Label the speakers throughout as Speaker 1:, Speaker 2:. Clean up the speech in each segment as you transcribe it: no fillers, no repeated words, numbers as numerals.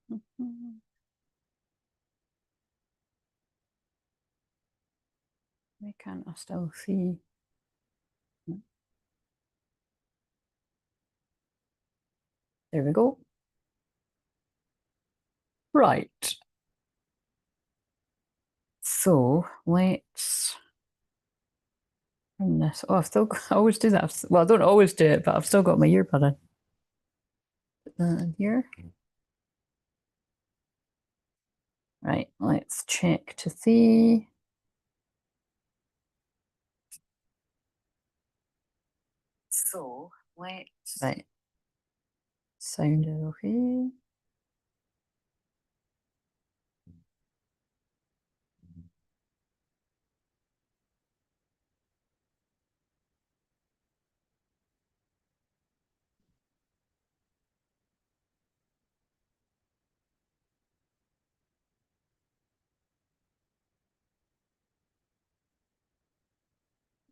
Speaker 1: Why can't I still see? There we go. Right. So let's turn this. Oh, I've still got, I always do that. Well, I don't always do it, but I've still got my earbud in. Put that in here. Right, let's check to see. So let's. Right. Sound is okay.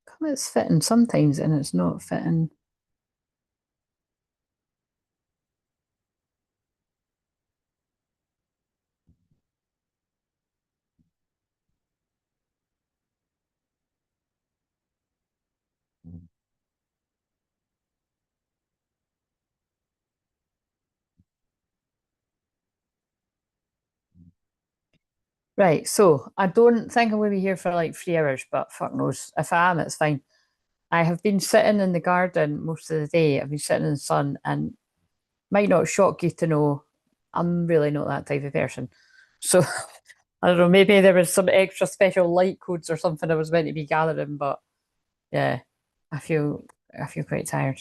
Speaker 1: Come, it's fitting sometimes and it's not fitting. Right, so I don't think I'm going to be here for like 3 hours, but fuck knows. If I am, it's fine. I have been sitting in the garden most of the day. I've been sitting in the sun, and might not shock you to know I'm really not that type of person. So I don't know, maybe there was some extra special light codes or something I was meant to be gathering, but yeah, I feel I feel quite tired.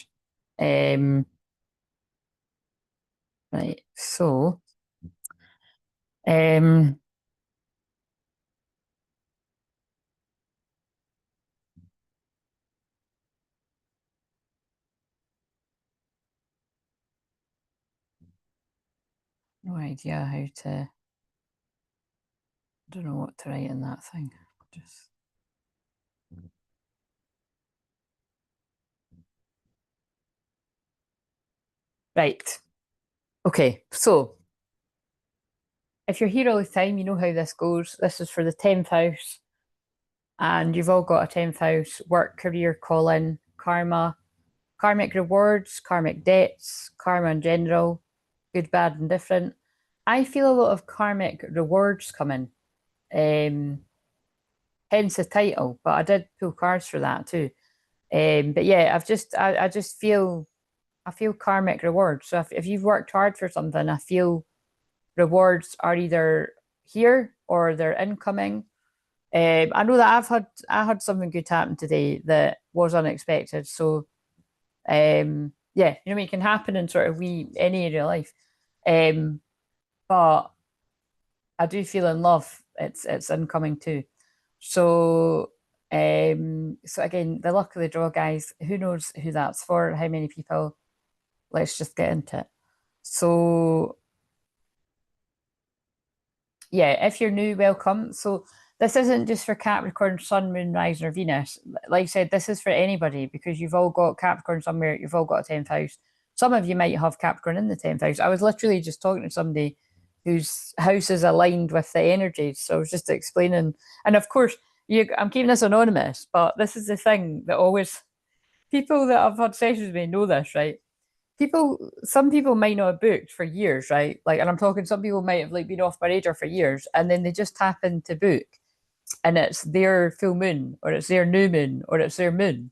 Speaker 1: Um, right, so um, no idea how to. I don't know what to write in that thing. Just right. Okay, so if you're here all the time, you know how this goes. This is for the 10th house, and you've all got a 10th house: work, career, calling, karma, karmic rewards, karmic debts, karma in general, good, bad, and different. I feel a lot of karmic rewards coming, um, hence the title. But I did pull cards for that too. But yeah, I just feel I feel karmic rewards. So if you've worked hard for something, I feel rewards are either here or they're incoming. I know that I had something good happen today that was unexpected. So yeah, you know, it can happen in sort of any area of life. But I do feel in love. It's incoming too. So so again, the luck of the draw, guys. Who knows who that's for? How many people? Let's just get into it. So yeah, if you're new, welcome. So this isn't just for Capricorn, Sun, Moon, Rising, or Venus. Like I said, this is for anybody because you've all got Capricorn somewhere, you've all got a 10th house. Some of you might have Capricorn in the 10th house. I was literally just talking to somebody whose house is aligned with the energies. So I was just explaining. And of course, I'm keeping this anonymous, but this is the thing that always people that have had sessions with me know this, right? Some people might not have booked for years, right? Like, and I'm talking some people might have like been off my radar for years, and then they just happen to book, and it's their full moon, or it's their new moon, or it's their moon,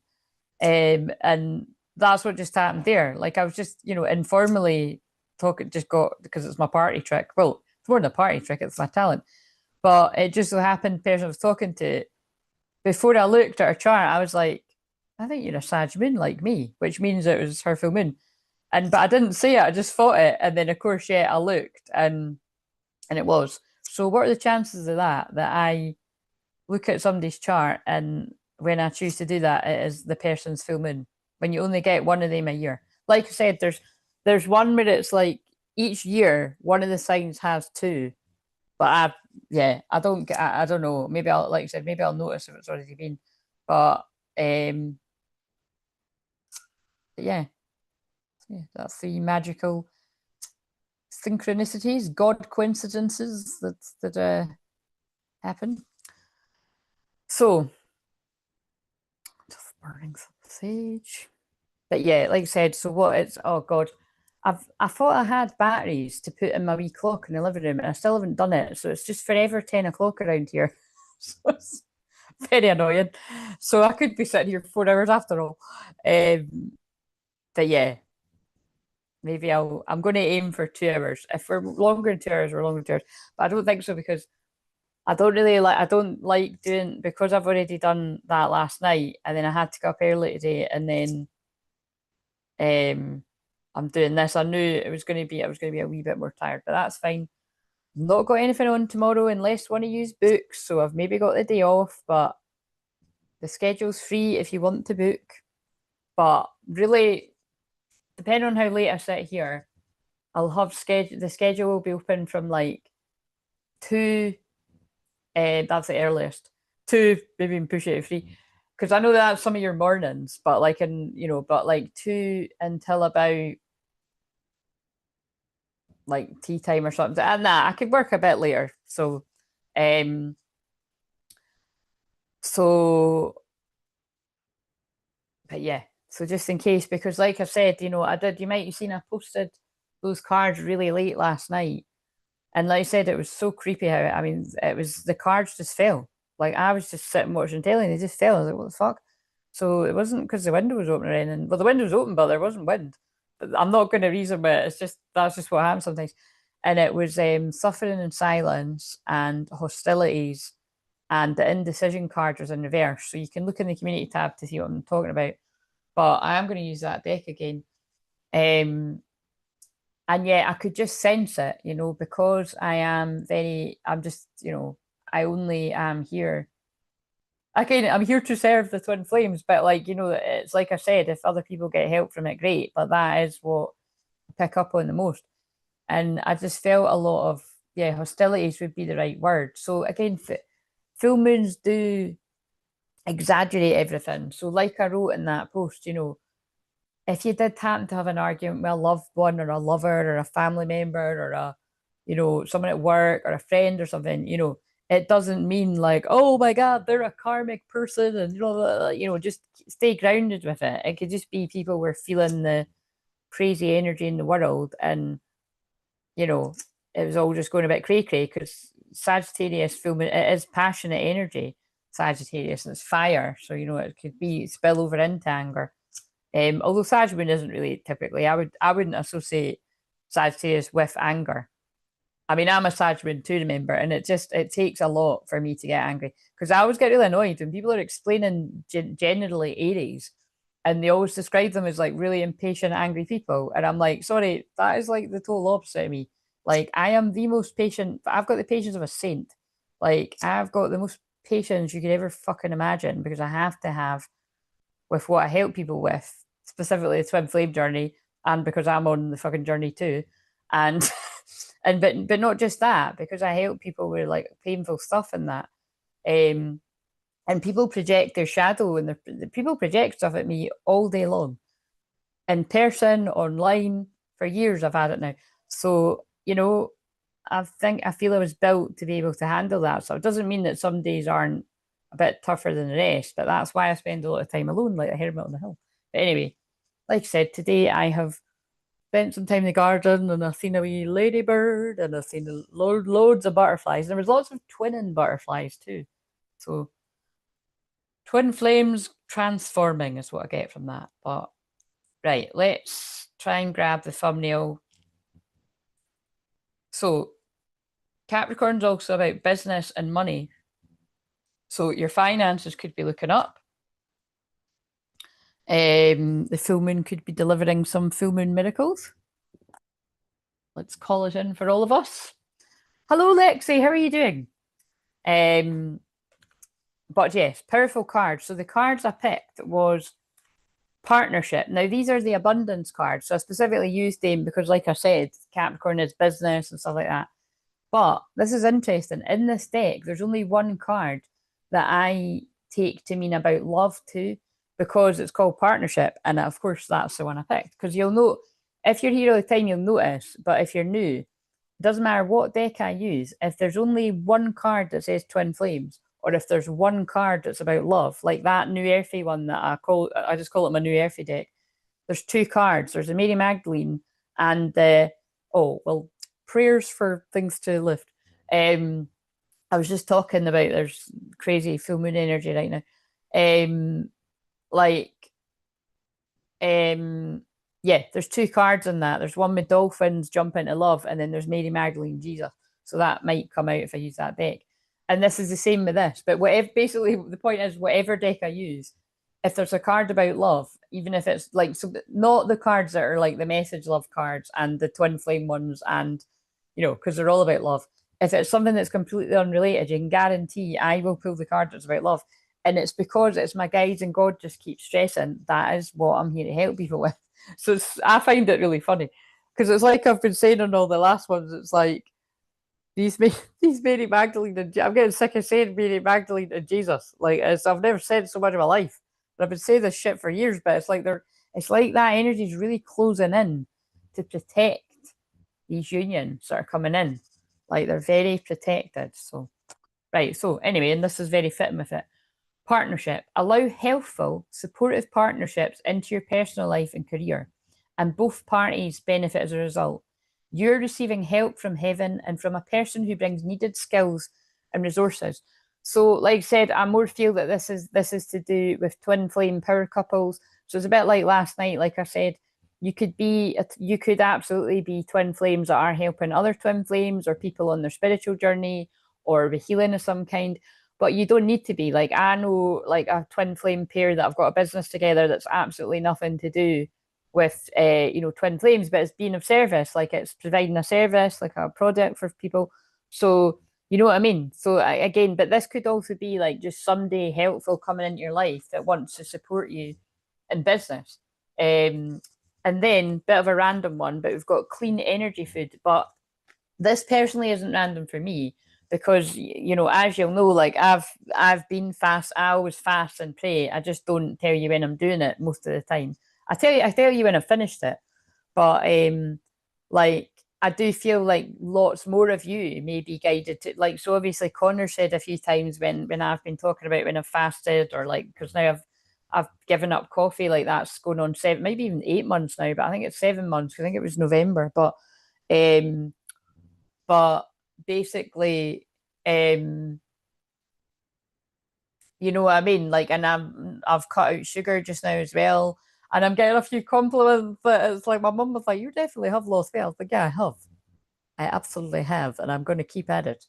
Speaker 1: and that's what just happened there. Like I was just, you know, informally talking, just got because it's my party trick. Well, it's more than a party trick; it's my talent. But it just so happened, the person I was talking to before I looked at her chart, I was like, I think you're a Sag moon like me, which means it was her full moon. And but I didn't say it, I just thought it. And then of course, yeah, I looked and it was. So what are the chances of that I look at somebody's chart and when I choose to do that, it is the person's full moon. When you only get one of them a year. Like I said, there's one where it's like each year one of the signs has two. But I don't know. Maybe I'll like I said, maybe I'll notice if it's already been. But um yeah, yeah, that's the magical synchronicities, God coincidences that happen. So, burning sage. But yeah, like I said, so what it's, oh God, I thought I had batteries to put in my wee clock in the living room and I still haven't done it. So it's just forever 10 o'clock around here. So it's very annoying. So I could be sitting here 4 hours after all. But yeah, maybe I'm going to aim for 2 hours. If we're longer than 2 hours, we're longer than 2 hours. But I don't think so because I don't like doing, because I've already done that last night and then I had to go up early today and then I'm doing this. I knew I was going to be a wee bit more tired, but that's fine. Not got anything on tomorrow unless one of you books, so I've maybe got the day off, but the schedule's free if you want to book. But really, depending on how late I sit here, I'll have the schedule will be open from like 2, that's the earliest. 2, maybe even push it to 3. Because I know that's some of your mornings, but like but like 2 until about like tea time or something. And nah, I could work a bit later. Um, so, but yeah. So just in case, because like I said, you might have seen I posted those cards really late last night. And like I said, it was so creepy how, I mean, it was, the cards just fell. Like I was just sitting watching telly and they just fell. I was like, what the fuck? So it wasn't because the window was open or anything. Well, the window was open, but there wasn't wind. But I'm not going to reason with it. It's just, that's just what happens sometimes. And it was suffering in silence and hostilities, and the indecision card was in reverse. So you can look in the community tab to see what I'm talking about. But I am going to use that deck again. And yeah, I could just sense it, because I'm just, I only am here. Again, I'm here to serve the twin flames, but like, it's like I said, if other people get help from it, great. But that is what I pick up on the most. And I just felt a lot of, hostilities would be the right word. So again, full moons do exaggerate everything. So like I wrote in that post, if you did happen to have an argument with a loved one or a lover or a family member or someone at work or a friend or something, it doesn't mean like, oh my God, they're a karmic person and, just stay grounded with it. It could just be people were feeling the crazy energy in the world and, it was all just going a bit cray-cray because Sagittarius it is passionate energy, Sagittarius, and it's fire. So, it could be spill over into anger. Although Sagittarius isn't really typically, I wouldn't associate Sagittarius with anger. I mean, I'm a Sagittarius too, remember, and it takes a lot for me to get angry because I always get really annoyed when people are explaining generally Aries, and they always describe them as like really impatient, angry people, and I'm like, sorry, that is like the total opposite of me. Like, I am the most patient. I've got the patience of a saint. Like, I've got the most patience you could ever fucking imagine because I have to have with what I help people with, specifically the twin flame journey, and because I'm on the fucking journey too, and but not just that, because I help people with like painful stuff and that, and people project their shadow and the people project stuff at me all day long, in person, online, for years I've had it now. So I feel I was built to be able to handle that. So it doesn't mean that some days aren't a bit tougher than the rest, but that's why I spend a lot of time alone, like a hermit on the hill. But anyway, like I said, today I have spent some time in the garden and I've seen a wee ladybird and I've seen loads of butterflies. There was lots of twinning butterflies too. So twin flames transforming is what I get from that. But right, let's try and grab the thumbnail. So Capricorn's also about business and money. So your finances could be looking up. The full moon could be delivering some full moon miracles. Let's call it in for all of us. Hello, Lexi. How are you doing? But yes, powerful cards. So the cards I picked was partnership. Now, these are the abundance cards. So I specifically used them because, like I said, Capricorn is business and stuff like that. But this is interesting. In this deck, there's only one card that I take to mean about love too, because it's called partnership. And of course, that's the one I picked. Because you'll know, if you're here all the time, you'll notice. But if you're new, doesn't matter what deck I use, if there's only one card that says Twin Flames, or if there's one card that's about love, like that new earthy one that I just call it my new earthy deck. There's two cards. There's a Mary Magdalene and the prayers for things to lift. I was just talking about there's crazy full moon energy right now. Like yeah, there's two cards in that. There's one with dolphins jump into love, and then there's Mary Magdalene Jesus. So that might come out if I use that deck. And this is the same with this. But whatever, basically, the point is, whatever deck I use, if there's a card about love, even if it's like, so not the cards that are like the message love cards and the twin flame ones, and because they're all about love. If it's something that's completely unrelated, you can guarantee I will pull the card that's about love. And it's because it's my guides and God just keep stressing that is what I'm here to help people with. So I find it really funny because it's like I've been saying on all the last ones. It's like these Mary Magdalene and I'm getting sick of saying Mary Magdalene and Jesus. Like I've never said so much in my life, but I've been saying this shit for years. But it's like that energy is really closing in to protect these unions that are coming in. Like they're very protected. So right. So anyway, and this is very fitting with it. Partnership. Allow healthful, supportive partnerships into your personal life and career, and both parties benefit as a result. You're receiving help from heaven and from a person who brings needed skills and resources. So, like I said, I more feel that this is to do with twin flame power couples. So it's a bit like last night, like I said, you could absolutely be twin flames that are helping other twin flames or people on their spiritual journey or with healing of some kind. But you don't need to be. Like I know like a twin flame pair that I've got a business together that's absolutely nothing to do with twin flames, but it's being of service, like it's providing a service, like a product for people. So you know what I mean? So again, but this could also be like just somebody helpful coming into your life that wants to support you in business. And then bit of a random one, but we've got clean energy food. But this personally isn't random for me because as you'll know, like I've been fast. I always fast and pray. I just don't tell you when I'm doing it most of the time. I tell you when I've finished it. But like I do feel like lots more of you may be guided to, like, so obviously Connor said a few times when I've been talking about when I've fasted, or like because now I've given up coffee, like that's going on 7, maybe even 8 months now, but I think it's 7 months. I think it was November. But basically, you know what I mean? Like, and I've cut out sugar just now as well. And I'm getting a few compliments that it's like my mum was like, "You definitely have lost weight." I was like, "Yeah, I have. I absolutely have, and I'm going to keep at it."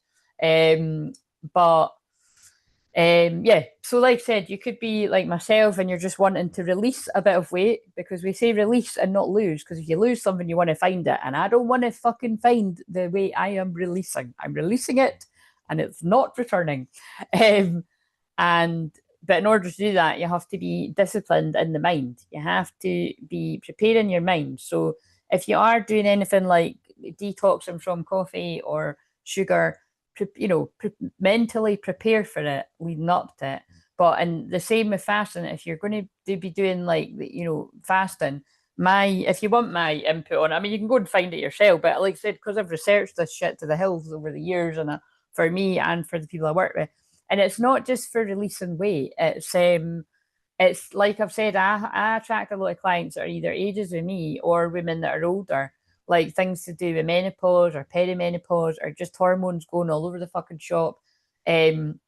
Speaker 1: But yeah, so like I said, you could be like myself and you're just wanting to release a bit of weight, because we say release and not lose, because if you lose something, you want to find it. And I don't want to fucking find the weight I am releasing. I'm releasing it and it's not returning. Um, and but in order to do that, you have to be disciplined in the mind. You have to be preparing your mind. So if you are doing anything like detoxing from coffee or sugar, mentally prepare for it leading up to it. But and the same with fasting. If you're going to be doing like fasting, if you want my input on it, I mean, you can go and find it yourself. But like I said, because I've researched this shit to the hills over the years, and for me and for the people I work with, and it's not just for releasing weight. It's like I've said, I attract a lot of clients that are either ages with me or women that are older, like things to do with menopause or perimenopause or just hormones going all over the fucking shop. And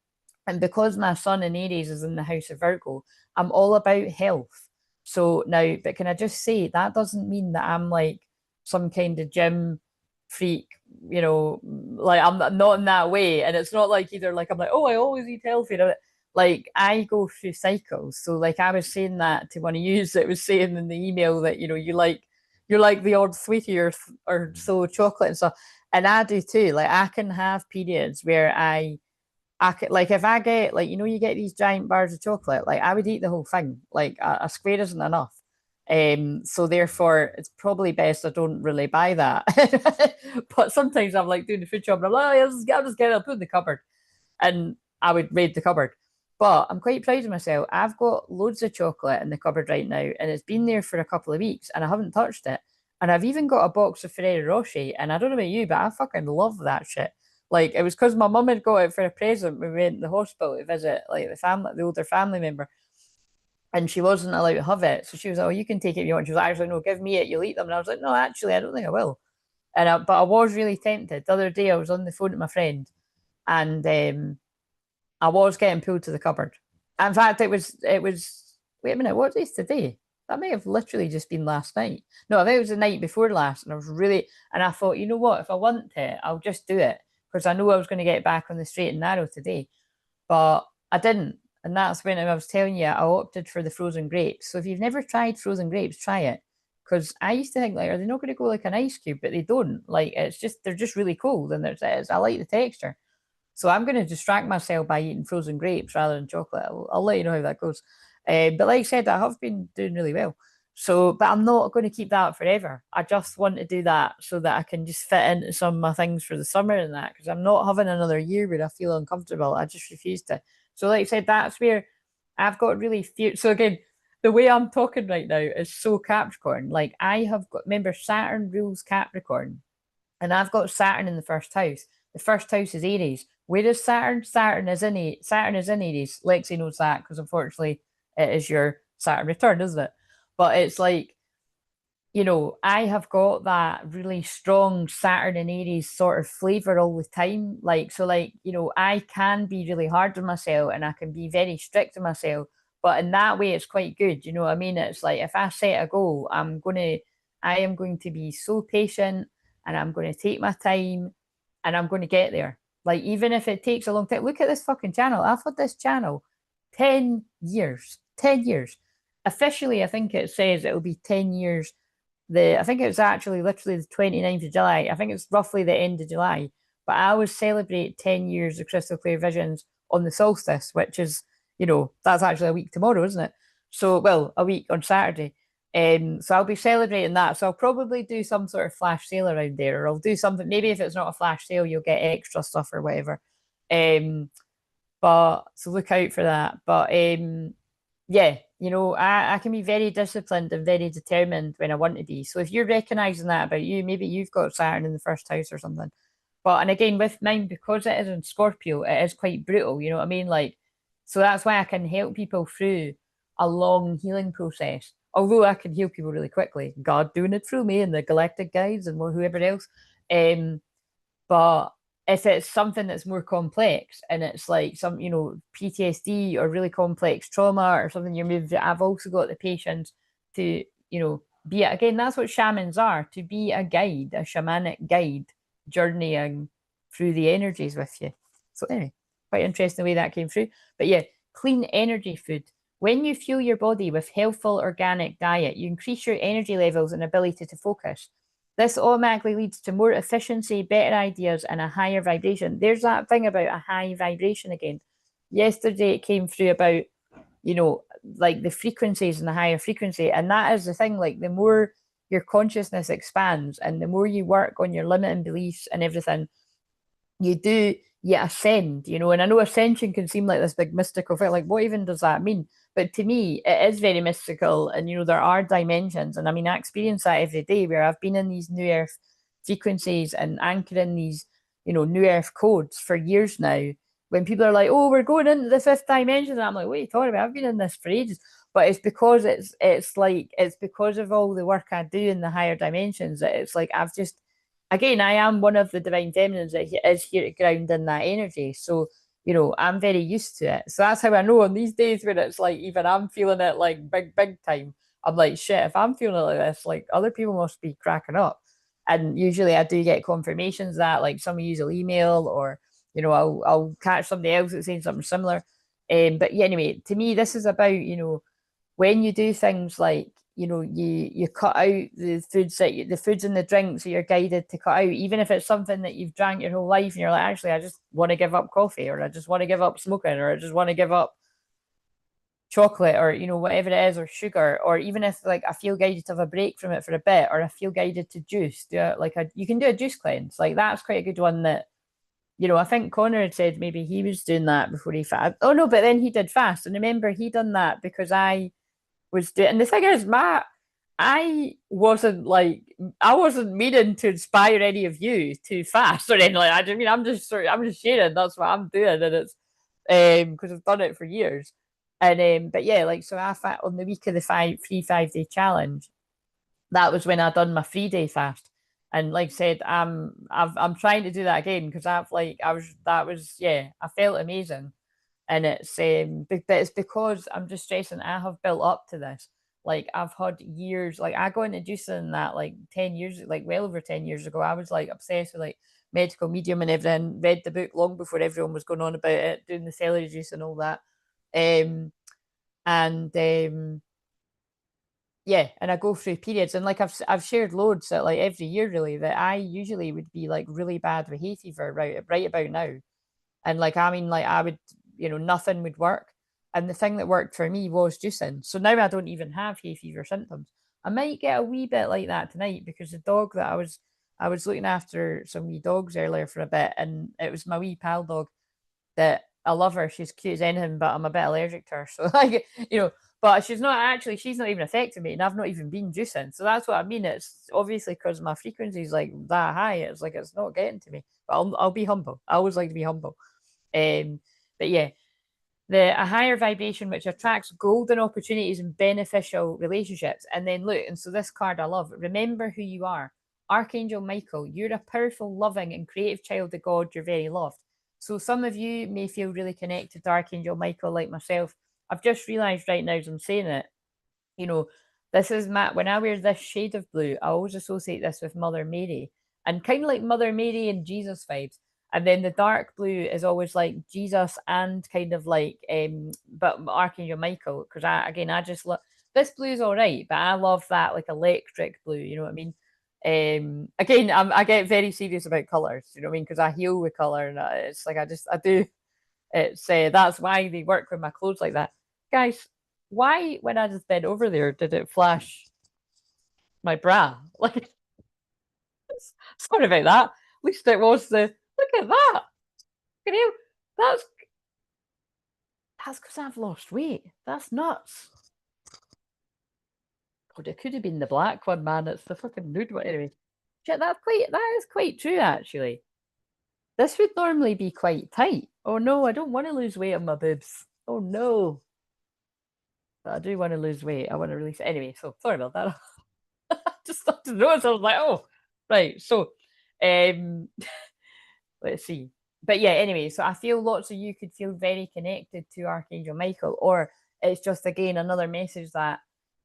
Speaker 1: because my sun in Aries is in the house of Virgo, I'm all about health. So now, but can I just say that doesn't mean that I'm like some kind of gym freak, like I'm not in that way. And it's not like either like I'm like, oh, I always eat healthy. Like I go through cycles. So like I was saying that to one of you that was saying in the email that you're like the odd sweetie or so chocolate and stuff. And I do too. Like I can have periods where I could, like if I get like you get these giant bars of chocolate, like I would eat the whole thing. Like a square isn't enough. So therefore it's probably best I don't really buy that. But sometimes I'm like doing the food shop and I'm like, oh, I'll just get it, I'll put it in the cupboard. And I would raid the cupboard. But I'm quite proud of myself. I've got loads of chocolate in the cupboard right now, and it's been there for a couple of weeks, and I haven't touched it. And I've even got a box of Ferrero Rocher, and I don't know about you, but I fucking love that shit. Like, it was because my mum had got it for a present when we went to the hospital to visit, like, the older family member, and she wasn't allowed to have it. So she was like, oh, you can take it if you want. She was like, actually, no, give me it, you'll eat them. And I was like, no, actually, I don't think I will. But I was really tempted. The other day, I was on the phone to my friend, and I was getting pulled to the cupboard. In fact, it was. Wait a minute, what is today? That may have literally just been last night. No, I think it was the night before last, and I thought, you know what? If I want it, I'll just do it because I know I was going to get back on the straight and narrow today, but I didn't, and that's when I was telling you I opted for the frozen grapes. So if you've never tried frozen grapes, try it. Because I used to think, like, are they not going to go like an ice cube? But they don't. Like, they're just really cold, and I like the texture. So I'm going to distract myself by eating frozen grapes rather than chocolate. I'll let you know how that goes. But like I said, I have been doing really well. So, but I'm not going to keep that forever. I just want to do that so that I can just fit into some of my things for the summer and that, because I'm not having another year where I feel uncomfortable. I just refuse to. So, like I said, that's where I've got really few. So again, the way I'm talking right now is so Capricorn. Like, I have got, remember, Saturn rules Capricorn, and I've got Saturn in the first house. The first house is Aries. Where is Saturn? Saturn is in Aries. Lexi knows that because unfortunately it is your Saturn return, isn't it? But it's like, I have got that really strong Saturn and Aries sort of flavor all the time. Like, so, like, I can be really hard on myself and I can be very strict on myself. But in that way, it's quite good. You know what I mean? It's like if I set a goal, I am going to be so patient, and I'm going to take my time, and I'm going to get there. Like, even if it takes a long time. Look at this fucking channel. I've had this channel 10 years. 10 years. Officially, I think it says it'll be 10 years. I think it's actually literally the 29th of July. I think it's roughly the end of July. But I always celebrate 10 years of Crystal Clear Visions on the solstice, which is, that's actually a week tomorrow, isn't it? So, well, a week on Saturday. So I'll be celebrating that. So I'll probably do some sort of flash sale around there, or I'll do something. Maybe if it's not a flash sale, you'll get extra stuff or whatever. But so look out for that. But yeah, I can be very disciplined and very determined when I want to be. So if you're recognizing that about you, maybe you've got Saturn in the first house or something. But and again, with mine, because it is in Scorpio, it is quite brutal. You know what I mean? Like, so that's why I can help people through a long healing process. Although I can heal people really quickly, God doing it through me and the galactic guides and whoever else. But if it's something that's more complex and it's like some, PTSD or really complex trauma or something you're moving through, I've also got the patience to, be again, that's what shamans are, to be a guide, a shamanic guide, journeying through the energies with you. So anyway, quite interesting the way that came through. But yeah, clean energy food. When you fuel your body with healthful organic diet, you increase your energy levels and ability to focus. This automatically leads to more efficiency, better ideas, and a higher vibration. There's that thing about a high vibration again. Yesterday it came through about, like the frequencies and the higher frequency. And that is the thing, like the more your consciousness expands and the more you work on your limiting beliefs and everything, you ascend, and I know ascension can seem like this big mystical thing. Like, what even does that mean? But to me, it is very mystical. And, there are dimensions. And I mean, I experience that every day where I've been in these new earth frequencies and anchoring these, new earth codes for years now. When people are like, oh, we're going into the fifth dimension. And I'm like, what are you talking about? I've been in this for ages. But it's because it's because of all the work I do in the higher dimensions that it's like again, I am one of the divine feminines that is here to ground in that energy. So, I'm very used to it. So that's how I know on these days when it's like, even I'm feeling it like big, big time. I'm like, shit, if I'm feeling it like this, like other people must be cracking up. And usually I do get confirmations that like some use will email or, I'll catch somebody else that's saying something similar. But yeah, anyway, to me, this is about, when you do things like, you cut out the foods and the drinks that you're guided to cut out, even if it's something that you've drank your whole life and you're like, actually, I just want to give up coffee, or I just want to give up smoking, or I just want to give up chocolate, or, whatever it is, or sugar, or even if like I feel guided to have a break from it for a bit, or I feel guided to juice, you can do a juice cleanse. Like that's quite a good one that, I think Connor had said maybe he was doing that before he fast. Oh no, but then he did fast. And remember, he done that because I was doing, and the thing is, I wasn't meaning to inspire any of you too fast or anything like that. I mean, I'm just sharing. That's what I'm doing, and it's because I've done it for years. And but yeah, like so, on the week of the 5-day challenge, that was when I done my 3-day fast. And like I said, I'm trying to do that again because I felt amazing. And but it's because I'm just stressing. I have built up to this. Like I've had years. Like I got into juicing that like 10 years, like well over 10 years ago. I was like obsessed with like medical medium and everything. Read the book long before everyone was going on about it, doing the celery juice and all that. Um, and yeah, and I go through periods, and like I've shared loads that like every year really that I usually would be like really bad with hay fever right about now. And like I mean like I would, nothing would work. And the thing that worked for me was juicing. So now I don't even have hay fever symptoms. I might get a wee bit like that tonight because the dog that I was looking after some wee dogs earlier for a bit, and it was my wee pal dog that I love her. She's cute as anything, but I'm a bit allergic to her. So like, but she's not even affecting me, and I've not even been juicing. So that's what I mean. It's obviously because my frequency is like that high. It's like it's not getting to me. But I'll be humble. I always like to be humble. Um, but yeah, a higher vibration which attracts golden opportunities and beneficial relationships. And then look, and so this card I love. Remember who you are. Archangel Michael, you're a powerful, loving, and creative child of God. You're very loved. So some of you may feel really connected to Archangel Michael, like myself. I've just realized right now as I'm saying it, you know, this is Matt. When I wear this shade of blue, I always associate this with Mother Mary and kind of like Mother Mary and Jesus vibes. And then the dark blue is always like Jesus and kind of like but Archangel Michael, because I just love this blue is all right, but I love that like electric blue, you know what I mean? Again, I get very serious about colors, you know what I mean? Because I heal with color, and it's like I do. It's that's why they work with my clothes like that, guys. Why, when I just bent over there, did it flash my bra? Like, sorry about that. At least it was the look at that. Can you? That's that's because I've lost weight. That's nuts. God, it could have been the black one, man. It's the fucking nude one. Anyway, shit, that is quite true actually. This would normally be quite tight. Oh no, I don't want to lose weight on my boobs. Oh no. But I do want to lose weight. I want to release it. Anyway, so sorry about that. Just started to notice. I was like, oh, right. So, um, let's see. But yeah, anyway, so I feel lots of you could feel very connected to Archangel Michael, or it's just again another message that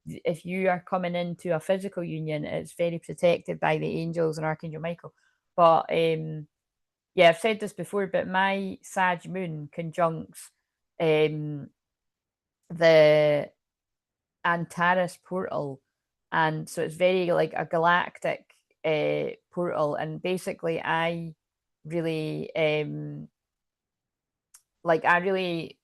Speaker 1: if you are coming into a physical union, it's very protected by the angels and Archangel Michael. But yeah, I've said this before, but my Sag moon conjuncts um the Antares portal, and so it's very like a galactic portal, and basically I really I really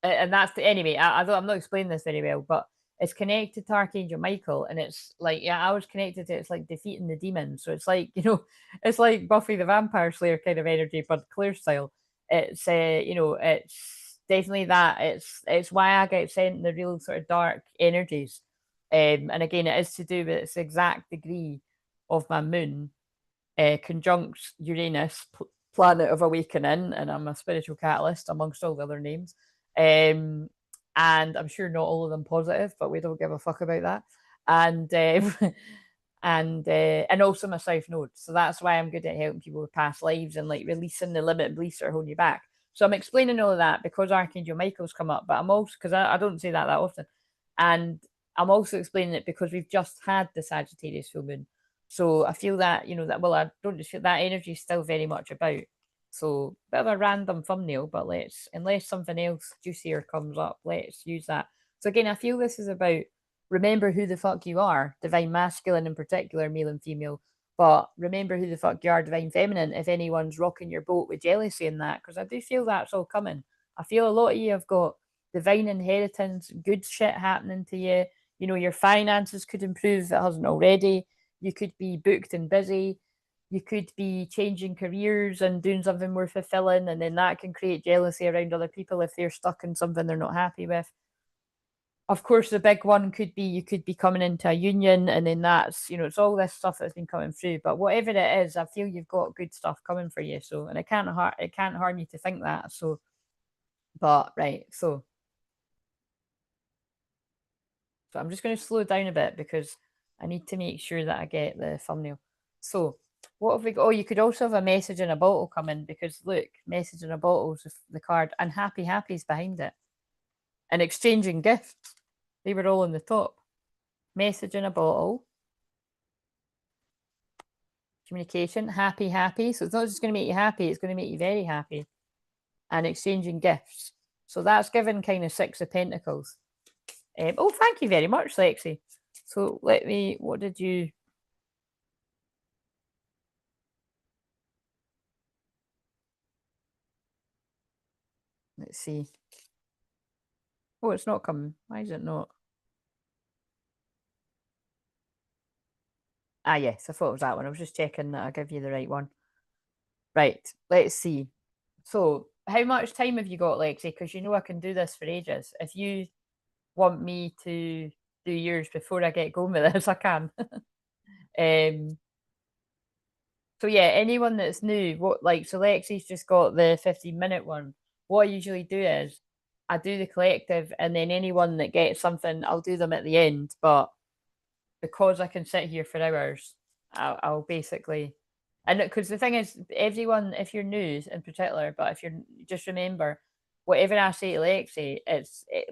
Speaker 1: and that's the anyway. I'm not explaining this very well, but it's connected to Archangel Michael, and it's like yeah, I was connected to it's like defeating the demons. So it's like it's like Buffy the Vampire Slayer kind of energy, but Claire style. It's it's definitely that. It's why I get sent the real sort of dark energies. And again, it is to do with its exact degree of my moon conjunct Uranus, planet of awakening, and I'm a spiritual catalyst amongst all the other names. Um, and I'm sure not all of them positive, but we don't give a fuck about that. And and also my South Node, so that's why I'm good at helping people with past lives and like releasing the limited beliefs that are holding you back. So I'm explaining all of that because Archangel Michael's come up, but I'm also because I don't say that often, and I'm also explaining it because we've just had the Sagittarius full moon. So I feel that, that, well, I don't just feel that energy is still very much about. So bit of a random thumbnail, but unless something else juicier comes up, let's use that. So again, I feel this is about remember who the fuck you are, divine masculine in particular, male and female. But remember who the fuck you are, divine feminine, if anyone's rocking your boat with jealousy in that, because I do feel that's all coming. I feel a lot of you have got divine inheritance, good shit happening to you. Your finances could improve if it hasn't already. You could be booked and busy. You could be changing careers and doing something more fulfilling, and then that can create jealousy around other people if they're stuck in something they're not happy with. of course, the big one could be you could be coming into a union, and then that's, it's all this stuff that's been coming through. But whatever it is, I feel you've got good stuff coming for you. So, and it can't harm you to think that. So, but right, so I'm just going to slow down a bit because I need to make sure that I get the thumbnail. So, what have we got? Oh, you could also have a message in a bottle come in because look, message in a bottle is the card, and happy happy's behind it, and exchanging gifts. They were all on the top. Message in a bottle, communication, happy happy. So it's not just going to make you happy; it's going to make you very happy, and exchanging gifts. So that's given kind of Six of Pentacles. Oh, thank you very much, Lexi. So what did you? Let's see. Oh, it's not coming. Why is it not? Ah, yes, I thought it was that one. I was just checking that I give you the right one. Right, let's see. So, how much time have you got, Lexi? Because you know I can do this for ages. If you want me to do yours before I get going with this, I can. um, so yeah, anyone that's new, so Lexi's just got the 15-minute one. What I usually do is I do the collective, and then anyone that gets something, I'll do them at the end. But because I can sit here for hours, I'll basically, and because the thing is, everyone, if you're new in particular, but if you're just remember, whatever I say to Lexi,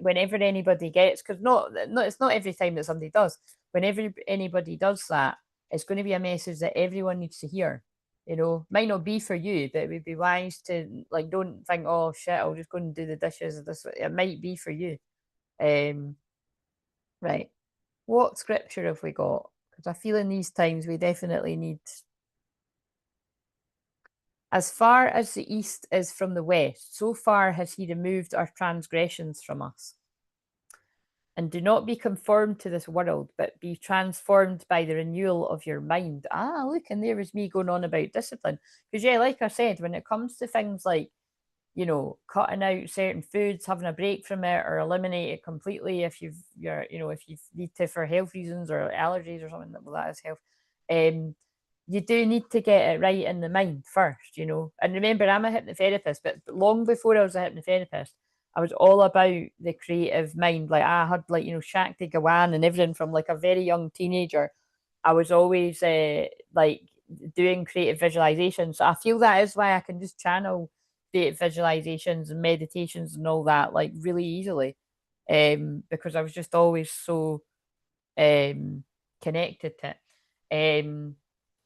Speaker 1: whenever anybody gets, because it's not every time that somebody does. Whenever anybody does that, it's going to be a message that everyone needs to hear. Might not be for you, but it would be wise to like don't think, oh shit, I'll just go and do the dishes. It might be for you. Right. What scripture have we got? Because I feel in these times we definitely need. As far as the east is from the west, so far has he removed our transgressions from us. And do not be conformed to this world, but be transformed by the renewal of your mind. Ah, look, and there was me going on about discipline. Because, yeah, like I said, when it comes to things like, cutting out certain foods, having a break from it, or eliminate it completely if if you need to for health reasons or allergies or something, well, that is health. You do need to get it right in the mind first. And remember, I'm a hypnotherapist, but long before I was a hypnotherapist, I was all about the creative mind. Like I had Shakti Gawan and everything from like a very young teenager. I was always like doing creative visualizations. So I feel that is why I can just channel creative visualizations and meditations and all that like really easily. Because I was just always so connected to it.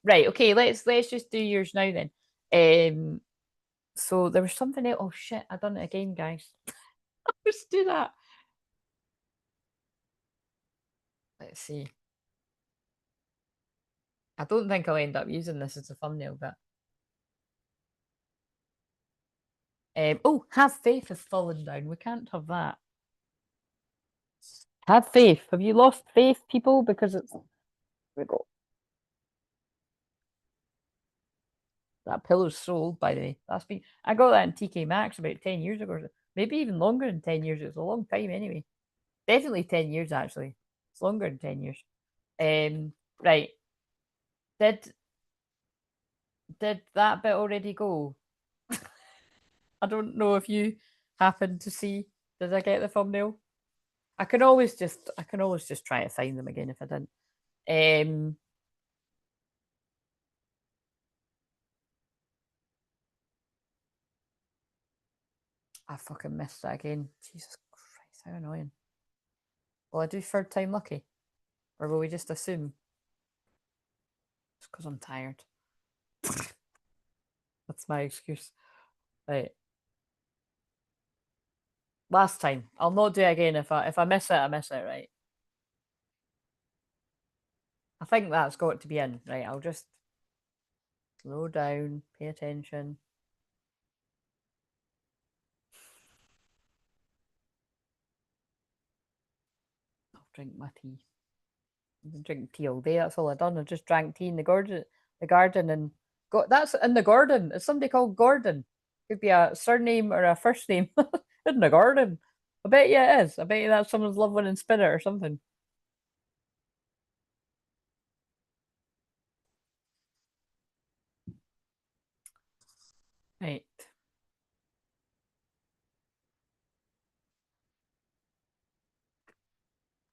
Speaker 1: Right, okay, let's just do yours now then. So there was something else. Oh shit, I done it again, guys. Let's do that. Let's see. I don't think I'll end up using this as a thumbnail, but oh, have faith has fallen down. We can't have that. Have faith. Have you lost faith, people? Because it's we go. That pillow's so old, by the way. I got that in TK Maxx about 10 years ago. Maybe even longer than 10 years. It's a long time anyway. Definitely 10 years actually. It's longer than 10 years. Right. Did that bit already go? I don't know if you happened to see. Did I get the thumbnail? I can always just try to find them again if I didn't. I fucking missed that again. Jesus Christ, how annoying. Will I do third time lucky? Or will we just assume? It's because I'm tired. That's my excuse. Right. Last time. I'll not do it again. If I miss it, I miss it, right? I think that's got to be in. Right, I'll just slow down, pay attention. I'll drink my tea. I've been drinking tea all day. That's all I've done. I just drank tea in the garden, and that's in the garden. It's somebody called Gordon. Could be a surname or a first name in the garden. I bet you it is. I bet you that's someone's loved one in spirit or something. Right.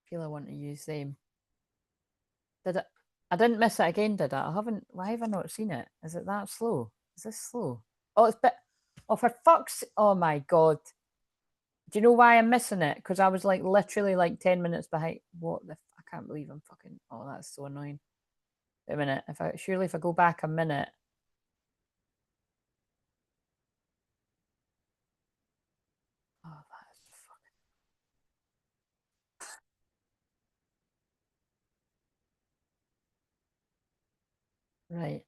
Speaker 1: Feel I want to use them. Did it? I didn't miss it again, did I? I haven't. Why have I not seen it? Is it that slow? Is this slow? Oh, it's bit. Oh, for fuck's. Oh my god. Do you know why I'm missing it? Because I was like literally like 10 minutes behind. What the? I can't believe I'm fucking. Oh, that's so annoying. Wait a minute. If I surely if I go back a minute. Oh, that's right.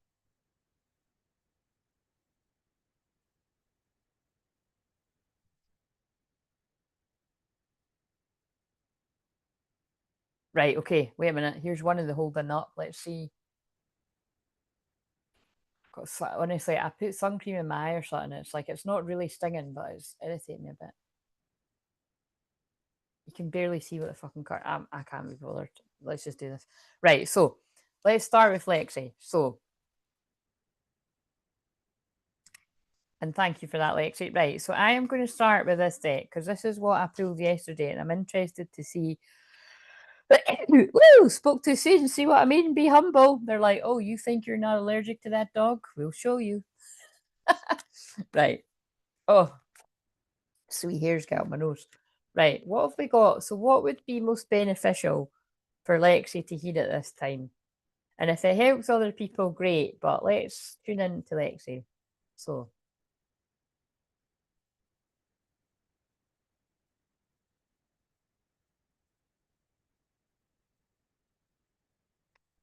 Speaker 1: Right. Okay. Wait a minute. Here's one of the holding up. Let's see. Honestly, I put sun cream in my eye or something. It's like it's not really stinging, but it's irritating me a bit. You can barely see what the fucking card. I can't be bothered. Let's just do this. Right. So let's start with Lexi. So, and thank you for that, Lexi. Right. So I am going to start with this deck because this is what I pulled yesterday, and I'm interested to see. Woo! Spoke too soon. See what I mean? Be humble. They're like, oh, you think you're not allergic to that dog? We'll show you. Right. Oh, sweet hairs get out my nose. Right. What have we got? So, what would be most beneficial for Lexi to hear at this time? And if it helps other people, great. But let's tune in to Lexi. So,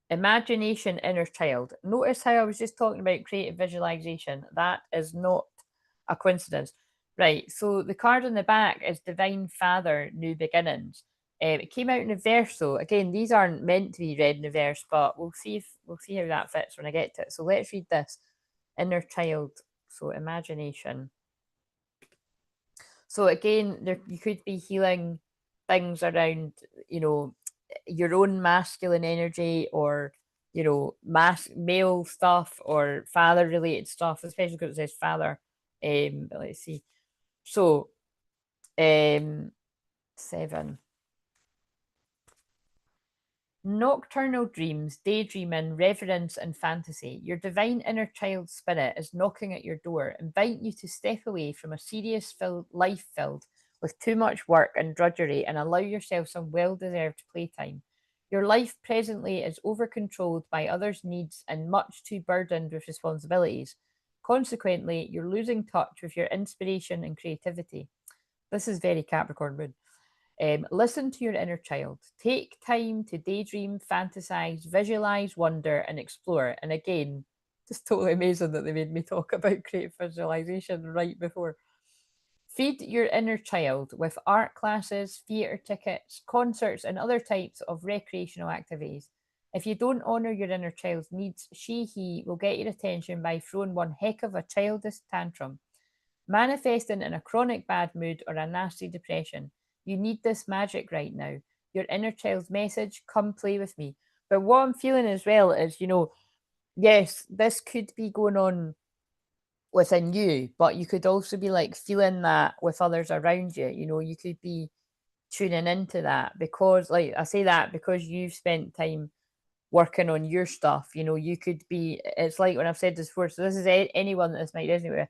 Speaker 1: imagination, inner child. Notice how I was just talking about creative visualization. That is not a coincidence. Right. So the card on the back is Divine Father, New Beginnings. It came out in a verse, though. Again, these aren't meant to be read in a verse, but we'll see how that fits when I get to it. So let's read this. Inner child. So imagination. So again, there you could be healing things around, you know, your own masculine energy or male stuff or father related stuff, especially because it says father. But let's see. So, um, 7. Nocturnal dreams, daydreaming, reverence, and fantasy. Your divine inner child spirit is knocking at your door, inviting you to step away from a serious life filled with too much work and drudgery and allow yourself some well deserved playtime. Your life presently is over controlled by others' needs and much too burdened with responsibilities. Consequently, you're losing touch with your inspiration and creativity. This is very Capricorn moon. Listen to your inner child. Take time to daydream, fantasize, visualize, wonder, and explore. And again, just totally amazing that they made me talk about creative visualization right before. Feed your inner child with art classes, theatre tickets, concerts, and other types of recreational activities. If you don't honour your inner child's needs, he will get your attention by throwing one heck of a childish tantrum, manifesting in a chronic bad mood or a nasty depression. You need this magic right now. Your inner child's message, come play with me. But what I'm feeling as well is, yes, this could be going on within you, but you could also be like feeling that with others around you. You could be tuning into that because, like, I say that because you've spent time working on your stuff. You could be, it's like when I've said this before, so this is anyone that this might resonate with.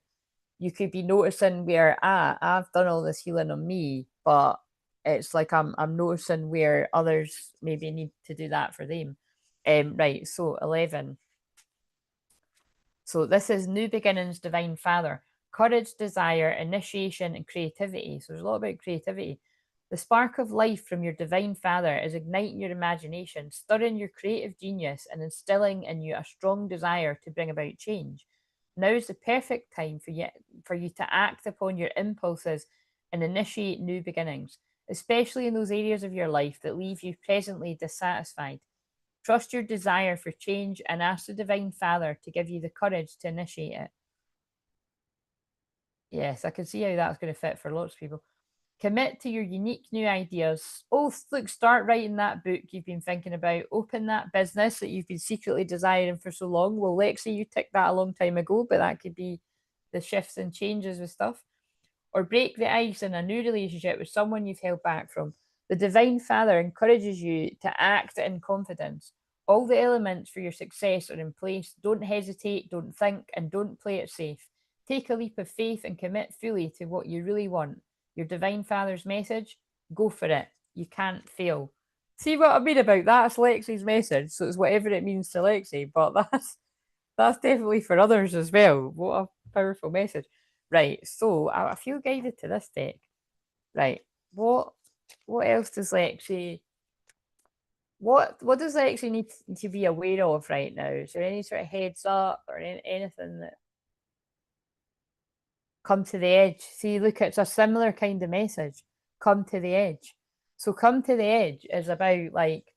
Speaker 1: You could be noticing where I've done all this healing on me, but it's like I'm noticing where others maybe need to do that for them. Right, so 11. So this is New Beginnings, Divine Father. Courage, desire, initiation, and creativity. So there's a lot about creativity. The spark of life from your Divine Father is igniting your imagination, stirring your creative genius, and instilling in you a strong desire to bring about change. Now is the perfect time for you to act upon your impulses and initiate new beginnings, especially in those areas of your life that leave you presently dissatisfied. Trust your desire for change and ask the Divine Father to give you the courage to initiate it. Yes, I can see how that's going to fit for lots of people. Commit to your unique new ideas. Oh, look, start writing that book you've been thinking about. Open that business that you've been secretly desiring for so long. Well, Lexi, you ticked that a long time ago, but that could be the shifts and changes with stuff. Or break the ice in a new relationship with someone you've held back from. The Divine Father encourages you to act in confidence. All the elements for your success are in place. Don't hesitate, don't think, and don't play it safe. Take a leap of faith and commit fully to what you really want. Your Divine Father's message, go for it. You can't fail. See what I mean about that? That's Lexi's message. So it's whatever it means to Lexi, but that's definitely for others as well. What a powerful message. Right, so I feel guided to this deck. Right, what else does Lexi? What does Lexi need to be aware of right now? Is there any sort of heads up or anything that come to the edge? See, look, it's a similar kind of message. Come to the edge. So come to the edge is about like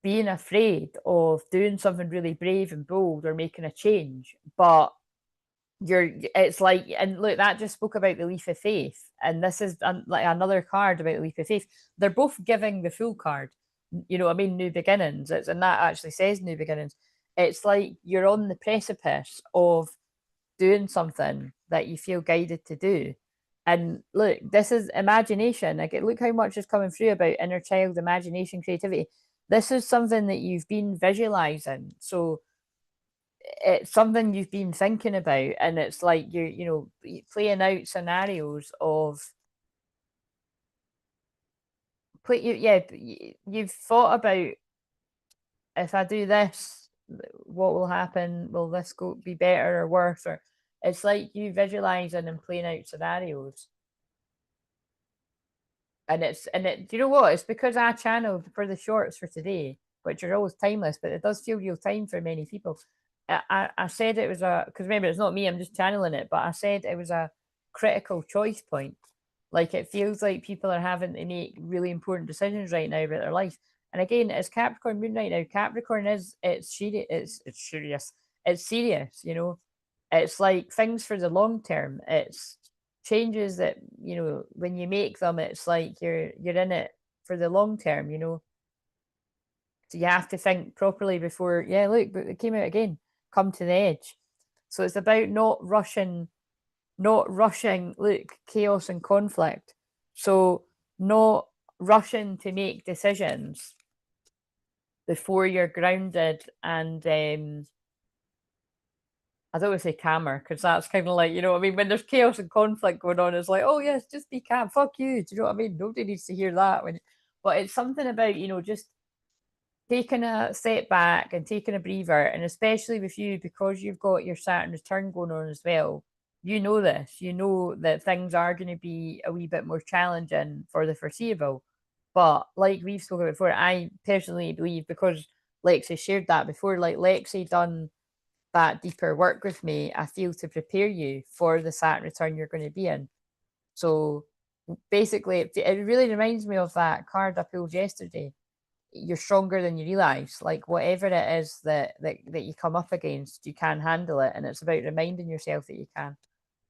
Speaker 1: being afraid of doing something really brave and bold or making a change, but it's like, and look, that just spoke about the leap of faith, and this is like another card about the leap of faith. They're both giving the full card, you know what I mean, new beginnings. And that actually says new beginnings. It's like you're on the precipice of doing something that you feel guided to do. And look, this is imagination. Like, look how much is coming through about inner child imagination, creativity. This is something that you've been visualizing. So it's something you've been thinking about, and it's like you're playing out scenarios of you've thought about, if I do this, what will happen, will this be better or worse, or it's like you visualizing and playing out scenarios. And do you know what, it's because I channeled for the shorts for today, which are always timeless, but it does feel real time for many people. I said it was because remember, it's not me, I'm just channeling it, but I said it was a critical choice point. Like, it feels like people are having to make really important decisions right now about their life. And again, it's Capricorn moon right now. Capricorn it's serious, it's serious, it's like things for the long term. It's changes that, when you make them, it's like you're in it for the long term. So you have to think properly before. Yeah, look, but it came out again. Come to the edge. So it's about not rushing. Look, chaos and conflict. So not rushing to make decisions before you're grounded and I don't want to say calmer, because that's kind of like, you know what I mean? When there's chaos and conflict going on, it's like, oh yes, just be calm. Fuck you. Do you know what I mean? Nobody needs to hear that. But it's something about, just taking a step back and taking a breather, and especially with you, because you've got your Saturn return going on as well. You know this. You know that things are going to be a wee bit more challenging for the foreseeable. But like we've spoken about before, I personally believe, because Lexi shared that before, like Lexi done that deeper work with me, I feel, to prepare you for the Saturn return you're going to be in. So basically, it really reminds me of that card I pulled yesterday. You're stronger than you realize. Like, whatever it is that you come up against, you can handle it, and it's about reminding yourself that you can.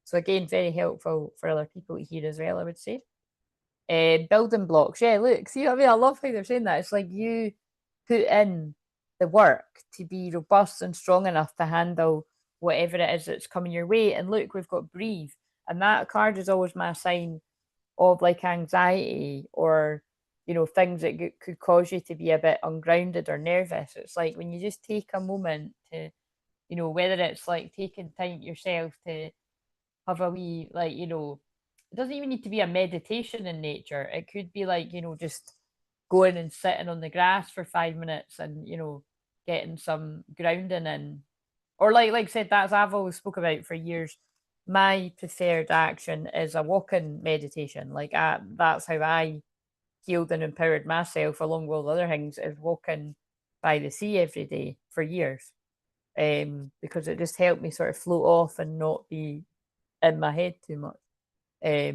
Speaker 1: So again, very helpful for other people to hear as well, I would say. Building blocks. Yeah, look, see what I mean? I love how they're saying that. It's like you put in the work to be robust and strong enough to handle whatever it is that's coming your way. And look, we've got breathe. And that card is always my sign of like anxiety, or things that could cause you to be a bit ungrounded or nervous. It's like when you just take a moment to, whether it's like taking time yourself to have a wee, like, it doesn't even need to be a meditation in nature. It could be like, just going and sitting on the grass for 5 minutes and, getting some grounding in. Or like I said, that's, I've always spoke about for years. My preferred action is a walking meditation. Like, that's how I healed and empowered myself, along with other things, is walking by the sea every day for years. Because it just helped me sort of float off and not be in my head too much. I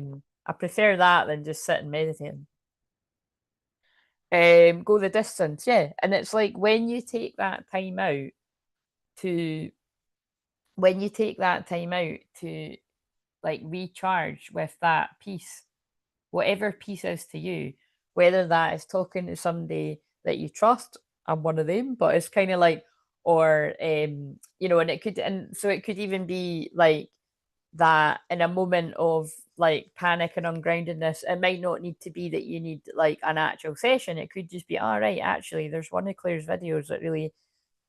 Speaker 1: prefer that than just sitting meditating. Go the distance, yeah. And it's like when you take that time out to like recharge with that peace whatever peace is to you, whether that is talking to somebody that you trust. I'm one of them, but it's kind of like, or you know, and it could, and so it could even be like that in a moment of like panic and ungroundedness. It might not need to be that you need like an actual session. It could just be, all right, actually, there's one of Claire's videos that really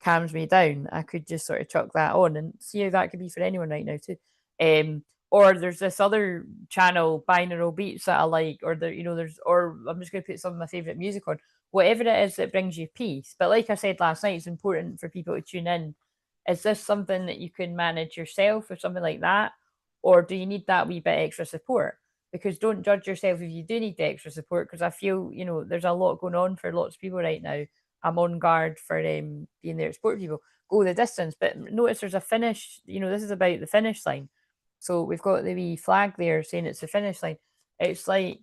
Speaker 1: calms me down. I could just sort of chuck that on and see how that could be for anyone right now too. Or there's this other channel, binaural beats, that I like, or there, you know, there's, or I'm just going to put some of my favorite music on, whatever it is that brings you peace. But like I said last night, it's important for people to tune in. Is this something that you can manage yourself or something like that? Or do you need that wee bit extra support? Because don't judge yourself if you do need the extra support, because I feel, you know, there's a lot going on for lots of people right now. I'm on guard for being there to support people. Go the distance. But notice there's a finish, you know, this is about the finish line. So we've got the wee flag there saying it's the finish line. It's like,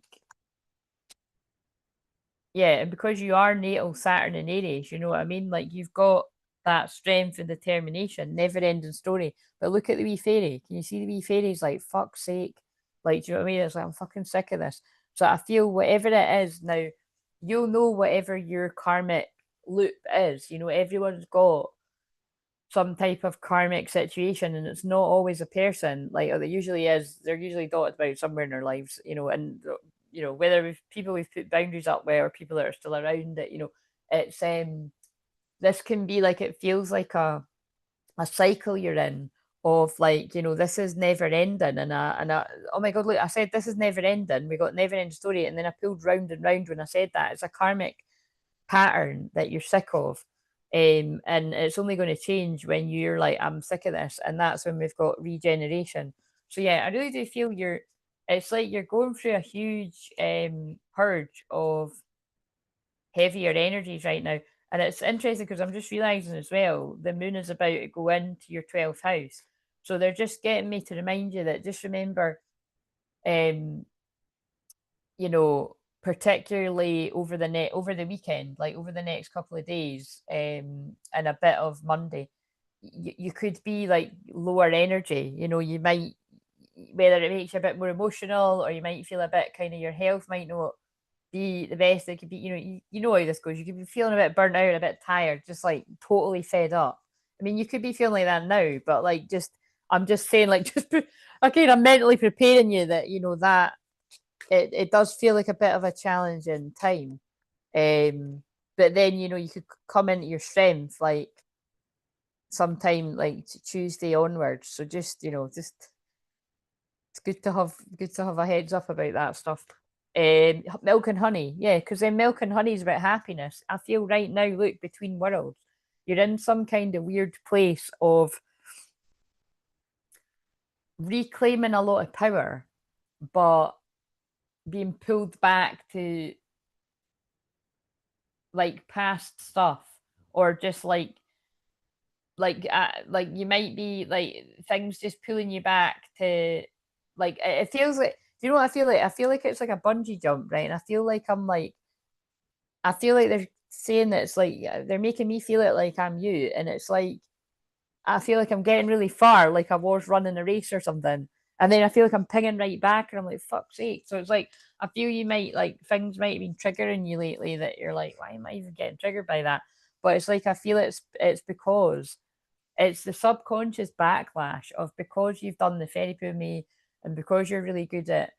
Speaker 1: yeah, and because you are natal Saturn in Aries, you know what I mean? Like you've got that strength and determination, never ending story. But look at the wee fairy. Can you see the wee fairy's like, fuck's sake? Like, do you know what I mean? It's like, I'm fucking sick of this. So I feel whatever it is now, you'll know whatever your karmic loop is. You know, everyone's got some type of karmic situation, and it's not always a person. Like, or it usually is, they're usually dotted about somewhere in their lives, you know, and you know, whether we've people we've put boundaries up with or people that are still around it, you know, it's this can be like, it feels like a cycle you're in of like, you know, this is never ending, and oh my god, look, I said this is never ending. We got never ending story, and then I pulled round and round when I said that. It's a karmic pattern that you're sick of. And it's only going to change when you're like, I'm sick of this. And that's when we've got regeneration. So yeah, I really do feel it's like you're going through a huge purge of heavier energies right now. And it's interesting because I'm just realizing as well, the moon is about to go into your 12th house. So they're just getting me to remind you that just remember, um, you know, particularly over the weekend, like over the next couple of days, and a bit of Monday, you could be like lower energy. You know, you might, whether it makes you a bit more emotional, or you might feel a bit kind of, your health might not be the best it could be. You know, you know how this goes. You could be feeling a bit burnt out, a bit tired, just like totally fed up. I mean, you could be feeling like that now, but like, just, I'm just saying, like, just okay, I'm mentally preparing you that, you know, that it does feel like a bit of a challenging time. But then, you know, you could come into your strength like sometime like Tuesday onwards. So just, you know, just, it's good to have a heads up about that stuff. Milk and honey, yeah, because then milk and honey is about happiness. I feel right now, look, between worlds, you're in some kind of weird place of reclaiming a lot of power, but being pulled back to like past stuff, or just like you might be like things just pulling you back to, like, it feels like, do you know what I feel like? I feel like it's like a bungee jump, right? And I feel like I feel like they're saying that it's like, they're making me feel it like I'm you, and it's like I feel like I'm getting really far, like I was running a race or something. And then I feel like I'm pinging right back, and I'm like, fuck's sake. So it's like, I feel you might, like, things might have been triggering you lately that you're like, why am I even getting triggered by that? But it's like, I feel it's because it's the subconscious backlash of, because you've done the therapy with me, and because you're really good at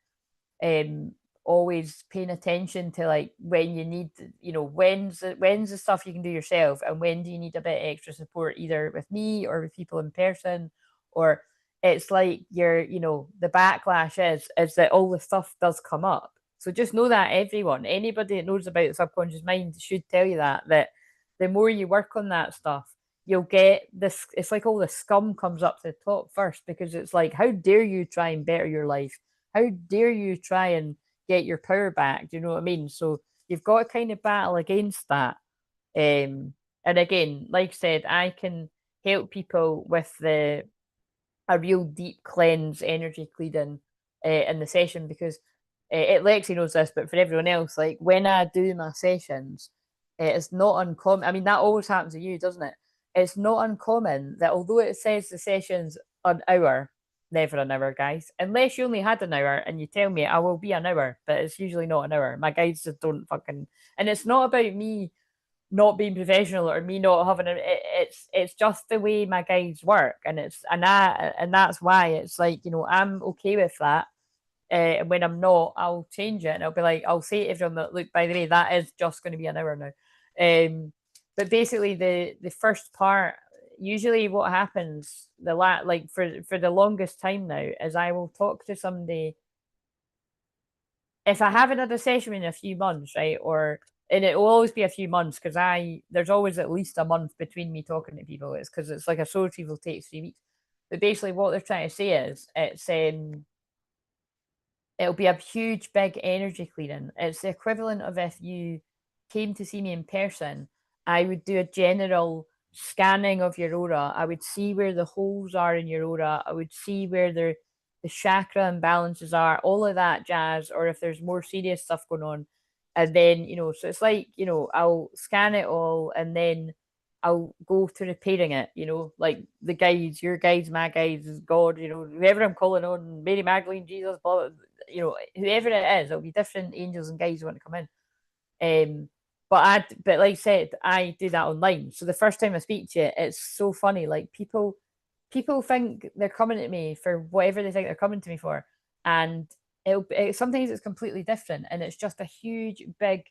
Speaker 1: um always paying attention to like when you need, you know, when's the stuff you can do yourself, and when do you need a bit extra support, either with me or with people in person. Or it's like, you're, you know, the backlash is that all the stuff does come up. So just know that, everyone, anybody that knows about the subconscious mind should tell you that the more you work on that stuff, you'll get this, it's like all the scum comes up to the top first, because it's like, how dare you try and better your life, how dare you try and get your power back? Do you know what I mean? So you've got to kind of battle against that. And again, like I said, I can help people with a real deep cleanse, energy cleaning in the session, because Lexi knows this, but for everyone else, like when I do my sessions, it's not uncommon. I mean, that always happens to you, doesn't it? It's not uncommon that although it says the session's an hour, never an hour, guys. Unless you only had an hour and you tell me I will be an hour, but it's usually not an hour. My guides just don't fucking. And it's not about me not being professional or me not having it's just the way my guides work, and that's why it's like, you know, I'm okay with that. And when I'm not, I'll change it and I'll be like, I'll say to everyone that, look, by the way, that is just going to be an hour now. But basically, the first part, usually what happens like for the longest time now, is I will talk to somebody if I haven't had a session in a few months, right? Or and it will always be a few months because there's always at least a month between me talking to people. It's because it's like a soul retrieval takes 3 weeks. But basically, what they're trying to say is it'll be a huge, big energy clearing. It's the equivalent of if you came to see me in person, I would do a general scanning of your aura. I would see where the holes are in your aura. I would see where the chakra imbalances are, all of that jazz, or if there's more serious stuff going on. And then, you know, so it's like, you know, I'll scan it all and then I'll go to repairing it, you know, like the guides, your guides, my guides, God, you know, whoever I'm calling on, Mary Magdalene, Jesus, blah, blah, you know, whoever it is, it'll be different angels and guides who want to come in. But like I said, I do that online. So the first time I speak to you, it's so funny. Like people think they're coming to me for whatever they think they're coming to me for, and sometimes it's completely different, and it's just a huge, big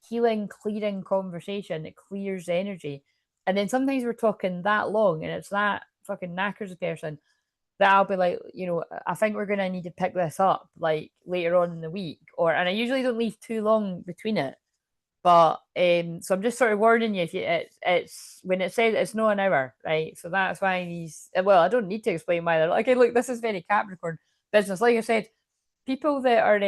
Speaker 1: healing, clearing conversation. It clears energy, and then sometimes we're talking that long, and it's that fucking knackers a person that I'll be like, you know, I think we're gonna need to pick this up like later on in the week, and I usually don't leave too long between it. But so I'm just sort of warning you if it's when it says it's not an hour, right? So that's why well, I don't need to explain why they're like, okay, look, this is very Capricorn business. Like I said, people that are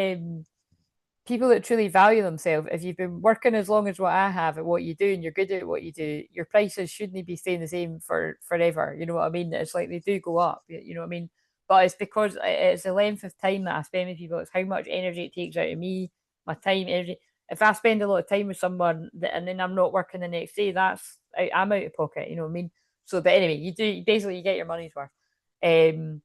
Speaker 1: people that truly value themselves, if you've been working as long as what I have at what you do and you're good at what you do, your prices shouldn't be staying the same for forever. You know what I mean? It's like they do go up, you know what I mean? But it's because it's the length of time that I spend with people. It's how much energy it takes out of me, my time, energy. If I spend a lot of time with someone and then I'm not working the next day, I'm out of pocket, you know what I mean? So, but anyway, you basically you get your money's worth. Um,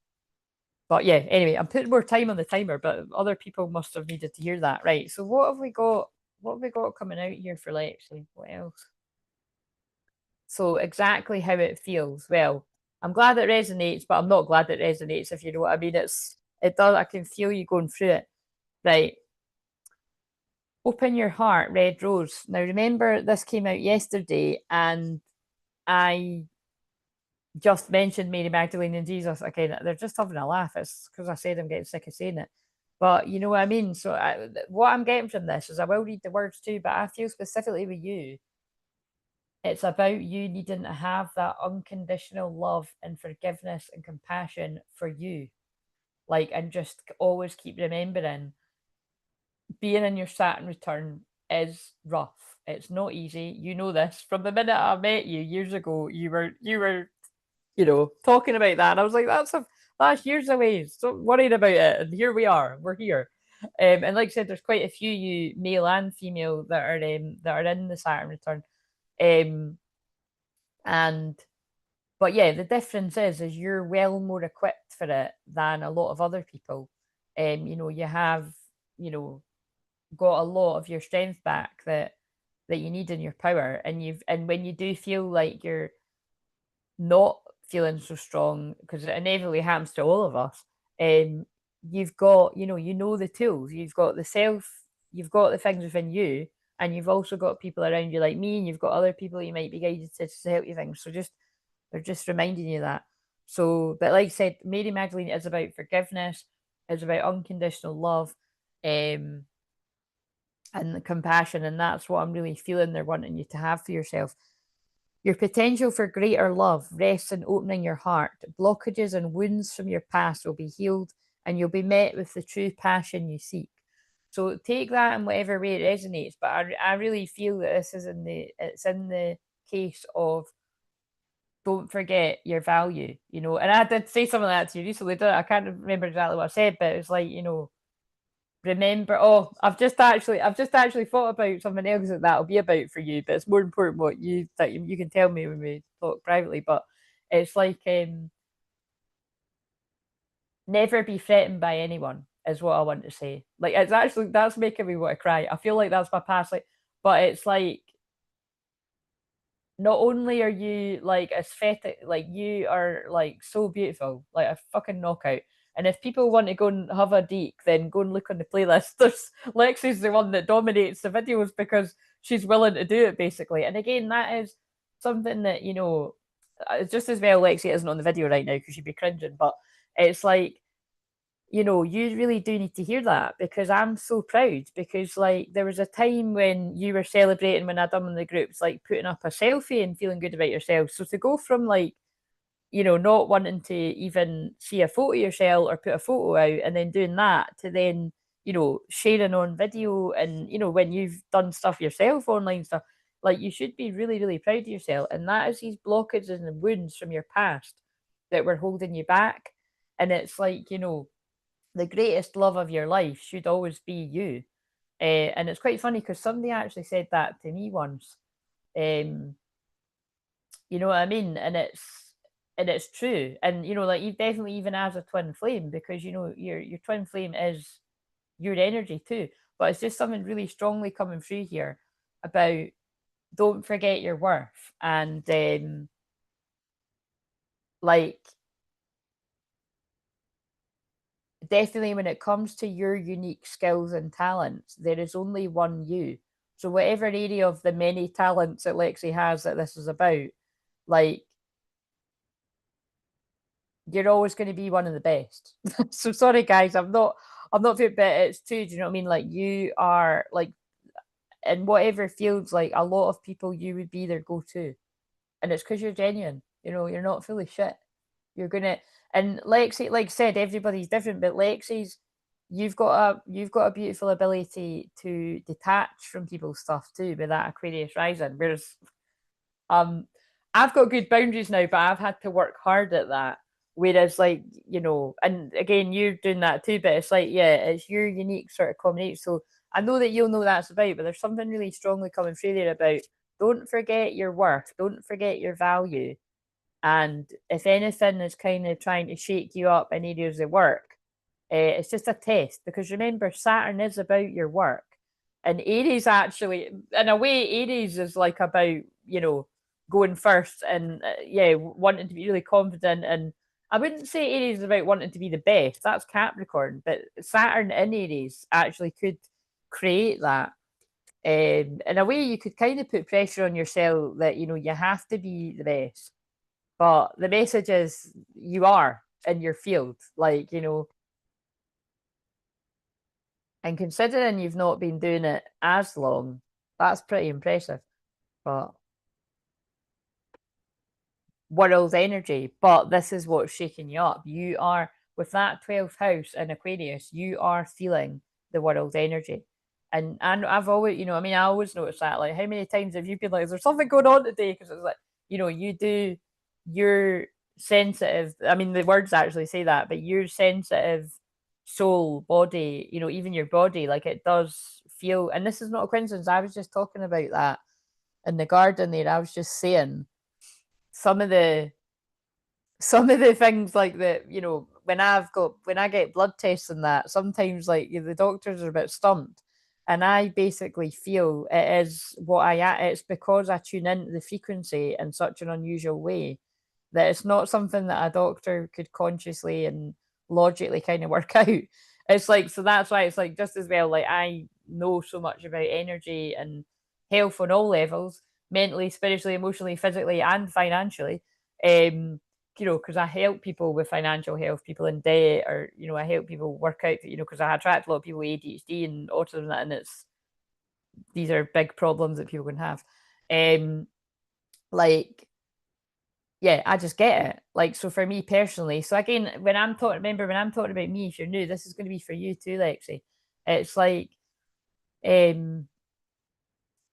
Speaker 1: but yeah, anyway, I'm putting more time on the timer, but other people must have needed to hear that. Right. So what have we got? What have we got coming out here for Lexi? What else? So exactly how it feels. Well, I'm glad it resonates, but I'm not glad it resonates, if you know what I mean. It does, I can feel you going through it. Right. Open your heart, red rose. Now remember this came out yesterday and I just mentioned Mary Magdalene and Jesus again. They're just having a laugh. It's because I said I'm getting sick of saying it. But you know what I mean? So what I'm getting from this is I will read the words too, but I feel specifically with you, it's about you needing to have that unconditional love and forgiveness and compassion for you. Like, and just always keep remembering being in your Saturn return is rough. It's not easy. You know this. From the minute I met you years ago, you were you know, talking about that. And I was like, that's years away. So worried about it. And here we are. We're here. And like I said, there's quite a few you male and female that are in the Saturn return. Um and but yeah, the difference is you're well more equipped for it than a lot of other people. You know, you have, you know, got a lot of your strength back that you need in your power. And when you do feel like you're not feeling so strong, because it inevitably happens to all of us, you've got, you know the tools, you've got the self, you've got the things within you, and you've also got people around you like me, and you've got other people you might be guided to help you things. So just they're just reminding you that. So, but like I said, Mary Magdalene is about forgiveness, is about unconditional love, um, and compassion, and that's what I'm really feeling they're wanting you to have for yourself. Your potential for greater love rests in opening your heart. Blockages and wounds from your past will be healed, and you'll be met with the true passion you seek. So take that in whatever way it resonates. But I really feel that this is it's in the case of don't forget your value, you know. And I did say something like that to you recently. I can't remember exactly what I said, but it was like, you know, remember, oh, I've just actually thought about something else that'll be about for you, but it's more important what you think. You can tell me when we talk privately, but it's like never be threatened by anyone is what I want to say. Like, it's actually, that's making me want to cry. I feel like that's my past, like, but it's like, not only are you like aesthetic, like you are like so beautiful, like a fucking knockout. And if people want to go and have a deek, then go and look on the playlist. There's Lexi's the one that dominates the videos because she's willing to do it, basically. And again, that is something that, you know, just as well Lexi isn't on the video right now because she'd be cringing, but it's like, you know, you really do need to hear that because I'm so proud because like there was a time when you were celebrating when I done in the groups, like putting up a selfie and feeling good about yourself. So to go from like, you know, not wanting to even see a photo of yourself or put a photo out and then doing that to then, you know, sharing on video and, you know, when you've done stuff yourself, online stuff, like you should be really, really proud of yourself. And that is these blockages and wounds from your past that were holding you back. And it's like, you know, the greatest love of your life should always be you. And it's quite funny because somebody actually said that to me once. You know what I mean? And it's true. And you know, like you definitely even as a twin flame, because you know your twin flame is your energy too. But it's just something really strongly coming through here about don't forget your worth and like definitely when it comes to your unique skills and talents, there is only one you. So whatever area of the many talents that Lexi has that this is about, like you're always going to be one of the best. So sorry guys, I'm not fit, but it's too, do you know what I mean? Like you are like in whatever fields, like a lot of people you would be their go-to. And it's because you're genuine, you know, you're not full of shit. You're gonna and Lexi, like I said, everybody's different, but Lexi's you've got a beautiful ability to detach from people's stuff too with that Aquarius rising. Whereas um I've got good boundaries now, but I've had to work hard at that. Whereas like, you know, and again you're doing that too, but it's like, yeah, it's your unique sort of combination. So I know that you'll know that's about, but there's something really strongly coming through there about don't forget your worth, don't forget your value. And if anything is kind of trying to shake you up in areas of work, it's just a test because remember, Saturn is about your work. And Aries actually, in a way, Aries is like about, you know, going first and, yeah, wanting to be really confident. And I wouldn't say Aries is about wanting to be the best. That's Capricorn. But Saturn in Aries actually could create that. In a way, you could kind of put pressure on yourself that, you know, you have to be the best, but the message is you are in your field, like, you know, and considering you've not been doing it as long, that's pretty impressive. But world energy, but this is what's shaking you up. You are with that 12th house in Aquarius, you are feeling the world energy. And I've always, you know, I mean, I always notice that. Like, how many times have you been like, is there something going on today? Because it's like, you know, you're sensitive. I mean, the words actually say that, but you're sensitive soul, body, you know, even your body, like it does feel. And this is not a coincidence. I was just talking about that in the garden there. I was just saying some of the things like that, you know, when I get blood tests and that, sometimes like the doctors are a bit stumped. And I basically feel it is what it's because I tune into the frequency in such an unusual way that it's not something that a doctor could consciously and logically kind of work out. It's like, so that's why it's like just as well, like I know so much about energy and health on all levels, mentally, spiritually, emotionally, physically, and financially. You know, because I help people with financial health, people in debt, or you know, I help people work out. You know, because I attract a lot of people with ADHD and autism, and it's these are big problems that people can have. Like, yeah, I just get it. Like, so for me personally, so again, when I'm talking, remember when I'm talking about me, if you're new, this is going to be for you too, Lexi. It's like, um,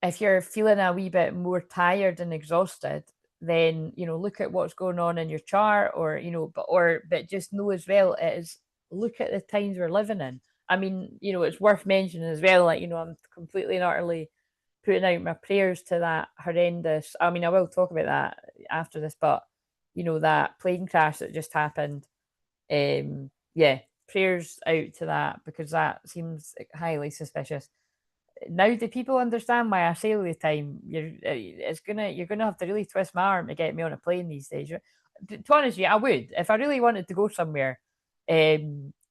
Speaker 1: if you're feeling a wee bit more tired and exhausted, then you know look at what's going on in your chart, or you know, but just know as well it is look at the times we're living in. I mean, you know, it's worth mentioning as well. Like you know, I'm completely and utterly putting out my prayers to that horrendous. I mean, I will talk about that after this, but you know that plane crash that just happened. yeah, prayers out to that, because that seems highly suspicious. Now do people understand why I say all the time, you're gonna have to really twist my arm to get me on a plane these days. To be honest with you, I would if I really wanted to go somewhere.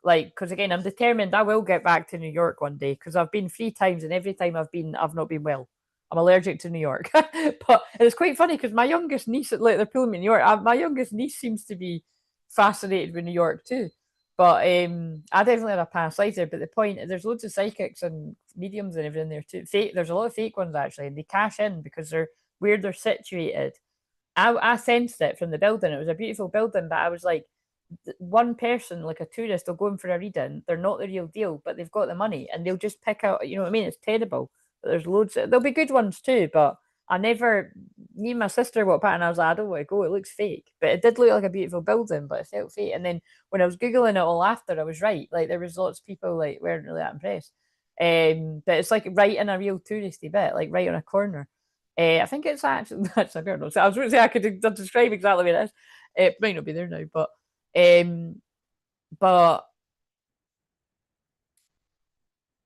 Speaker 1: Like, because again, I'm determined I will get back to New York one day, because I've been 3 times and every time I've been, I've not been well. I'm allergic to New York. But it's quite funny because my youngest niece, like they're pulling me in New York. My youngest niece seems to be fascinated with New York too. But I definitely had a past life there. But the point is, there's loads of psychics and mediums and everything there too. Fake, there's a lot of fake ones actually, and they cash in because they're where they're situated. I sensed it from the building. It was a beautiful building, but I was like, one person, like a tourist, will go in for a reading. They're not the real deal, but they've got the money and they'll just pick out. You know what I mean? It's terrible. But there's loads. There'll be good ones too, but I never. Me and my sister walked past, and I was like, I don't want to go. It looks fake, but it did look like a beautiful building, but it felt fake. And then when I was googling it all after, I was right. Like there was lots of people like weren't really that impressed. But it's like right in a real touristy bit, like right on a corner. I think it's actually that's I don't know. So I was going to say I could describe exactly where it is. It might not be there now, um, but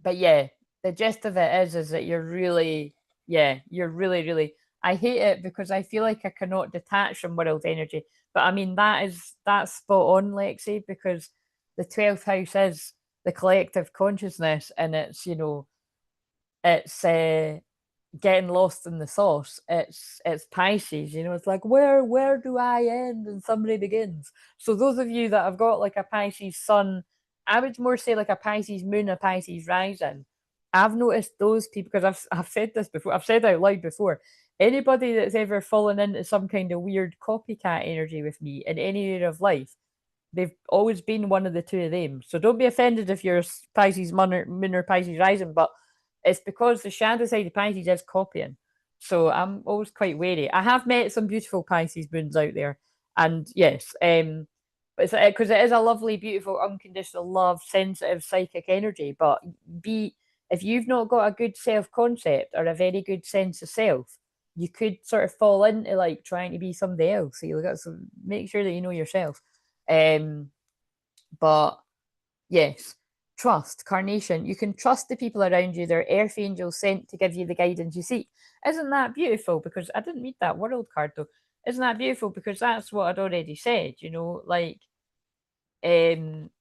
Speaker 1: but yeah, the gist of it is that you're really, yeah, you're really, really. I hate it because I feel like I cannot detach from world energy. But I mean that's spot on, Lexi, because the 12th house is the collective consciousness, and it's it's getting lost in the sauce. It's Pisces, it's like where do I end and somebody begins. So those of you that have got like a Pisces sun, I would more say like a Pisces moon, a Pisces rising. I've noticed those people because I've said this before. I've said out loud before. Anybody that's ever fallen into some kind of weird copycat energy with me in any area of life, they've always been one of the two of them. So don't be offended if you're Pisces moon or Pisces rising, but it's because the shadow side of Pisces is copying. So I'm always quite wary. I have met some beautiful Pisces moons out there, and yes, but it's because it is a lovely, beautiful, unconditional love, sensitive, psychic energy. But be if you've not got a good self concept or a very good sense of self, you could sort of fall into like trying to be somebody else. So you got to make sure that you know yourself. Um, but yes, trust, carnation. You can trust the people around you. They're earth angels sent to give you the guidance you seek. Isn't that beautiful? Because I didn't read that world card though. Isn't that beautiful? Because that's what I'd already said, like um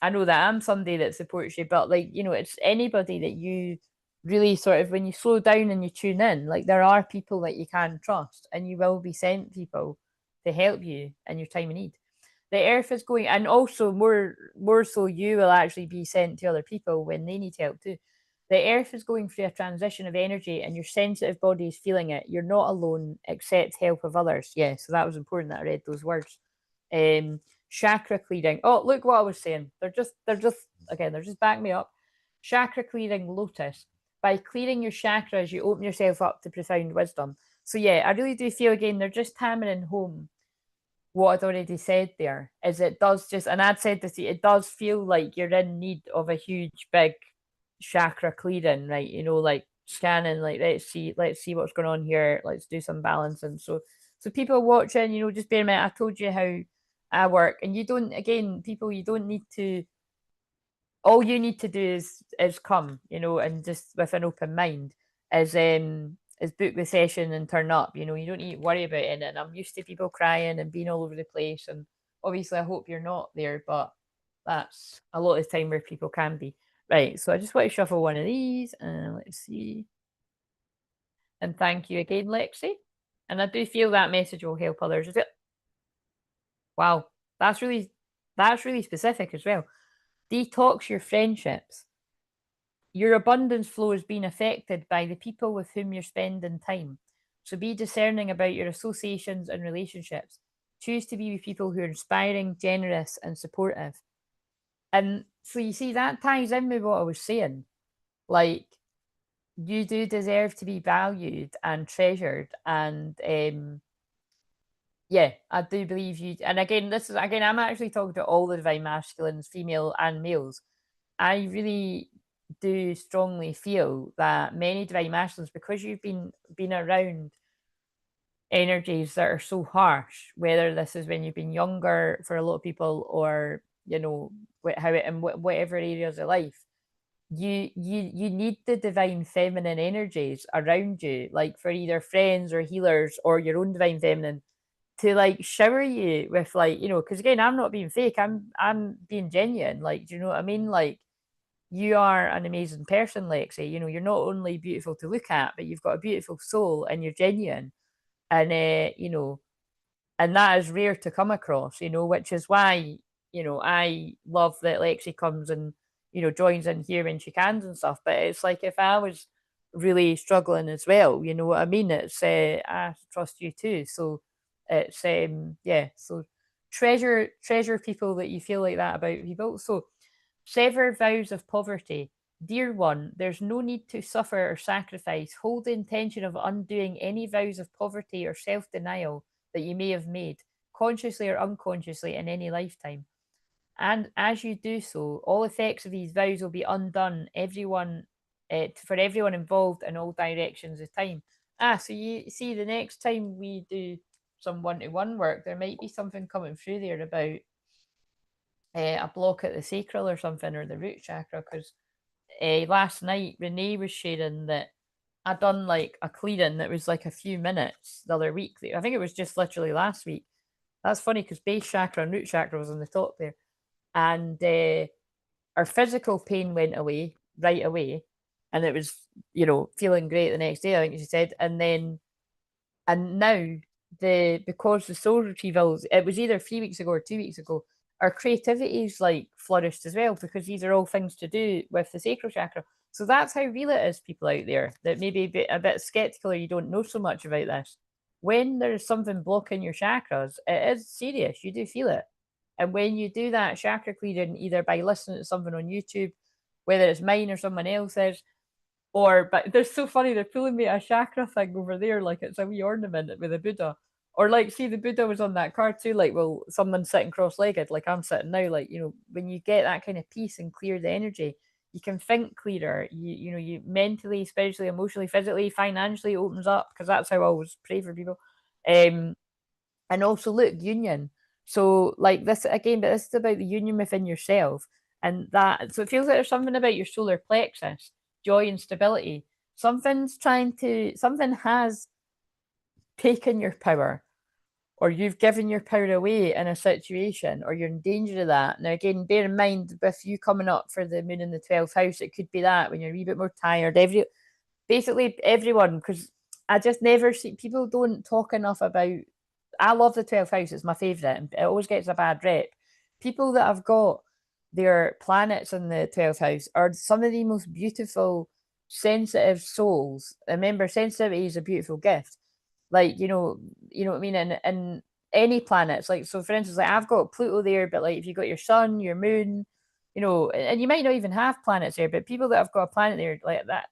Speaker 1: I know that I'm somebody that supports you, but like, it's anybody that you really sort of when you slow down and you tune in, like there are people that you can trust and you will be sent people to help you in your time of need. The earth is going, and also more so you will actually be sent to other people when they need help too. The earth is going through a transition of energy and your sensitive body is feeling it. You're not alone, accept help of others. Yeah, so that was important that I read those words. um Chakra clearing. Oh, look what I was saying. They're just again, they're just back me up. Chakra clearing, lotus. By clearing your chakras, you open yourself up to profound wisdom. So yeah, I really do feel again they're just hammering home what I'd already said there. Is it does just, and I'd said this, it does feel like you're in need of a huge big chakra clearing, right? Like scanning, like let's see what's going on here. Let's do some balancing. So people watching, just bear in mind, I told you how I work, and you don't, again, people, you don't need to. All you need to do is come, and just with an open mind, is book the session and turn up. You don't need to worry about it. And I'm used to people crying and being all over the place. And obviously, I hope you're not there, but that's a lot of the time where people can be. Right. So I just want to shuffle one of these, and let's see. And thank you again, Lexi. And I do feel that message will help others. Is it? Wow, that's really specific as well. Detox your friendships. Your abundance flow is being affected by the people with whom you're spending time. So be discerning about your associations and relationships. Choose to be with people who are inspiring, generous, and supportive. And so you see, that ties in with what I was saying. Like, you do deserve to be valued and treasured. And yeah, I do believe you. And again, I'm actually talking to all the divine masculines, female and males. I really do strongly feel that many divine masculines, because you've been around energies that are so harsh, whether this is when you've been younger for a lot of people, or you know, how it in whatever areas of life, you need the divine feminine energies around you, like for either friends or healers or your own divine feminine, to like shower you with, like, you know, because again, I'm not being fake, I'm being genuine, like, do you know what I mean? Like, you are an amazing person, Lexi. You know, you're not only beautiful to look at, but you've got a beautiful soul and you're genuine. And, you know, and that is rare to come across, you know, which is why, you know, I love that Lexi comes and, you know, joins in here when she can and stuff. But it's like, if I was really struggling as well, you know what I mean? It's, I trust you too. So it's, yeah. So treasure people that you feel like that about people. So sever vows of poverty. Dear one, there's no need to suffer or sacrifice. Hold the intention of undoing any vows of poverty or self denial that you may have made, consciously or unconsciously, in any lifetime. And as you do so, all effects of these vows will be undone, for everyone involved in all directions of time. So you see, the next time we do some one-to-one work, there might be something coming through there about a block at the sacral or something, or the root chakra, because last night Renee was sharing that I done like a clearing that was like a few minutes the other week. I think it was just literally last week. That's funny because base chakra and root chakra was on the top there. And our physical pain went away right away. And it was, you know, feeling great the next day, I think she said. And now, because the soul retrievals, it was either 3 weeks ago or 2 weeks ago, our creativity's like flourished as well, because these are all things to do with the sacral chakra. So that's how real it is, people out there that maybe a bit skeptical or you don't know so much about this. When there's something blocking your chakras, it is serious. You do feel it. And when you do that chakra clearing, either by listening to something on YouTube, whether it's mine or someone else's, but they're so funny, they're pulling me a chakra thing over there, like it's a wee ornament with a Buddha. Or like, see, the Buddha was on that card too, like, well, someone's sitting cross-legged, like I'm sitting now, like, you know, when you get that kind of peace and clear the energy, you can think clearer. You know, you mentally, spiritually, emotionally, physically, financially opens up, because that's how I always pray for people. And also, look, union. So like this again, but this is about the union within yourself. And that, so it feels like there's something about your solar plexus, joy and stability. Something has taken your power, or you've given your power away in a situation, or you're in danger of that. Now, again, bear in mind, with you coming up for the moon in the 12th house, it could be that when you're a wee bit more tired. Basically, everyone, because I just never see, people don't talk enough about. I love the 12th house, it's my favourite, and it always gets a bad rep. People that have got their planets in the 12th house are some of the most beautiful, sensitive souls. Remember, sensitivity is a beautiful gift. Like, you know what I mean? And any planets, like, so for instance, like I've got Pluto there, but like if you got your sun, your moon, you know, and you might not even have planets there, but people that have got a planet there like that,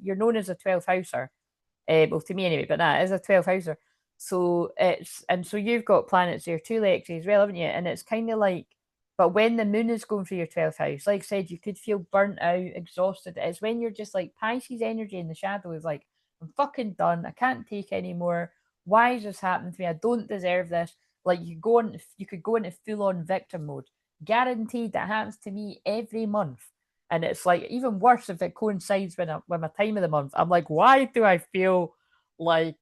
Speaker 1: you're known as a 12th houser. Well, to me anyway, but that is a 12th houser. So you've got planets there too, Lexi, as well, haven't you? And it's kind of like, but when the moon is going through your 12th house, like I said, you could feel burnt out, exhausted. It's when you're just like Pisces energy in the shadow is like, I'm fucking done. I can't take anymore. Why is this happening to me? I don't deserve this. Like you could go into full on victim mode. Guaranteed that happens to me every month. And it's like even worse if it coincides with my time of the month. I'm like, why do I feel like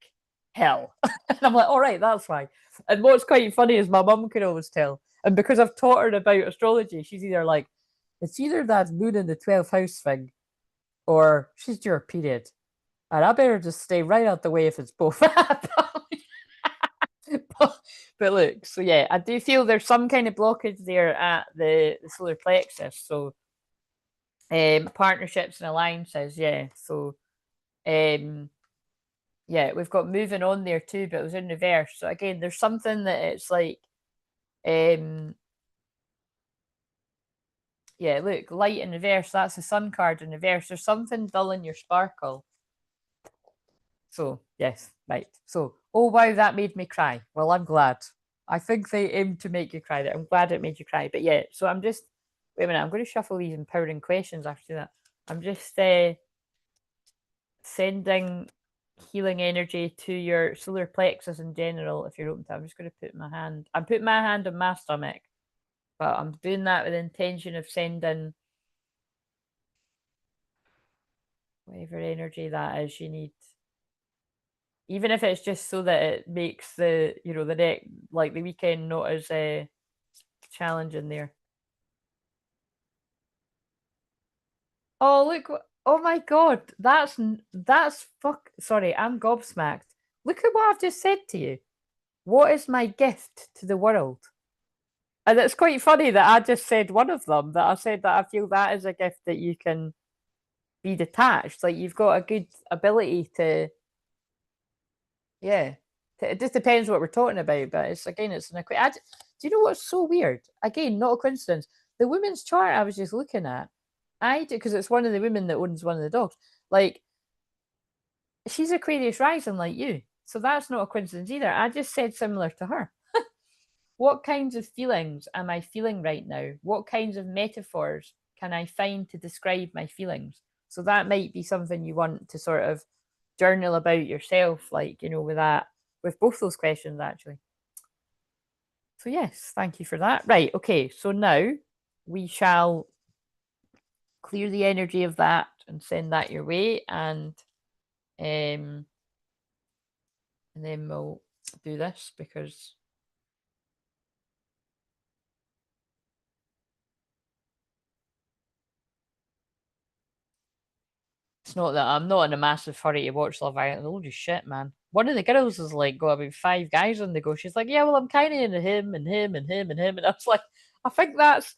Speaker 1: hell? And I'm like, all right, that's why. And what's quite funny is my mum can always tell. And because I've taught her about astrology, she's either like, it's either that moon in the 12th house thing, or she's due her period. And I better just stay right out the way if it's both. but look, so yeah, I do feel there's some kind of blockage there at the solar plexus. So partnerships and alliances, yeah. So yeah, we've got moving on there too, but it was in reverse. So again, there's something that it's like, yeah, look, light in reverse, that's the sun card in reverse. There's something dull in your sparkle. So, yes, right. So, oh wow, that made me cry. Well, I'm glad. I think they aim to make you cry. I'm glad it made you cry. But yeah, so I'm just, wait a minute, I'm going to shuffle these empowering questions after that. I'm just sending healing energy to your solar plexus in general, if you're open to it. I'm just going to I'm putting my hand on my stomach. But I'm doing that with the intention of sending whatever energy that is you need. Even if it's just so that it makes the, you know, the next, like the weekend not as challenging there. Oh, look. Oh my God. That's fuck. Sorry, I'm gobsmacked. Look at what I've just said to you. What is my gift to the world? And it's quite funny that I just said one of them, that I said that I feel that is a gift that you can be detached. Like you've got a good ability to, yeah. It just depends what we're talking about, but it's again, it's an equation. Do you know what's so weird? Again, not a coincidence. The women's chart I was just looking at, I do because it's one of the women that owns one of the dogs. Like she's Aquarius rising like you, so that's not a coincidence either. I just said similar to her. What kinds of feelings am I feeling right now? What kinds of metaphors can I find to describe my feelings? So that might be something you want to sort of journal about yourself, like, you know, with that, with both those questions actually. So, yes, thank you for that. Right. Okay. So now we shall clear the energy of that and send that your way. And then we'll do this because it's not that I'm not in a massive hurry to watch Love Island. Holy shit, man. One of the girls is like got about 5 guys on the go. She's like, yeah, well, I'm kind of into him and him and him and him. And I was like, I think that's,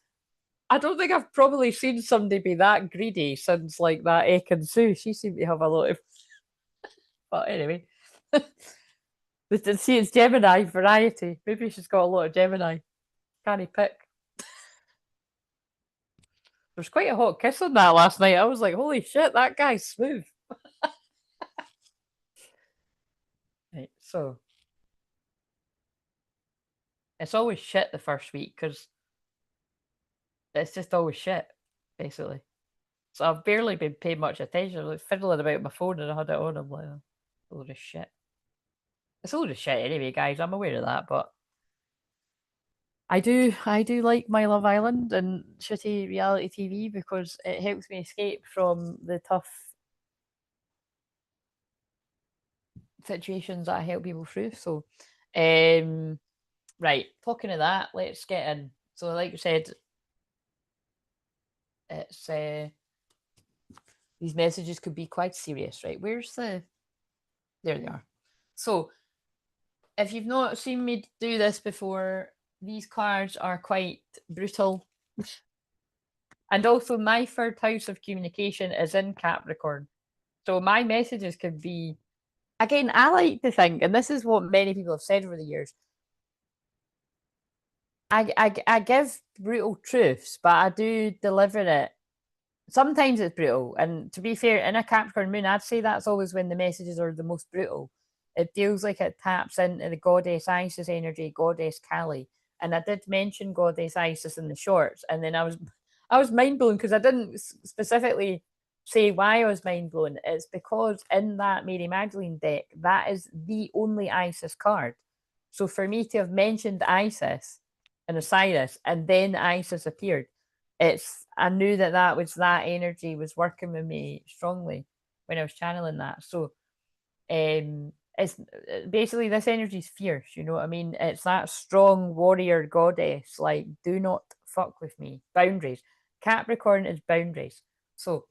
Speaker 1: I don't think I've probably seen somebody be that greedy since like that Ekin Sue. She seemed to have a lot of, but anyway. See, it's Gemini variety. Maybe she's got a lot of Gemini. Can't he pick? There was quite a hot kiss on that last night. I was like, holy shit, that guy's smooth. Right, so it's always shit the first week because it's just always shit, basically. So I've barely been paying much attention. I was like fiddling about my phone and I had it on. I'm like, oh, a load of shit. It's a load of shit anyway, guys. I'm aware of that, but I do like my Love Island and shitty reality TV because it helps me escape from the tough situations that I help people through. So, right, talking of that, let's get in. So, like you said, it's these messages could be quite serious, right? Where's the? There they are. So, if you've not seen me do this before, these cards are quite brutal. And also, my third house of communication is in Capricorn. So, my messages could be, again, I like to think, and this is what many people have said over the years, I give brutal truths, but I do deliver it. Sometimes it's brutal. And to be fair, in a Capricorn moon, I'd say that's always when the messages are the most brutal. It feels like it taps into the goddess Isis energy, goddess Kali. And I did mention goddess Isis in the shorts, and then I was mind blown because I didn't specifically say why I was mind blown. It's because in that Mary Magdalene deck, that is the only Isis card. So for me to have mentioned Isis and Osiris, and then Isis appeared, I knew that that energy was working with me strongly when I was channeling that. So it's basically this energy is fierce, you know what I mean? It's that strong warrior goddess, like, do not fuck with me. Boundaries. Capricorn is boundaries. So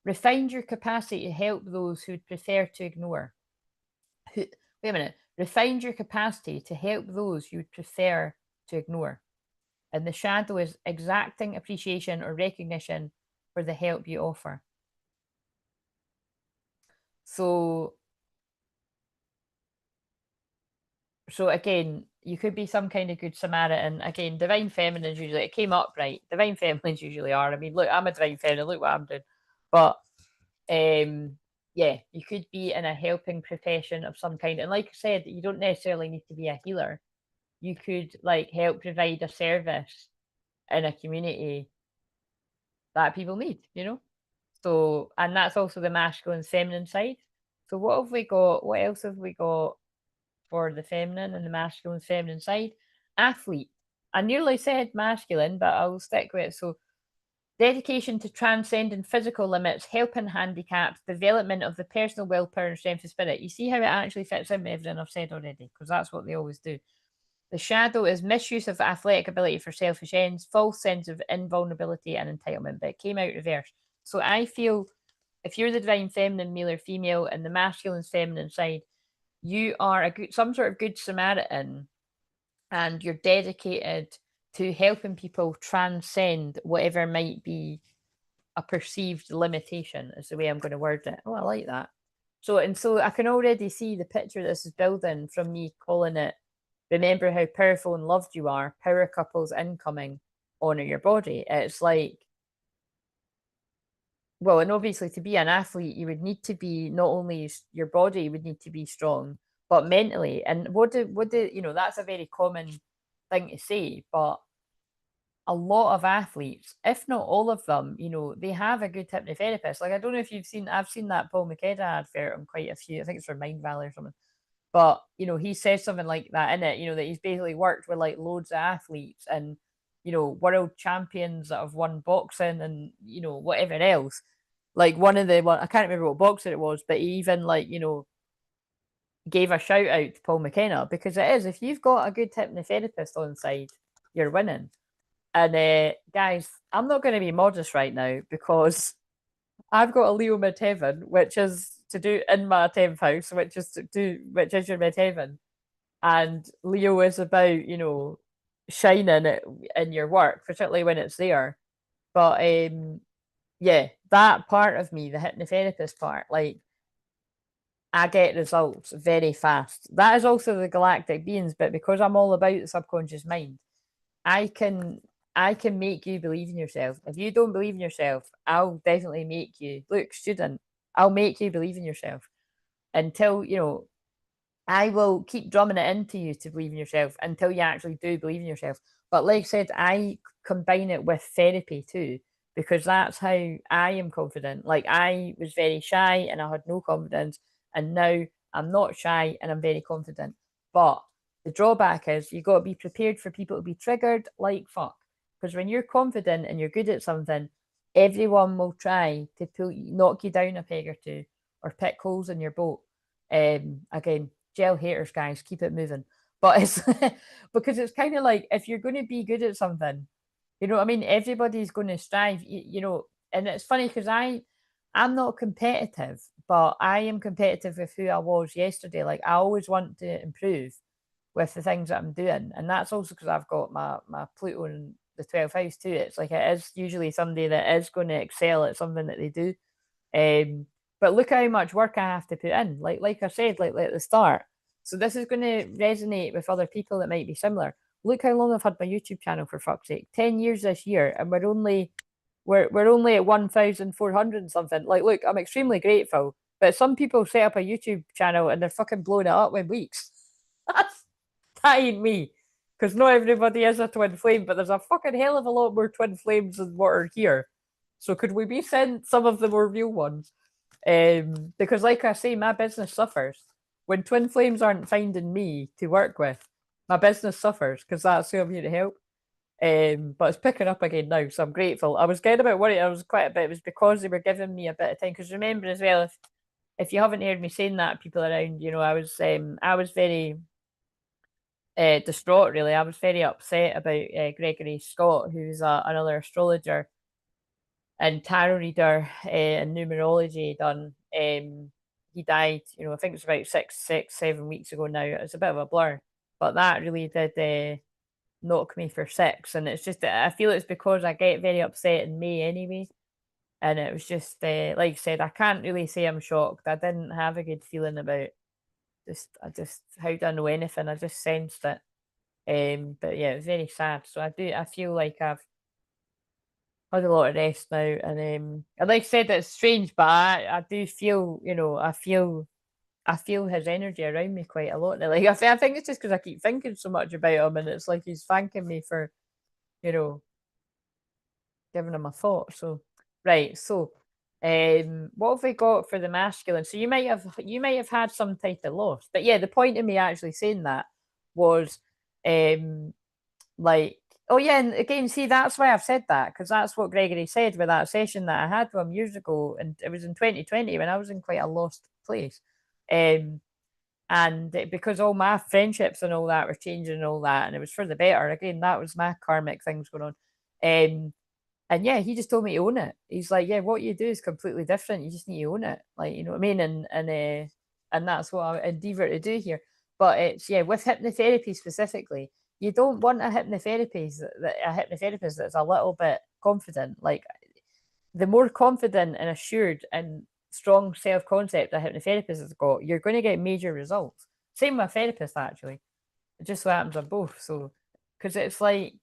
Speaker 1: refine your capacity to help those who'd prefer to ignore. Wait a minute. Refine your capacity to help those you would prefer to ignore. And the shadow is exacting appreciation or recognition for the help you offer. So again, you could be some kind of good Samaritan. Again, divine feminines usually, it came up right. Divine feminines usually are. I mean, look, I'm a divine feminine. Look what I'm doing. But yeah, you could be in a helping profession of some kind. And like I said, you don't necessarily need to be a healer. You could like help provide a service in a community that people need, you know? So, and that's also the masculine feminine side. So, what have we got? What else have we got for the feminine and the masculine feminine side? Athlete. I nearly said masculine, but I'll stick with it. So dedication to transcending physical limits, helping handicaps, development of the personal willpower and strength of spirit. You see how it actually fits in with everything I've said already, because that's what they always do. The shadow is misuse of athletic ability for selfish ends, false sense of invulnerability and entitlement, but it came out reverse. So I feel if you're the divine feminine, male or female, and the masculine feminine side, you are some sort of good Samaritan, and you're dedicated to helping people transcend whatever might be a perceived limitation, is the way I'm going to word it. Oh, I like that. So I can already see the picture this is building from me calling it, remember how powerful and loved you are, power couples incoming, honor your body. It's like, well, and obviously to be an athlete, you would need to be, not only your body would need to be strong, but mentally. And that's a very common thing to say, but a lot of athletes, if not all of them, they have a good hypnotherapist. Like, I don't know if I've seen that Paul McKenna advert on quite a few, I think it's for Mind Valley or something. But, he says something like that in it, that he's basically worked with like loads of athletes and, world champions that have won boxing and, whatever else. Like I can't remember what boxer it was, but he even gave a shout out to Paul McKenna, because it is, if you've got a good hypnotherapist on side, you're winning. And guys, I'm not going to be modest right now, because I've got a Leo midheaven, which is to do in my 10th house, which is your midheaven. And Leo is about, shining it in your work, particularly when it's there. But yeah, that part of me, the hypnotherapist part, like, I get results very fast. That is also the galactic beings, but because I'm all about the subconscious mind, I can make you believe in yourself. If you don't believe in yourself, I'll definitely make you. Look, student, I'll make you believe in yourself until, I will keep drumming it into you to believe in yourself until you actually do believe in yourself. But like I said, I combine it with therapy too, because that's how I am confident. Like, I was very shy and I had no confidence, and now I'm not shy and I'm very confident. But the drawback is you got to be prepared for people to be triggered like fuck. Because when you're confident and you're good at something, everyone will try to knock you down a peg or two, or pick holes in your boat. Again, gel haters, guys, keep it moving. But it's because it's kind of like, if you're going to be good at something, you know what I mean? Everybody's going to strive, and it's funny because I'm not competitive, but I am competitive with who I was yesterday. Like, I always want to improve with the things that I'm doing. And that's also because I've got my Pluto in the 12th house too. It's like, it is usually somebody that is going to excel at something that they do. But look how much work I have to put in. Like I said, like at the start. So this is going to resonate with other people that might be similar. Look how long I've had my YouTube channel, for fuck's sake. 10 years this year, and we're only at 1,400 and something. Like, look, I'm extremely grateful. But some people set up a YouTube channel and they're fucking blowing it up in weeks. That ain't me. Because not everybody is a twin flame, but there's a fucking hell of a lot more twin flames than what are here. So could we be sent some of the more real ones? Because like I say, my business suffers. When twin flames aren't finding me to work with, my business suffers, because that's who I'm here to help. But it's picking up again now, so I'm grateful. I was getting a bit worried. I was quite a bit. It was because they were giving me a bit of time. Because remember as well, if you haven't heard me saying that, people around, I was very distraught. Really, I was very upset about Gregory Scott, who's another astrologer and tarot reader and numerology done. He died, I think it's about 7 weeks ago now. It's a bit of a blur, but that really did knock me for six. And it's just, I feel it's because I get very upset in May anyway. And it was just, like I said, I can't really say I'm shocked. I didn't have a good feeling about how do I know anything? I just sensed it. But yeah, it was very sad. So I feel like I've had a lot of rest now, and like I said, it's strange, but I do feel, I feel his energy around me quite a lot now. Like, I think it's just because I keep thinking so much about him, and it's like he's thanking me for, giving him a thought. So, right, so, what have we got for the masculine? So you might have had some type of loss, but yeah, the point of me actually saying that was, like, Oh yeah, and again, see, that's why I've said that, because that's what Gregory said with that session that I had with him years ago, and it was in 2020 when I was in quite a lost place. And because all my friendships and all that were changing and all that, and it was for the better. Again, that was my karmic things going on. And yeah, he just told me to own it. He's like, yeah, what you do is completely different. You just need to own it, like, you know what I mean? And that's what I endeavor to do here. But it's, yeah, with hypnotherapy specifically, you don't want a hypnotherapist that's a little bit confident. Like, the more confident and assured and strong self concept a hypnotherapist has got, you're going to get major results. Same with a therapist, actually. It just so happens on both. So, because it's like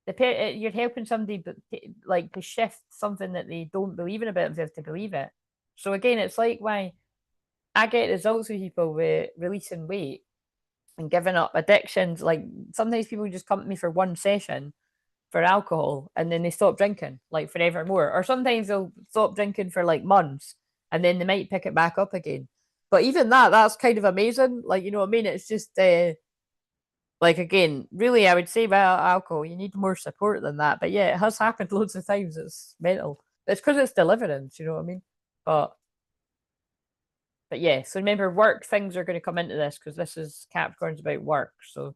Speaker 1: you're helping somebody, but like to shift something that they don't believe in about themselves to believe it. So again, it's like why I get results with people with releasing weight and giving up addictions. Like sometimes people just come to me for one session for alcohol and then they stop drinking like forevermore. Or sometimes they'll stop drinking for like months and then they might pick it back up again. But even that's kind of amazing. Like, you know what I mean? It's just like, again, really, I would say about alcohol, you need more support than that. But yeah, it has happened loads of times. It's mental. It's because it's deliverance, you know what I mean? But yeah, so remember, work things are going to come into this because this is Capricorn's about work. So,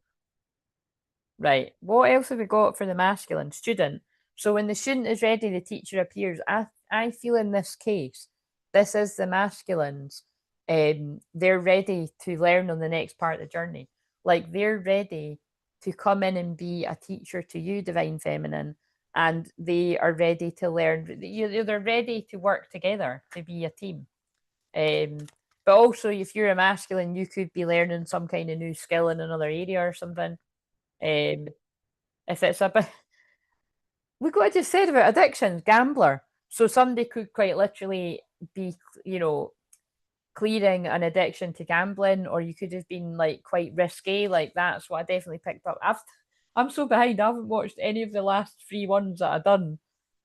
Speaker 1: right. What else have we got for the masculine? Student. So when the student is ready, the teacher appears. I feel in this case, this is the masculines. They're ready to learn on the next part of the journey. Like they're ready to come in and be a teacher to you, divine feminine, and they are ready to learn. They're ready to work together to be a team. But also, if you're a masculine, you could be learning some kind of new skill in another area or something. If it's a bit, we got just said about addictions, gambler. So somebody could quite literally be, you know, clearing an addiction to gambling, or you could have been like quite risky. Like that's what I definitely picked up. I'm so behind. I haven't watched any of the last 3 ones that I've done.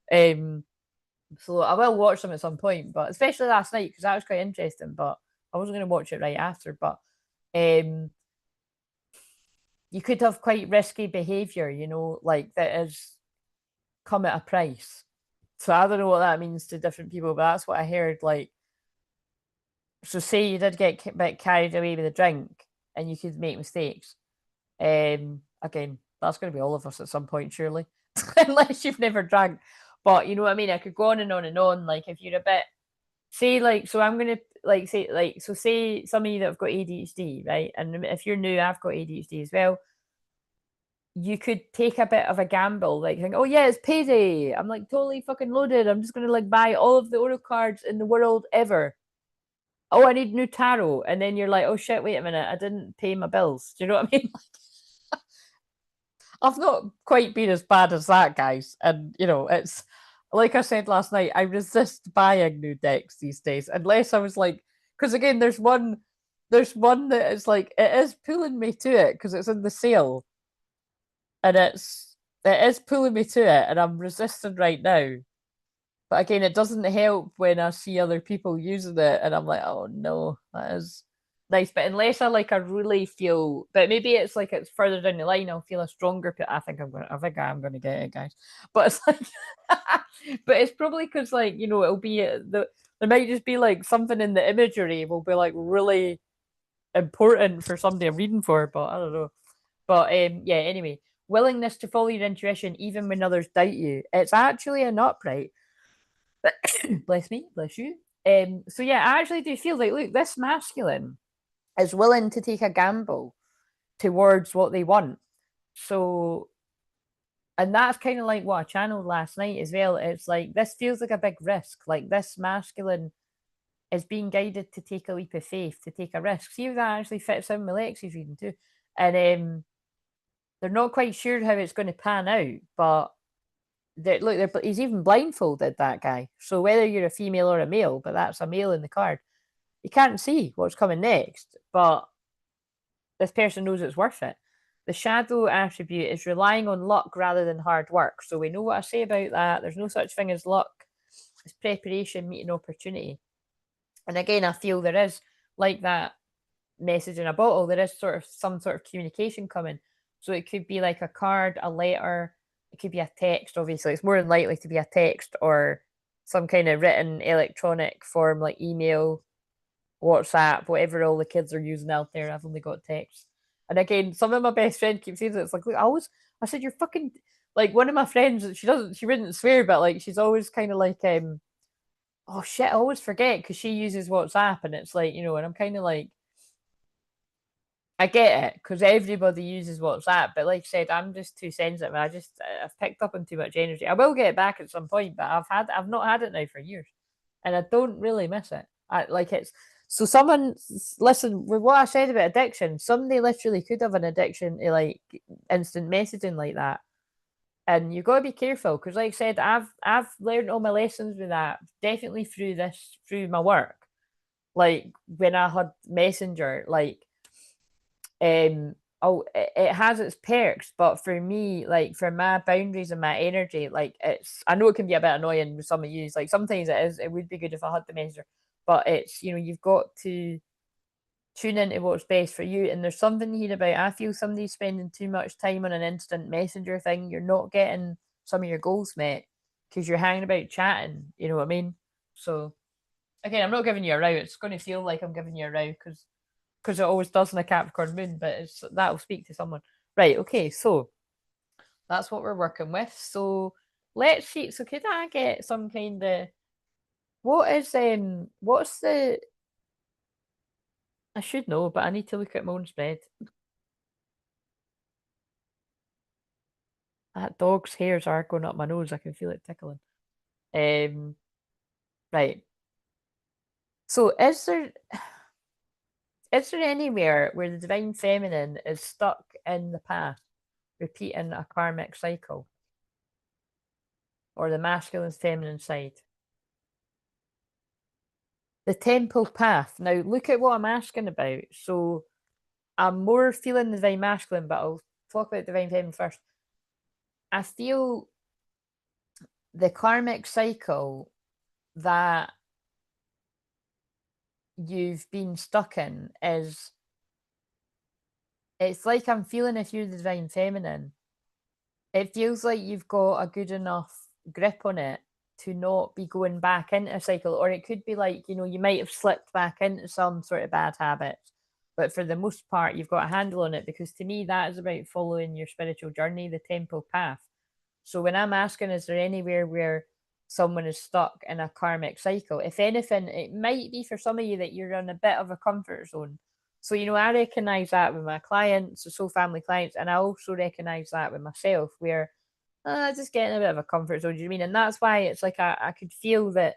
Speaker 1: So I will watch them at some point, but especially last night because that was quite interesting. But I wasn't going to watch it right after. But um, you could have quite risky behavior, you know, like that is come at a price. So I don't know what that means to different people, but that's what I heard. Like, so say you did get a bit carried away with a drink, and you could make mistakes. Again, that's going to be all of us at some point, surely, unless you've never drank. But you know what I mean. I could go on and on and on. Like if you're a bit, say like, so I'm gonna like say like, so say some of you that have got ADHD, right? And if you're new, I've got ADHD as well. You could take a bit of a gamble, like think, oh yeah, it's payday. I'm like totally fucking loaded. I'm just gonna like buy all of the Oro cards in the world ever. Oh, I need new tarot. And then you're like, oh shit, wait a minute, I didn't pay my bills. Do you know what I mean? I've not quite been as bad as that, guys. And you know, it's like I said last night, I resist buying new decks these days, unless I was like, because again, there's one that is like it is pulling me to it because it's in the sale, and it is pulling me to it, and I'm resisting right now. But again, it doesn't help when I see other people using it, and I'm like, oh no, that is nice. But unless I really feel, but maybe it's like it's further down the line, I'll feel a stronger. I think I'm gonna get it, guys. But it's like, but it's probably because like you know it'll be there might just be like something in the imagery will be like really important for somebody I'm reading for, but I don't know. But yeah, anyway, willingness to follow your intuition even when others doubt you. It's actually an upright. Bless me, bless you. So yeah, I actually do feel like look, this masculine is willing to take a gamble towards what they want. So, and that's kind of like what I channeled last night as well. It's like this feels like a big risk. Like this masculine is being guided to take a leap of faith, to take a risk. See if that actually fits in with Lexi's reading too. And they're not quite sure how it's going to pan out, but he's even blindfolded, that guy. So whether you're a female or a male, but that's a male in the card, you can't see what's coming next, but this person knows it's worth it. The shadow attribute is relying on luck rather than hard work. So we know what I say about that. There's no such thing as luck. It's preparation meeting opportunity. And again, I feel there is like that message in a bottle. There is sort of some sort of communication coming. So it could be like a card, a letter, it could be a text, obviously. It's more than likely to be a text or some kind of written electronic form like email, WhatsApp, whatever all the kids are using out there. I've only got text. And again, some of my best friend keep saying it's like, look, I said, you're fucking like one of my friends, she wouldn't swear, but like she's always kind of like, oh shit, I always forget because she uses WhatsApp and it's like, and I'm kind of like, I get it because everybody uses WhatsApp, but like I said, I'm just too sensitive. I've picked up on too much energy. I will get it back at some point, but I've not had it now for years, and I don't really miss it. I like it's so someone listen with what I said about addiction. Somebody literally could have an addiction to like instant messaging like that, and you got to be careful because, like I said, I've learned all my lessons with that definitely through my work. Like when I had Messenger, like it has its perks, but for me, like for my boundaries and my energy, like I know it can be a bit annoying with some of you. Like sometimes it would be good if I had the messenger, but it's you've got to tune into what's best for you. And there's something here about I feel somebody's spending too much time on an instant messenger thing, you're not getting some of your goals met because you're hanging about chatting, you know what I mean? So again, I'm not giving you a row. It's going to feel like I'm giving you a row because it always does in a Capricorn moon, but that'll speak to someone. Right, okay, so that's what we're working with. So let's see. So could I get some kind of what's the I should know, but I need to look at my own spread. That dog's hairs are going up my nose. I can feel it tickling. Um right. So is there anywhere where the divine feminine is stuck in the past, repeating a karmic cycle? Or the masculine feminine side? The temple path. Now look at what I'm asking about. So I'm more feeling the divine masculine, but I'll talk about divine feminine first. I feel the karmic cycle that you've been stuck in is it's like I'm feeling if you're the divine feminine, it feels like you've got a good enough grip on it to not be going back into a cycle. Or it could be like, you might have slipped back into some sort of bad habits, but for the most part, you've got a handle on it because to me, that is about following your spiritual journey, the temple path. So when I'm asking, is there anywhere where someone is stuck in a karmic cycle? If anything, it might be for some of you that you're in a bit of a comfort zone. So, I recognize that with my clients, soul family clients, and I also recognize that with myself, where just getting a bit of a comfort zone. Do you know what I mean? And that's why it's like I could feel that,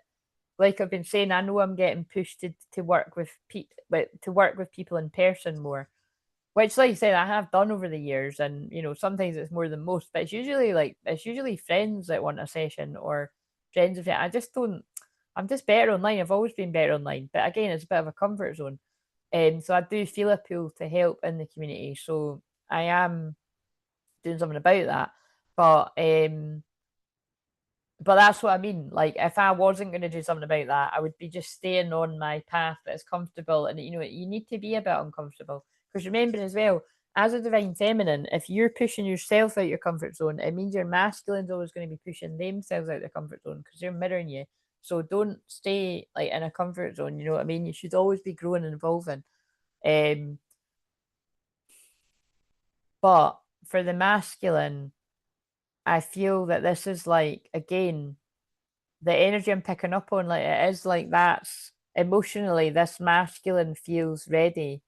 Speaker 1: like I've been saying, I know I'm getting pushed to work with people in person more, which, like I said, I have done over the years, and sometimes it's more than most, but it's usually friends that want a session or friends of it. I just don't. I'm just better online. I've always been better online, but again, it's a bit of a comfort zone. So I do feel a pull to help in the community. So I am doing something about that. But that's what I mean. Like if I wasn't going to do something about that, I would be just staying on my path that's comfortable. And you need to be a bit uncomfortable because remember as well, as a divine feminine, if you're pushing yourself out your comfort zone, it means your masculine's always going to be pushing themselves out their comfort zone because they're mirroring you. So don't stay like in a comfort zone. You know what I mean? You should always be growing and evolving. Um, but for the masculine, I feel that this is like again the energy I'm picking up on, like it is like that's emotionally this masculine feels ready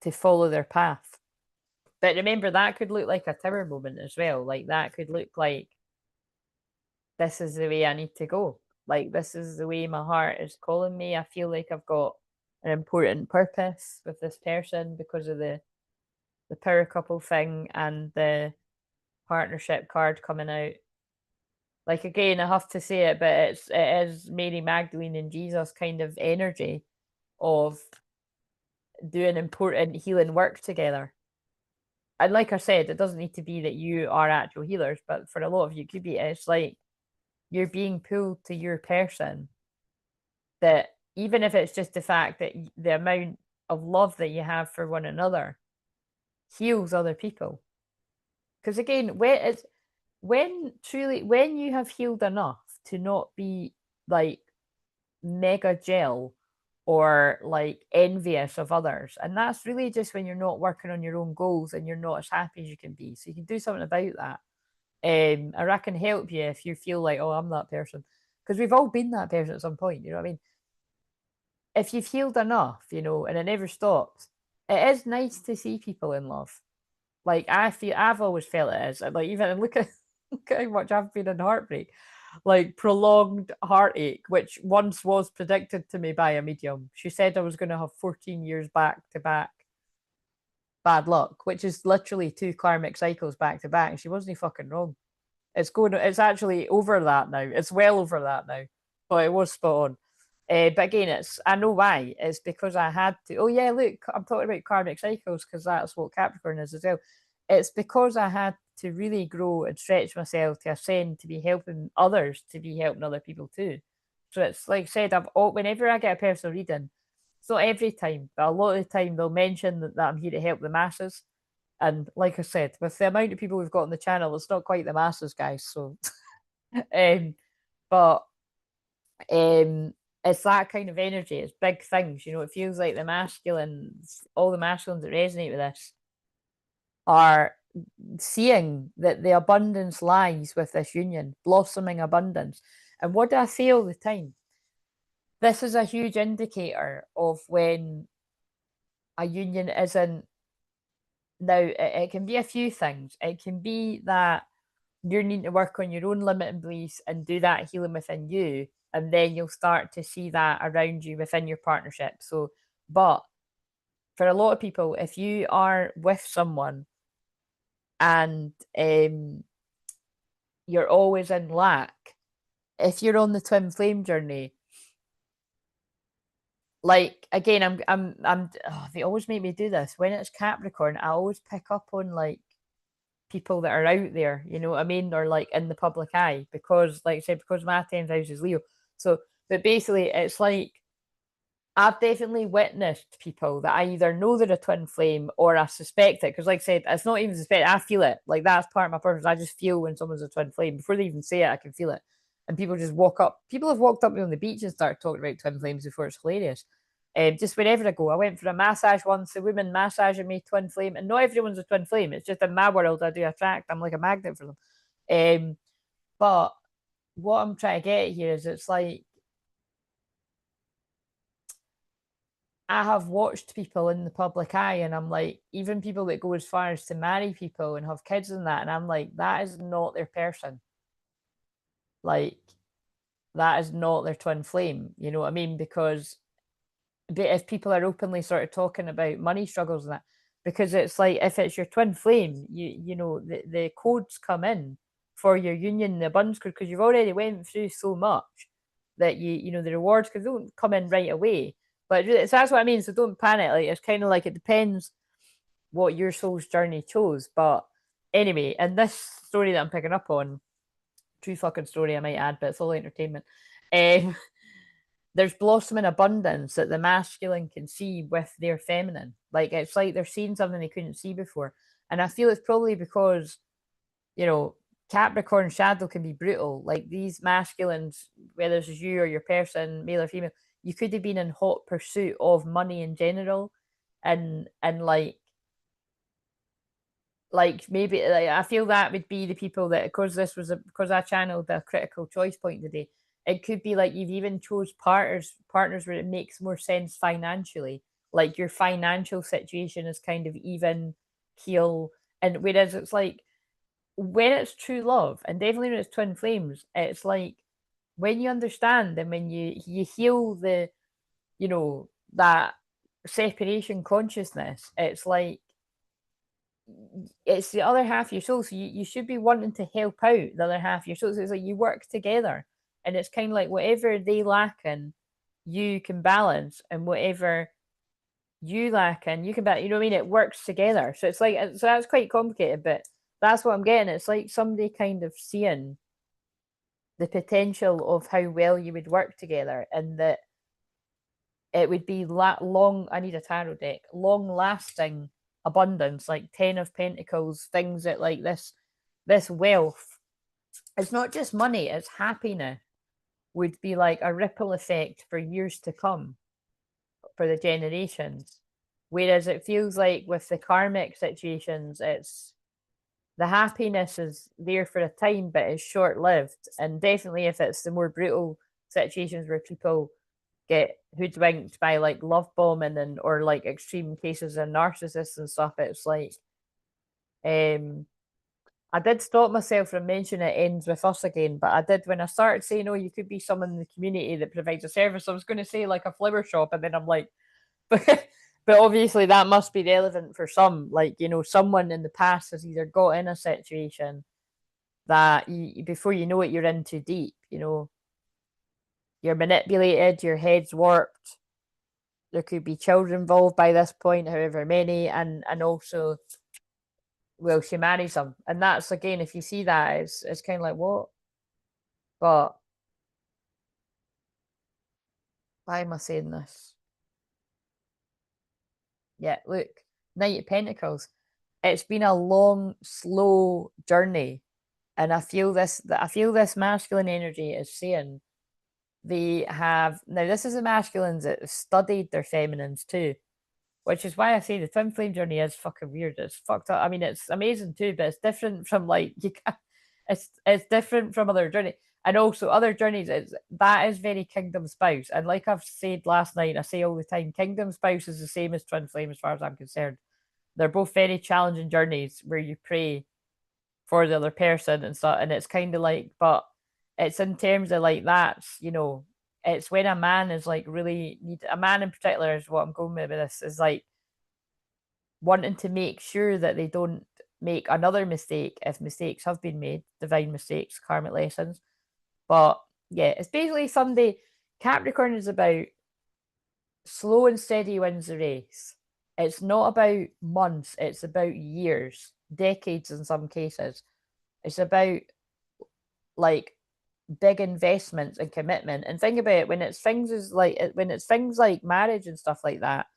Speaker 1: to follow their path. But remember that could look like a tower moment as well. Like that could look like this is the way I need to go. Like this is the way my heart is calling me. I feel like I've got an important purpose with this person because of the power couple thing and the partnership card coming out. Like again, I have to say it, but it is Mary Magdalene and Jesus kind of energy of doing important healing work together. And like I said, it doesn't need to be that you are actual healers, but for a lot of you, it could be it's like you're being pulled to your person. That even if it's just the fact that the amount of love that you have for one another heals other people. Because again, when you have healed enough to not be like mega gel or like envious of others, and that's really just when you're not working on your own goals and you're not as happy as you can be, so you can do something about that. And I can help you if you feel like, oh, I'm that person, because we've all been that person at some point, you know what I mean? If you've healed enough, you know, and it never stops, it is nice to see people in love. Like I've always felt it is. Like even look at look at how much I've been in heartbreak, like prolonged heartache, which once was predicted to me by a medium. She said I was going to have 14 years back to back bad luck, which is literally two karmic cycles back to back. She wasn't fucking wrong. It's actually over that now. It's well over that now, but it was spot on. But again, I know why. It's because I had to. Oh yeah, look, I'm talking about karmic cycles because that's what Capricorn is as well. It's because I had to really grow and stretch myself to ascend to be helping others, to be helping other people too. So it's like I said, whenever I get a personal reading, it's not every time, but a lot of the time they'll mention that I'm here to help the masses. And like I said, with the amount of people we've got on the channel, it's not quite the masses, guys. So, um, but it's that kind of energy. It's big things, you know. It feels like all the masculines that resonate with this are seeing that the abundance lies with this union, blossoming abundance. And what do I say all the time? This is a huge indicator of when a union isn't. Now, it can be a few things. It can be that you're needing to work on your own limiting beliefs and do that healing within you, and then you'll start to see that around you within your partnership. So, but for a lot of people, if you are with someone and you're always in lack, if you're on the twin flame journey, like again, they always make me do this when it's Capricorn. I always pick up on like people that are out there, you know what I mean, or like in the public eye, because like I said, because my 10th house is Leo. So, but basically, it's like I've definitely witnessed people that I either know they're a twin flame or I suspect it. Because, like I said, it's not even suspect, I feel it. Like, that's part of my purpose. I just feel when someone's a twin flame. Before they even say it, I can feel it. And people just walk up. People have walked up to me on the beach and started talking about twin flames before. It's hilarious. Just wherever I go, I went for a massage once. A woman massaging me, twin flame. And not everyone's a twin flame. It's just in my world, I do attract. I'm like a magnet for them. But what I'm trying to get here is it's like, I have watched people in the public eye, and I'm like, even people that go as far as to marry people and have kids and that, and I'm like, that is not their person. Like, that is not their twin flame. You know what I mean? Because if people are openly sort of talking about money struggles and that, because it's like if it's your twin flame, you know the codes come in for your union, the abundance code, because you've already went through so much that you know the rewards because don't come in right away. But really, so that's what I mean. So don't panic. Like it's kind of like it depends what your soul's journey chose. But anyway, and this story that I'm picking up on, true fucking story, I might add, but it's all entertainment. Um, there's blossoming abundance that the masculine can see with their feminine. Like it's like they're seeing something they couldn't see before. And I feel it's probably because, you know, Capricorn shadow can be brutal. Like these masculines, whether it's you or your person, male or female, you could have been in hot pursuit of money in general. And like maybe like I feel that would be the people that because I channeled the critical choice point today. It could be like you've even chose partners where it makes more sense financially. Like your financial situation is kind of even keel, and whereas it's like when it's true love, and definitely when it's twin flames, it's like when you understand and when you heal the, you know, that separation consciousness, it's like it's the other half of your soul. So you should be wanting to help out the other half of your soul. So it's like you work together. And it's kind of like whatever they lack in, you can balance, and whatever you lack in, you can balance. You know what I mean? It works together. So it's like so that's quite complicated, but that's what I'm getting. It's like somebody kind of seeing the potential of how well you would work together, and that it would be long. I need a tarot deck, long lasting abundance, like 10 of Pentacles, things that like this wealth. It's not just money, it's happiness would be like a ripple effect for years to come, for the generations. Whereas it feels like with the karmic situations, it's the happiness is there for a time, but it's short lived. And definitely if it's the more brutal situations where people get hoodwinked by like love bombing and or like extreme cases of narcissists and stuff, it's like I did stop myself from mentioning it ends with us again, but I did when I started saying, oh, you could be someone in the community that provides a service. I was going to say like a flower shop, and then I'm like, but obviously that must be relevant for some. Like, you know, someone in the past has either got in a situation that before you know it, you're in too deep, you know, you're manipulated, your head's warped. There could be children involved by this point, however many, and also, well, she marries him, and that's again, if you see that, it's kind of like what, but why am I saying this? Yeah, look, Knight of Pentacles. It's been a long, slow journey, and I feel this masculine energy is saying they have now. This is the masculines that have studied their feminines too, which is why I say the twin flame journey is fucking weird. It's fucked up. I mean, it's amazing too, but it's different from like you can it's different from other journeys. And also other journeys that is very kingdom spouse. And like I've said last night, I say all the time, kingdom spouse is the same as twin flame as far as I'm concerned. They're both very challenging journeys where you pray for the other person and stuff. And it's kind of like, but it's in terms of like that's, you know, it's when a man is like really a man in particular is what I'm going with this, is like wanting to make sure that they don't make another mistake if mistakes have been made, divine mistakes, karmic lessons. But yeah, it's basically Sunday. Capricorn is about slow and steady wins the race. It's not about months, it's about years, decades in some cases. It's about like big investments and commitment. And think about it, when it's things like marriage and stuff like that,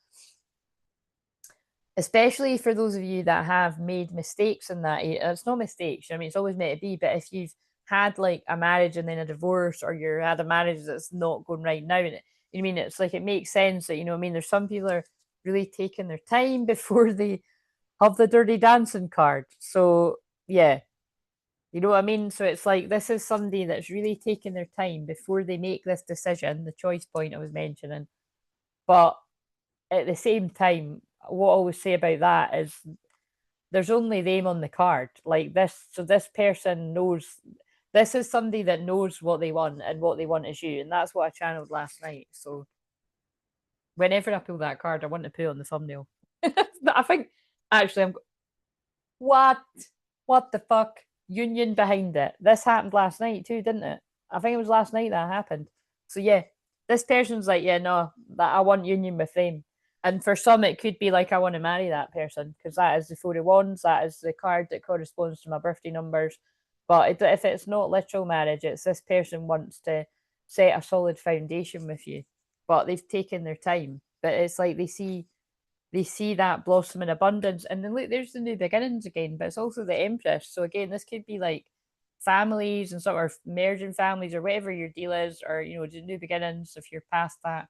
Speaker 1: especially for those of you that have made mistakes in that, it's no mistakes. I mean, it's always meant to be, but if you've had like a marriage and then a divorce, or you had a marriage that's not going right now, and you know, I mean, it's like it makes sense that, you know, I mean, there's some people are really taking their time before they have the dirty dancing card. So yeah, you know what I mean? So it's like this is somebody that's really taking their time before they make this decision, the choice point I was mentioning. But at the same time, what I always say about that is there's only them on the card. Like this, so this person knows, this is somebody that knows what they want, and what they want is you. And that's what I channeled last night. So whenever I pull that card, I want to put it on the thumbnail. I think actually I'm what? What the fuck? Union behind it. This happened last night too, didn't it? I think it was last night that happened. So yeah, this person's like, yeah, no, that I want union with them. And for some, it could be like I want to marry that person, because that is the Four of Wands. That is the card that corresponds to my birthday numbers. But if it's not literal marriage, it's this person wants to set a solid foundation with you, but they've taken their time. But it's like they see that blossom in abundance, and then look, there's the new beginnings again. But it's also the Empress. So again, this could be like families and sort of merging families, or whatever your deal is, or you know, new beginnings if you're past that,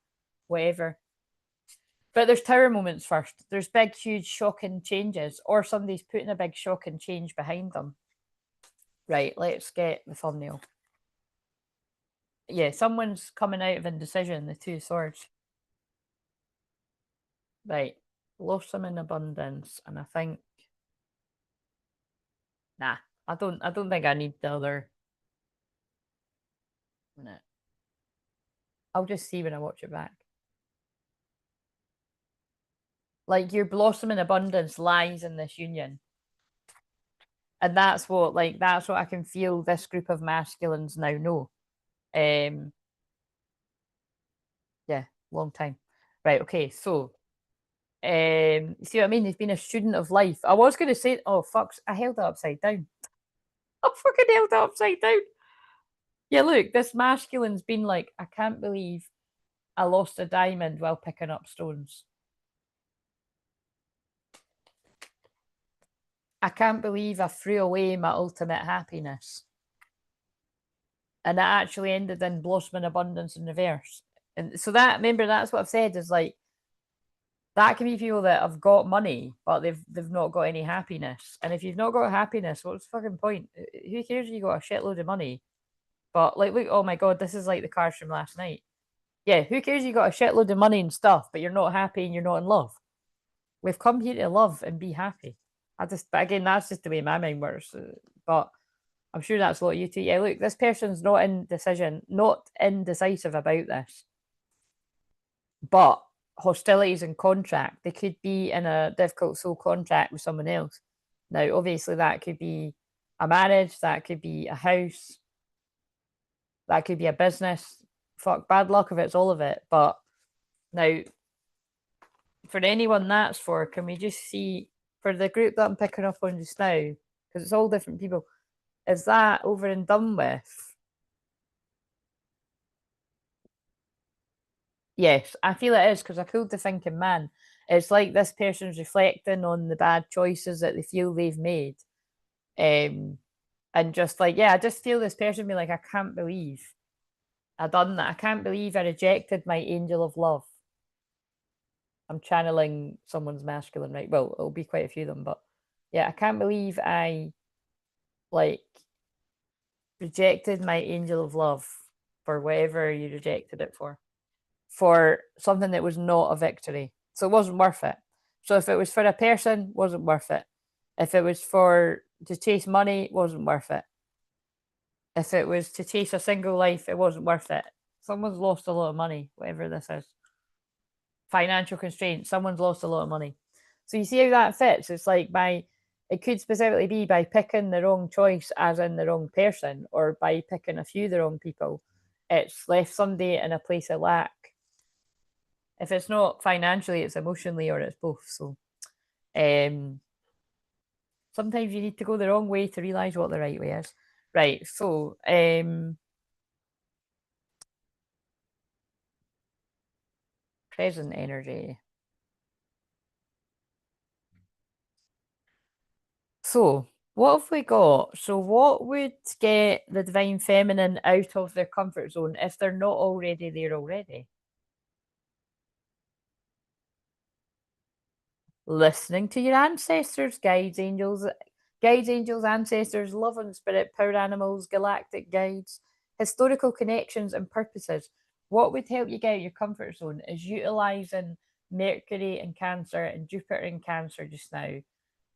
Speaker 1: whatever. But there's tower moments first. There's big, huge, shocking changes, or somebody's putting a big shocking change behind them. Right, let's get the thumbnail. Yeah, someone's coming out of indecision, the Two of Swords. Right, blossom in abundance, and I think nah, I don't think I need the other minute. I'll just see when I watch it back. Like your blossom in abundance lies in this union. And that's what I can feel this group of masculines now know. Yeah, long time. Right, okay, so you see what I mean? He's been a student of life. I was gonna say, oh fucks, I held it upside down. I fucking held it upside down. Yeah, look, this masculine's been like, I can't believe I lost a diamond while picking up stones. I can't believe I threw away my ultimate happiness. And that actually ended in blossom and abundance in reverse. And so that, remember, that's what I've said is like, that can be people that have got money, but they've not got any happiness. And if you've not got happiness, what's the fucking point? Who cares if you got a shitload of money? But like, look, oh my god, this is like the cards from last night. Yeah, who cares if you got a shitload of money and stuff, but you're not happy and you're not in love? We've come here to love and be happy. But again, that's just the way my mind works. But I'm sure that's what you two. Yeah, look, this person's not indecisive about this. But hostilities and contract, they could be in a difficult soul contract with someone else. Now, obviously, that could be a marriage, that could be a house, that could be a business. Fuck, bad luck if it's all of it. But now, for anyone that's for, can we just see for the group that I'm picking up on just now, because it's all different people, is that over and done with? Yes, I feel it is because I pulled the thinking man. It's like this person's reflecting on the bad choices that they feel they've made. And just like, yeah, I just feel this person be like, I can't believe I done that. I can't believe I rejected my angel of love. I'm channeling someone's masculine, right? Well, it'll be quite a few of them, but yeah, I can't believe I like rejected my angel of love for whatever you rejected it for something that was not a victory. So it wasn't worth it. So if it was for a person, wasn't worth it. If it was for to chase money, wasn't worth it. If it was to chase a single life, it wasn't worth it. Someone's lost a lot of money, whatever this is. Financial constraints, someone's lost a lot of money. So you see how that fits? It's like it could specifically be by picking the wrong choice, as in the wrong person, or by picking a few of the wrong people. It's left somebody in a place of lack. If it's not financially, it's emotionally, or it's both. So sometimes you need to go the wrong way to realize what the right way is. Right. So present energy. So what have we got? So what would get the divine feminine out of their comfort zone if they're not already there already? Listening to your ancestors, guides, angels, ancestors, love and spirit, power animals, galactic guides, historical connections and purposes. What would help you get out of your comfort zone is utilizing Mercury in Cancer and Jupiter in Cancer just now.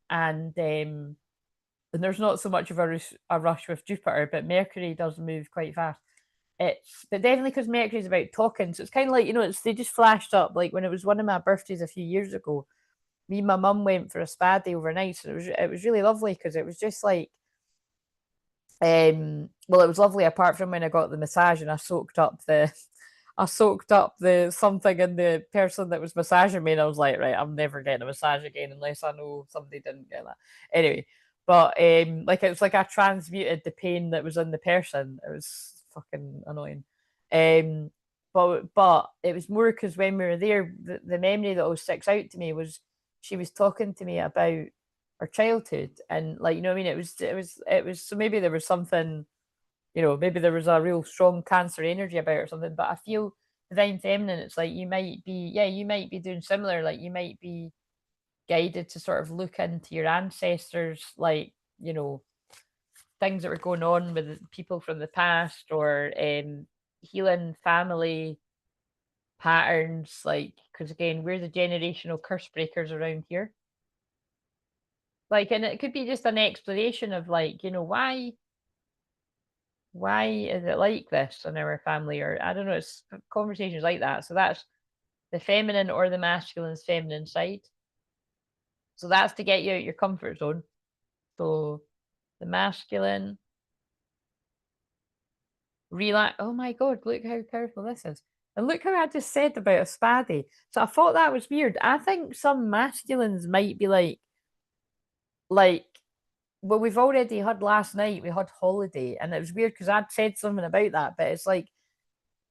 Speaker 1: And there's not so much of a rush with Jupiter, but Mercury does move quite fast. But definitely because Mercury's about talking, so it's kind of like they just flashed up. Like when it was one of my birthdays a few years ago, me and my mum went for a spa day overnight, so it was really lovely because it was just like, well, it was lovely apart from when I got the massage and I soaked up the something in the person that was massaging me, and I was like, right, I'm never getting a massage again unless I know somebody didn't get that. Anyway, but like it's like I transmuted the pain that was in the person. It was fucking annoying. But it was more because when we were there, the memory that always sticks out to me was she was talking to me about her childhood, and like what I mean, it was so maybe there was something, maybe there was a real strong Cancer energy about it or something. But I feel divine feminine, it's like you might be doing similar. Like you might be guided to sort of look into your ancestors, like things that were going on with people from the past, or healing family patterns, like because again we're the generational curse breakers around here. Like, and it could be just an exploration of like, why is it like this in our family, or I don't know, it's conversations like that. So that's the feminine or the masculine's feminine side. So that's to get you out your comfort zone. So the masculine relax. Oh my god, look how powerful this is. And look how I just said about a spa day. So I thought that was weird. I think some masculines might be like well, we've already had last night, we had holiday, and it was weird because I'd said something about that, but it's like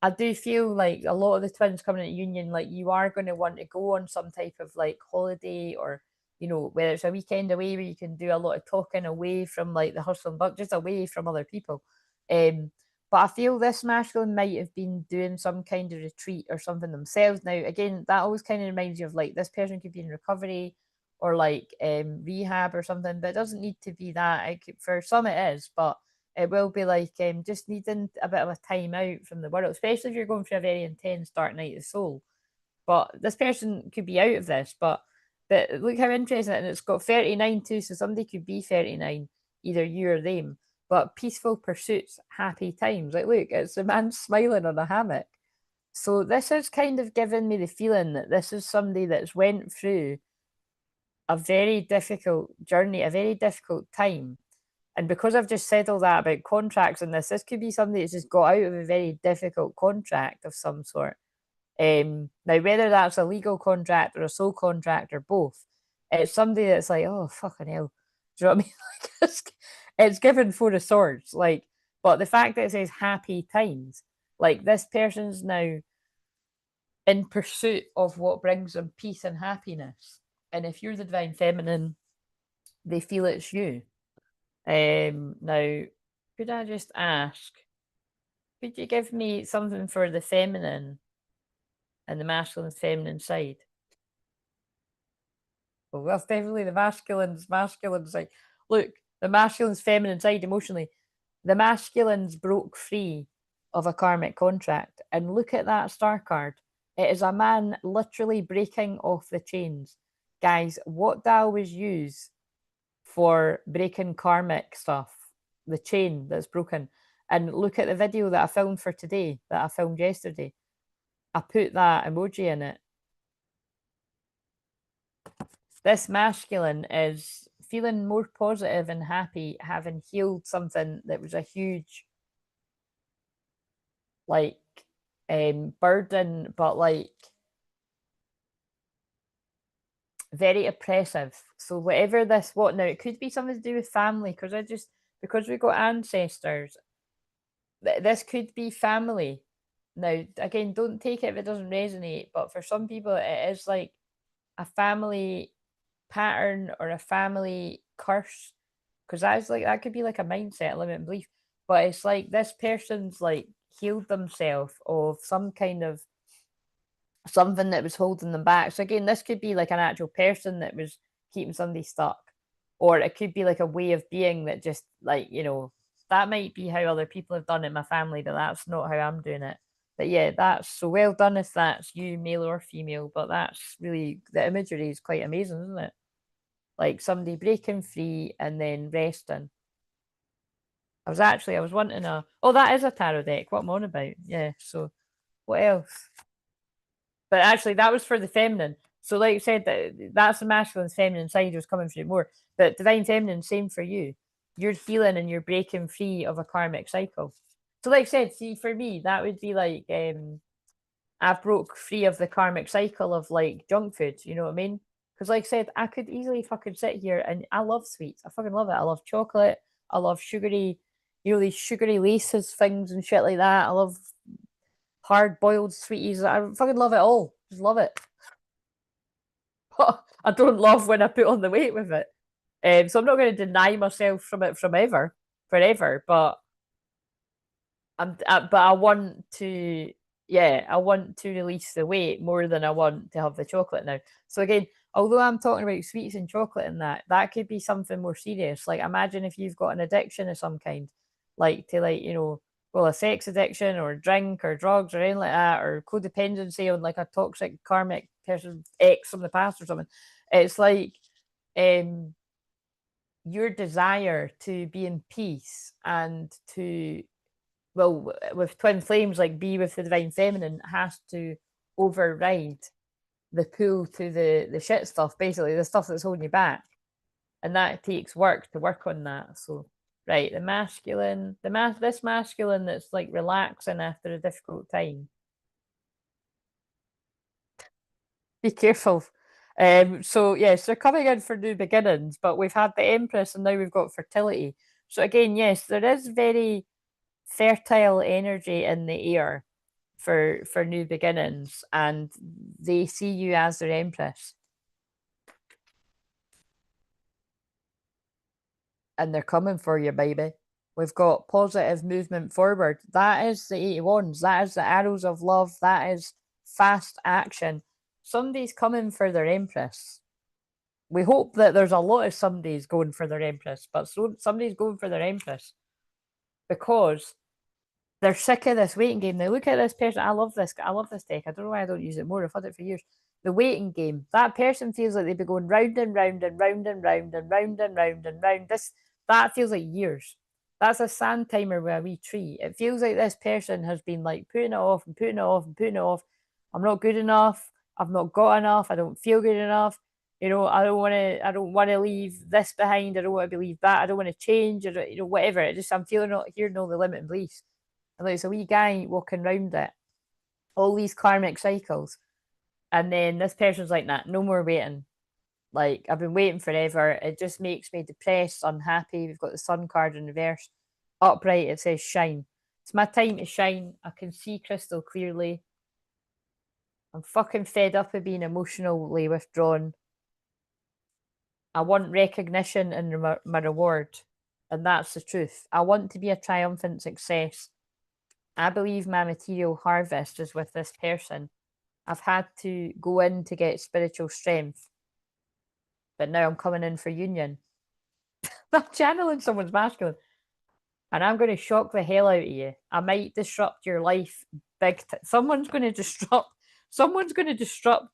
Speaker 1: I do feel like a lot of the twins coming into union, like you are going to want to go on some type of like holiday or you know, whether it's a weekend away where you can do a lot of talking away from like the hustle and bustle, just away from other people. But I feel this masculine might have been doing some kind of retreat or something themselves. Now, again, that always kind of reminds you of like this person could be in recovery or like rehab or something, but it doesn't need to be that. For some it is, but it will be like just needing a bit of a time out from the world, especially if you're going through a very intense dark night of the soul. But this person could be out of this, but look how interesting, and it's got 39 too, so somebody could be 39, either you or them. But peaceful pursuits, happy times. Like, look, it's a man smiling on a hammock. So this is kind of giving me the feeling that this is somebody that's went through a very difficult journey, a very difficult time. And because I've just said all that about contracts and this could be somebody that's just got out of a very difficult contract of some sort. Now, whether that's a legal contract or a soul contract or both, it's somebody that's like, oh, fucking hell. Do you know what I mean? Like, it's given 4 of Swords. Like, but the fact that it says happy times, like this person's now in pursuit of what brings them peace and happiness. And if you're the divine feminine, they feel it's you. Now, could I just ask, could you give me something for the feminine and the masculine and feminine side? Well, that's definitely the masculine's side. Look, the masculine's feminine side emotionally. The masculine's broke free of a karmic contract. And look at that star card. It is a man literally breaking off the chains. Guys, what do I always use for breaking karmic stuff? The chain that's broken. And look at the video that I filmed for today, that I filmed yesterday. I put that emoji in it. This masculine is feeling more positive and happy, having healed something that was a huge, like, burden, but like very oppressive. So whatever this, what now? It could be something to do with family, because we've got ancestors. This could be family. Now, again, don't take it if it doesn't resonate, but for some people, it is like a family pattern or a family curse, because that could be like a mindset, limit and belief. But it's like this person's like healed themselves of some kind of something that was holding them back. So again, this could be like an actual person that was keeping somebody stuck, or it could be like a way of being that just like, you know, that might be how other people have done it in my family, but that's not how I'm doing it. But yeah, that's so well done if that's you, male or female. But that's really, the imagery is quite amazing, isn't it? Like somebody breaking free and then resting. I was wanting that is a tarot deck. What I'm on about. Yeah. So what else? But actually, that was for the feminine. So, like I said, that's the masculine and feminine side was coming through more. But divine feminine, same for you. You're healing and you're breaking free of a karmic cycle. So, like I said, see, for me, that would be like I've broke free of the karmic cycle of like junk food. You know what I mean? Because, like I said, I could easily fucking sit here and I love sweets. I fucking love it. I love chocolate. I love sugary, you know, these sugary laces things and shit like that. I love hard boiled sweeties. I fucking love it all. Just love it. But I don't love when I put on the weight with it. So I'm not going to deny myself from it forever. But but I want to, yeah, I want to release the weight more than I want to have the chocolate now. So again, although I'm talking about sweets and chocolate and that could be something more serious. Like imagine if you've got an addiction of some kind, like to like, you know, well, a sex addiction or drink or drugs or anything like that, or codependency on like a toxic karmic person X from the past or something. It's like your desire to be in peace and to, well, with twin flames, like be with the divine feminine has to override the pull to the shit stuff, basically the stuff that's holding you back, and that takes work to work on that. So right, the masculine, this masculine that's like relaxing after a difficult time. Be careful. So yes, they're coming in for new beginnings, but we've had the Empress and now we've got fertility. So again, yes, there is very fertile energy in the air for new beginnings, and they see you as their Empress. and they're coming for you, baby. We've got positive movement forward. That is the 80 wands. That is the arrows of love. That is fast action. Somebody's coming for their empress. We hope that there's a lot of somebody's going for their empress, but somebody's going for their empress because they're sick of this waiting game. They look at this person. I love this. I love this deck. I don't know why I don't use it more. I've had it for years. The waiting game. That person feels like they've been going round and round and round and round and round and round and round. That feels like years. That's a sand timer with a wee tree. It feels like this person has been like putting it off and putting it off and putting it off. I'm not good enough. I've not got enough. I don't feel good enough. You know, I don't want to leave this behind. I don't want to believe that. I don't want to change. Or, you know, whatever. I'm feeling hearing all the limiting beliefs. And there's a wee guy walking around it. All these karmic cycles. And then this person's like, nah, no more waiting. Like, I've been waiting forever. It just makes me depressed, unhappy. We've got the sun card in reverse. Upright, it says shine. It's my time to shine. I can see crystal clearly. I'm fucking fed up of being emotionally withdrawn. I want recognition and my reward. And that's the truth. I want to be a triumphant success. I believe my material harvest is with this person. I've had to go in to get spiritual strength. But now I'm coming in for union. I'm channeling someone's masculine. And I'm going to shock the hell out of you. I might disrupt your life big time. Someone's going to disrupt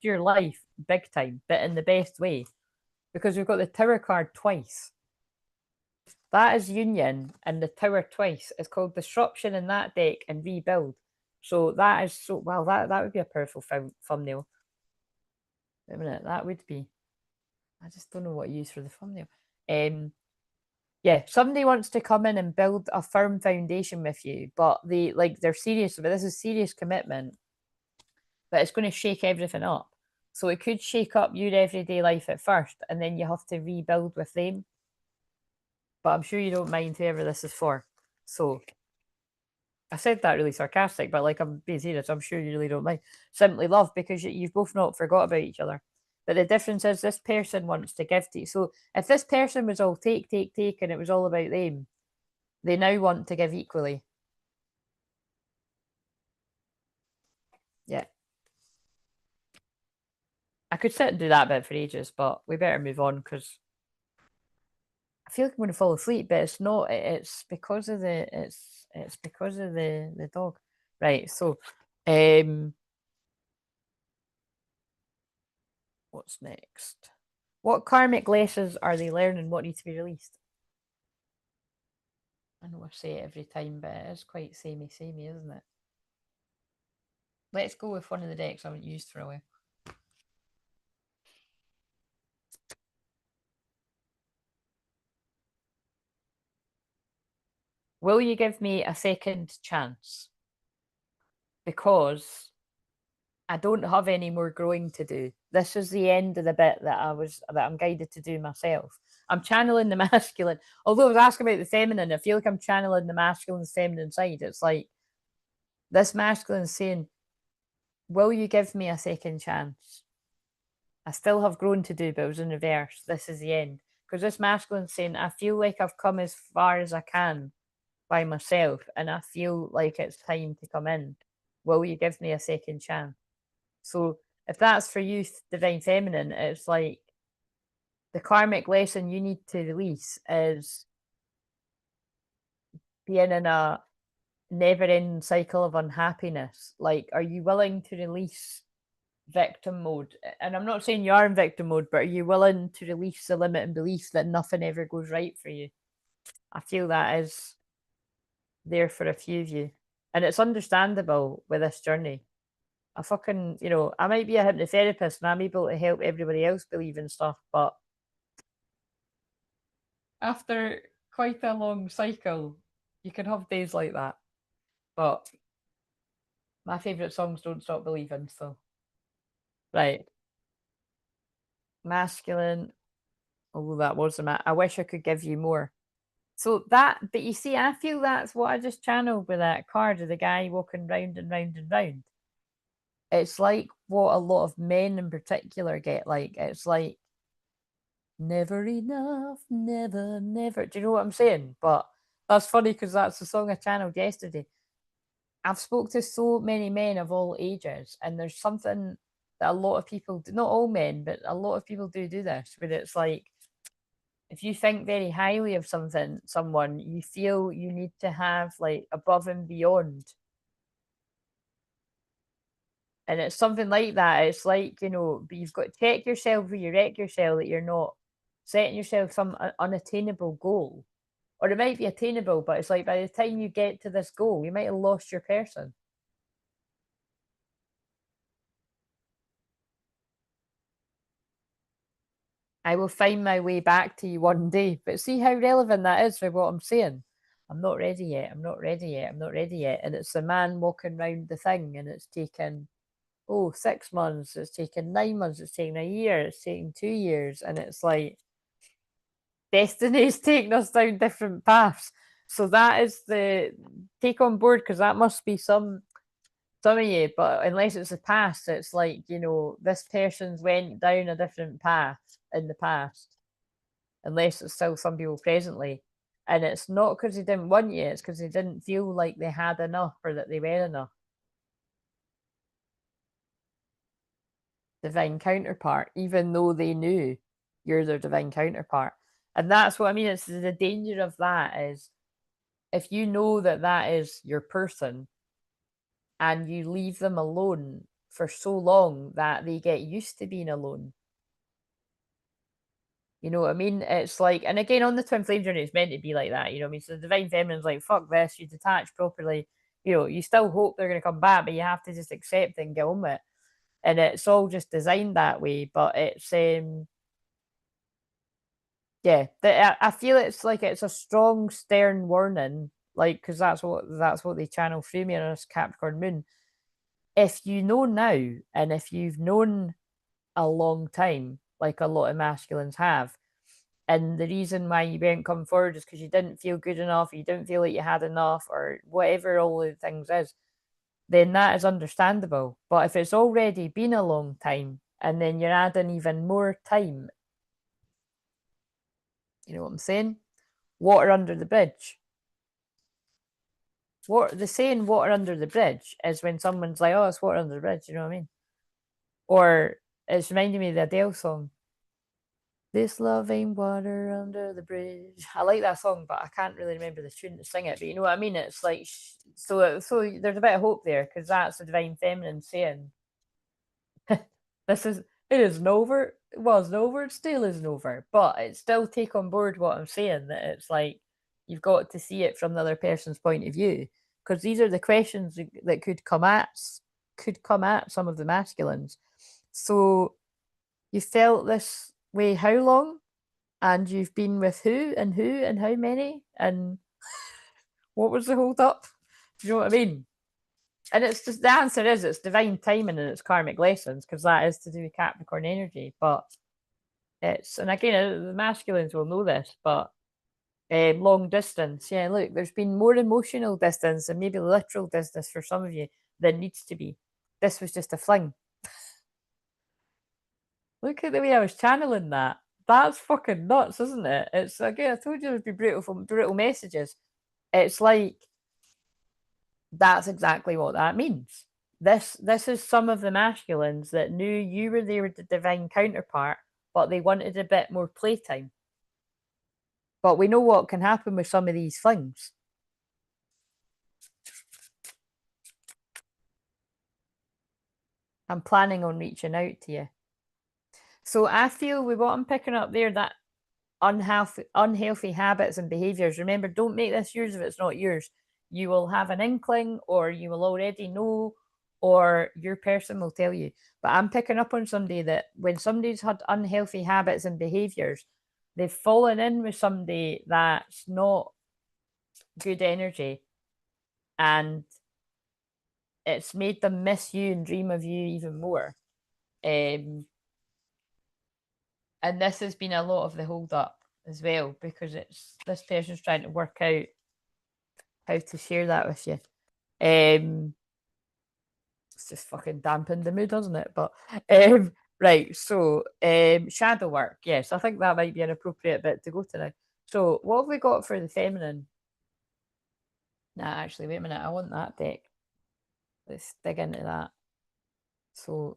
Speaker 1: your life big time, but in the best way. Because we've got the Tower card twice. That is union, and the Tower twice. It's called disruption in that deck and rebuild. So that is so well. That would be a powerful thumbnail. Wait a minute, that would be. I just don't know what to use for the thumbnail. Yeah, somebody wants to come in and build a firm foundation with you, but they're serious about this. Is serious commitment, but it's going to shake everything up. So it could shake up your everyday life at first, and then you have to rebuild with them. But I'm sure you don't mind whoever this is for. So I said that really sarcastic, but like I'm being serious, I'm sure you really don't mind. Simply love, because you've both not forgot about each other. But the difference is this person wants to give to you. So if this person was all take, and it was all about them, they now want to give equally. Yeah. I could sit and do that bit for ages, but we better move on because I feel like I'm going to fall asleep, but it's not. It's because of the dog. Right. So, what's next? What karmic lessons are they learning? What needs to be released? I know I say it every time, but it is quite samey, isn't it? Let's go with one of the decks I haven't used for a while. Will you give me a second chance? Because I don't have any more growing to do. This is the end of the bit that I'm guided to do myself. I'm channeling the masculine. Although I was asking about the feminine, I feel like I'm channeling the masculine and feminine side. It's like this masculine saying, will you give me a second chance? I still have grown to do, but it was in reverse. This is the end. Because this masculine saying, I feel like I've come as far as I can by myself, and I feel like it's time to come in. Will you give me a second chance? So if that's for you, Divine Feminine, it's like the karmic lesson you need to release is being in a never-ending cycle of unhappiness. Like, are you willing to release victim mode? And I'm not saying you are in victim mode, but are you willing to release the limiting belief that nothing ever goes right for you? I feel that is there for a few of you. And it's understandable with this journey. I fucking, I might be a hypnotherapist and I'm able to help everybody else believe in stuff, but after quite a long cycle, you can have days like that. But my favourite songs don't stop believing, so. Right. Masculine. Oh, that was I wish I could give you more. So but you see, I feel that's what I just channeled with that card of the guy walking round and round and round. It's like what a lot of men in particular get. Like, it's like Never enough, never, never. Do you know what I'm saying? But that's funny because that's the song I channeled yesterday. I've spoke to so many men of all ages, and there's something that a lot of people do, not all men, but a lot of people do this, where it's like if you think very highly of something, someone, you feel you need to have like above and beyond. And it's something like that. It's like, you know, but you've got to check yourself where you wreck yourself that you're not setting yourself some unattainable goal. Or it might be attainable, but it's like by the time you get to this goal, you might have lost your person. I will find my way back to you one day. But see how relevant that is for what I'm saying. I'm not ready yet. I'm not ready yet. I'm not ready yet. And it's the man walking around the thing, and it's taken, oh, 6 months. It's taken 9 months. It's taken a year. It's taken 2 years. And it's like destiny's taking us down different paths. So that is the take on board because that must be some of you, but unless it's the past, it's like, you know, this person's went down a different path in the past, unless it's still some people presently. And it's not because they didn't want you, it's because they didn't feel like they had enough or that they were enough. Divine counterpart, even though they knew you're their divine counterpart. And that's what I mean. It's the danger of that is if you know that that is your person and you leave them alone for so long that they get used to being alone. You know what I mean? It's like, and again, on the twin flame journey, it's meant to be like that. You know what I mean? So the divine feminine's like, fuck this, you detach properly. You know, you still hope they're going to come back, but you have to just accept it and get on with it. And it's all just designed that way. But it's, yeah, I feel it's like it's a strong, stern warning, like, because that's what they channel through me on this Capricorn moon. If you know now, and if you've known a long time, like a lot of masculines have. And the reason why you weren't come forward is because you didn't feel good enough, or you didn't feel like you had enough, or whatever all the things is, then that is understandable. But if it's already been a long time and then you're adding even more time, you know what I'm saying? Water under the bridge. What the saying water under the bridge is when someone's like, oh, it's water under the bridge, you know what I mean? Or it's reminding me of the Adele song. This love ain't water under the bridge. I like that song, but I can't really remember the tune to sing it. But you know what I mean? It's like so. There's a bit of hope there because that's the divine feminine saying, "This is it isn't over. It wasn't over. It still isn't over." But it still take on board what I'm saying. That it's like you've got to see it from the other person's point of view because these are the questions that could come at some of the masculines. So you felt this way how long? And you've been with who and how many and what was the hold up? Do you know what I mean? And it's just the answer is it's divine timing and it's karmic lessons because that is to do with Capricorn energy. But it's and again the masculines will know this, but long distance, yeah. Look, there's been more emotional distance and maybe literal distance for some of you than needs to be. This was just a fling. Look at the way I was channeling that. That's fucking nuts, isn't it? It's again, I told you there'd be brutal messages. It's like that's exactly what that means. This is some of the masculines that knew you were their divine counterpart, but they wanted a bit more playtime. But we know what can happen with some of these flings. I'm planning on reaching out to you. So I feel with what I'm picking up there, that unhealthy habits and behaviors. Remember, don't make this yours if it's not yours. You will have an inkling, or you will already know, or your person will tell you. But I'm picking up on somebody that when somebody's had unhealthy habits and behaviors, they've fallen in with somebody that's not good energy, and it's made them miss you and dream of you even more. Um, and this has been a lot of the hold up as well because it's this person's trying to work out how to share that with you. It's just fucking dampened the mood, doesn't it? But Right, so shadow work. Yes, I think that might be an appropriate bit to go to now. So what have we got for the feminine? Nah, actually, wait a minute. I want that deck. Let's dig into that. So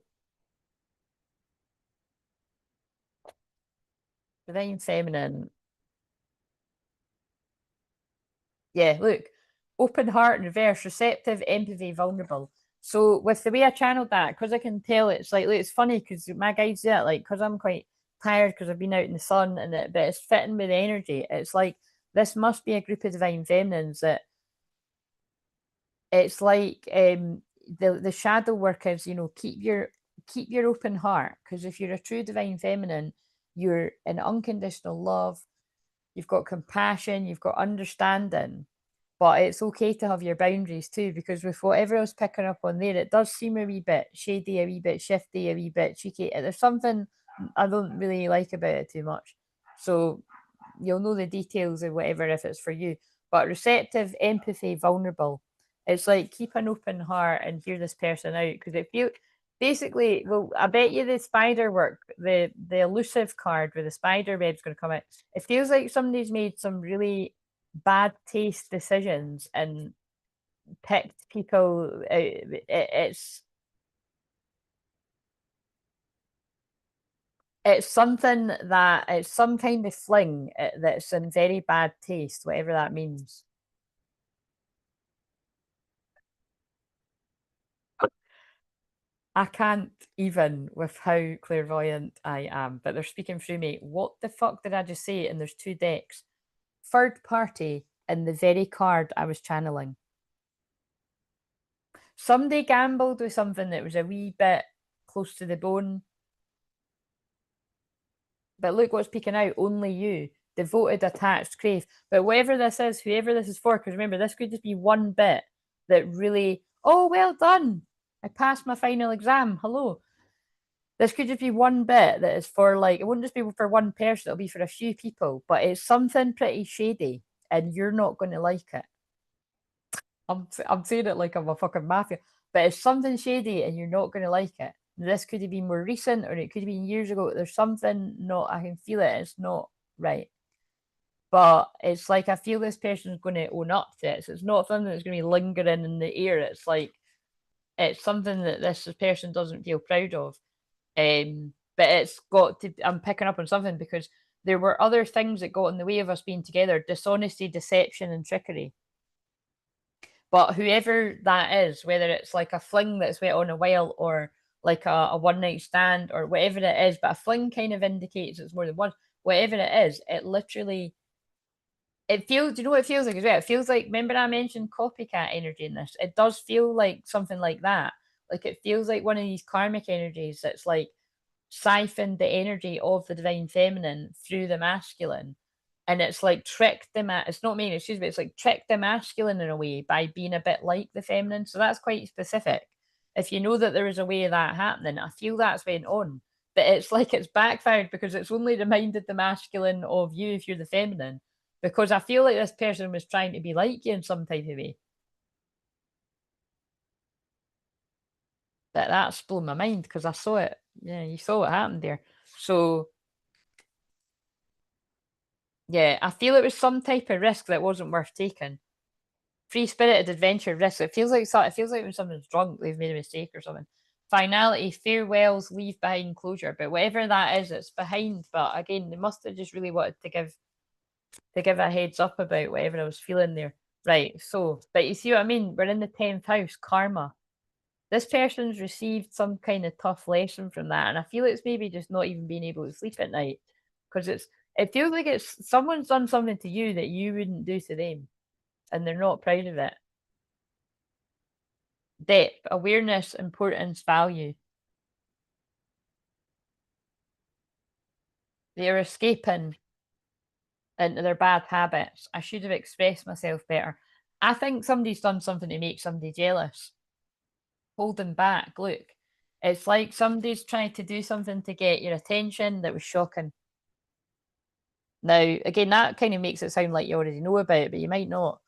Speaker 1: divine feminine. Yeah, look. Open heart, reverse, receptive, empathy, vulnerable. So with the way I channeled that, because I can tell it's like, look, it's funny because my guides do it, like, because I'm quite tired because I've been out in the sun and it, but it's fitting with the energy. It's like this must be a group of divine feminines that it's like the shadow work is, you know, keep your open heart, because if you're a true divine feminine, you're in unconditional love, you've got compassion, you've got understanding, but it's okay to have your boundaries too, because with whatever I was picking up on there, it does seem a wee bit shady, a wee bit shifty, a wee bit cheeky. There's something I don't really like about it too much. So you'll know the details of whatever if it's for you. But receptive, empathy, vulnerable. It's like keep an open heart and hear this person out, because it feels basically, well, I bet you the spider work, the elusive card with the spider web's going to come out. It feels like somebody's made some really bad taste decisions and picked people. It's something that it's some kind of fling that's in very bad taste, whatever that means. I can't even with how clairvoyant I am, but they're speaking through me. What the fuck did I just say? And there's two decks. Third party in the very card I was channeling. Somebody gambled with something that was a wee bit close to the bone. But look what's peeking out. Only you. Devoted, attached, crave. But whatever this is, whoever this is for, because remember, this could just be one bit that really, oh, well done. I passed my final exam. Hello. This could just be one bit that is for like, it wouldn't just be for one person, it'll be for a few people, but it's something pretty shady and you're not going to like it. I'm saying it like I'm a fucking mafia, but it's something shady and you're not going to like it. This could have been more recent or it could have been years ago. There's something not, I can feel it. It's not right. But it's like I feel this person's going to own up to it. So it's not something that's going to be lingering in the air. It's like it's something that this person doesn't feel proud of. But it's got to, I'm picking up on something because there were other things that got in the way of us being together: dishonesty, deception, and trickery. But whoever that is, whether it's like a fling that's went on a while or like a one night stand or whatever it is, but a fling kind of indicates it's more than one. Whatever it is, it literally, it feels, do you know what it feels like as well? It feels like, remember I mentioned copycat energy in this? It does feel like something like that. Like it feels like one of these karmic energies that's like siphoned the energy of the divine feminine through the masculine. And it's like tricked them at, it's not mean, excuse me, it's like tricked the masculine in a way by being a bit like the feminine. So that's quite specific. If you know that there is a way of that happening, I feel that's went on. But it's like it's backfired because it's only reminded the masculine of you if you're the feminine. Because I feel like this person was trying to be like you in some type of way. But that's blown my mind because I saw it. Yeah, you saw what happened there. So yeah, I feel it was some type of risk that wasn't worth taking. Free spirited adventure risk. It feels like it feels like when someone's drunk, they've made a mistake or something. Finality, farewells, leave behind closure. But whatever that is, it's behind. But again, they must have just really wanted to give a heads up about whatever I was feeling there. Right. So, but you see what I mean? We're in the 10th house, karma. This person's received some kind of tough lesson from that. And I feel it's maybe just not even being able to sleep at night. Because it feels like it's someone's done something to you that you wouldn't do to them. And they're not proud of it. Depth, awareness, importance, value. They are escaping into their bad habits. I should have expressed myself better. I think somebody's done something to make somebody jealous. Holding back. Look, it's like somebody's trying to do something to get your attention that was shocking. Now, again, that kind of makes it sound like you already know about it, but you might not.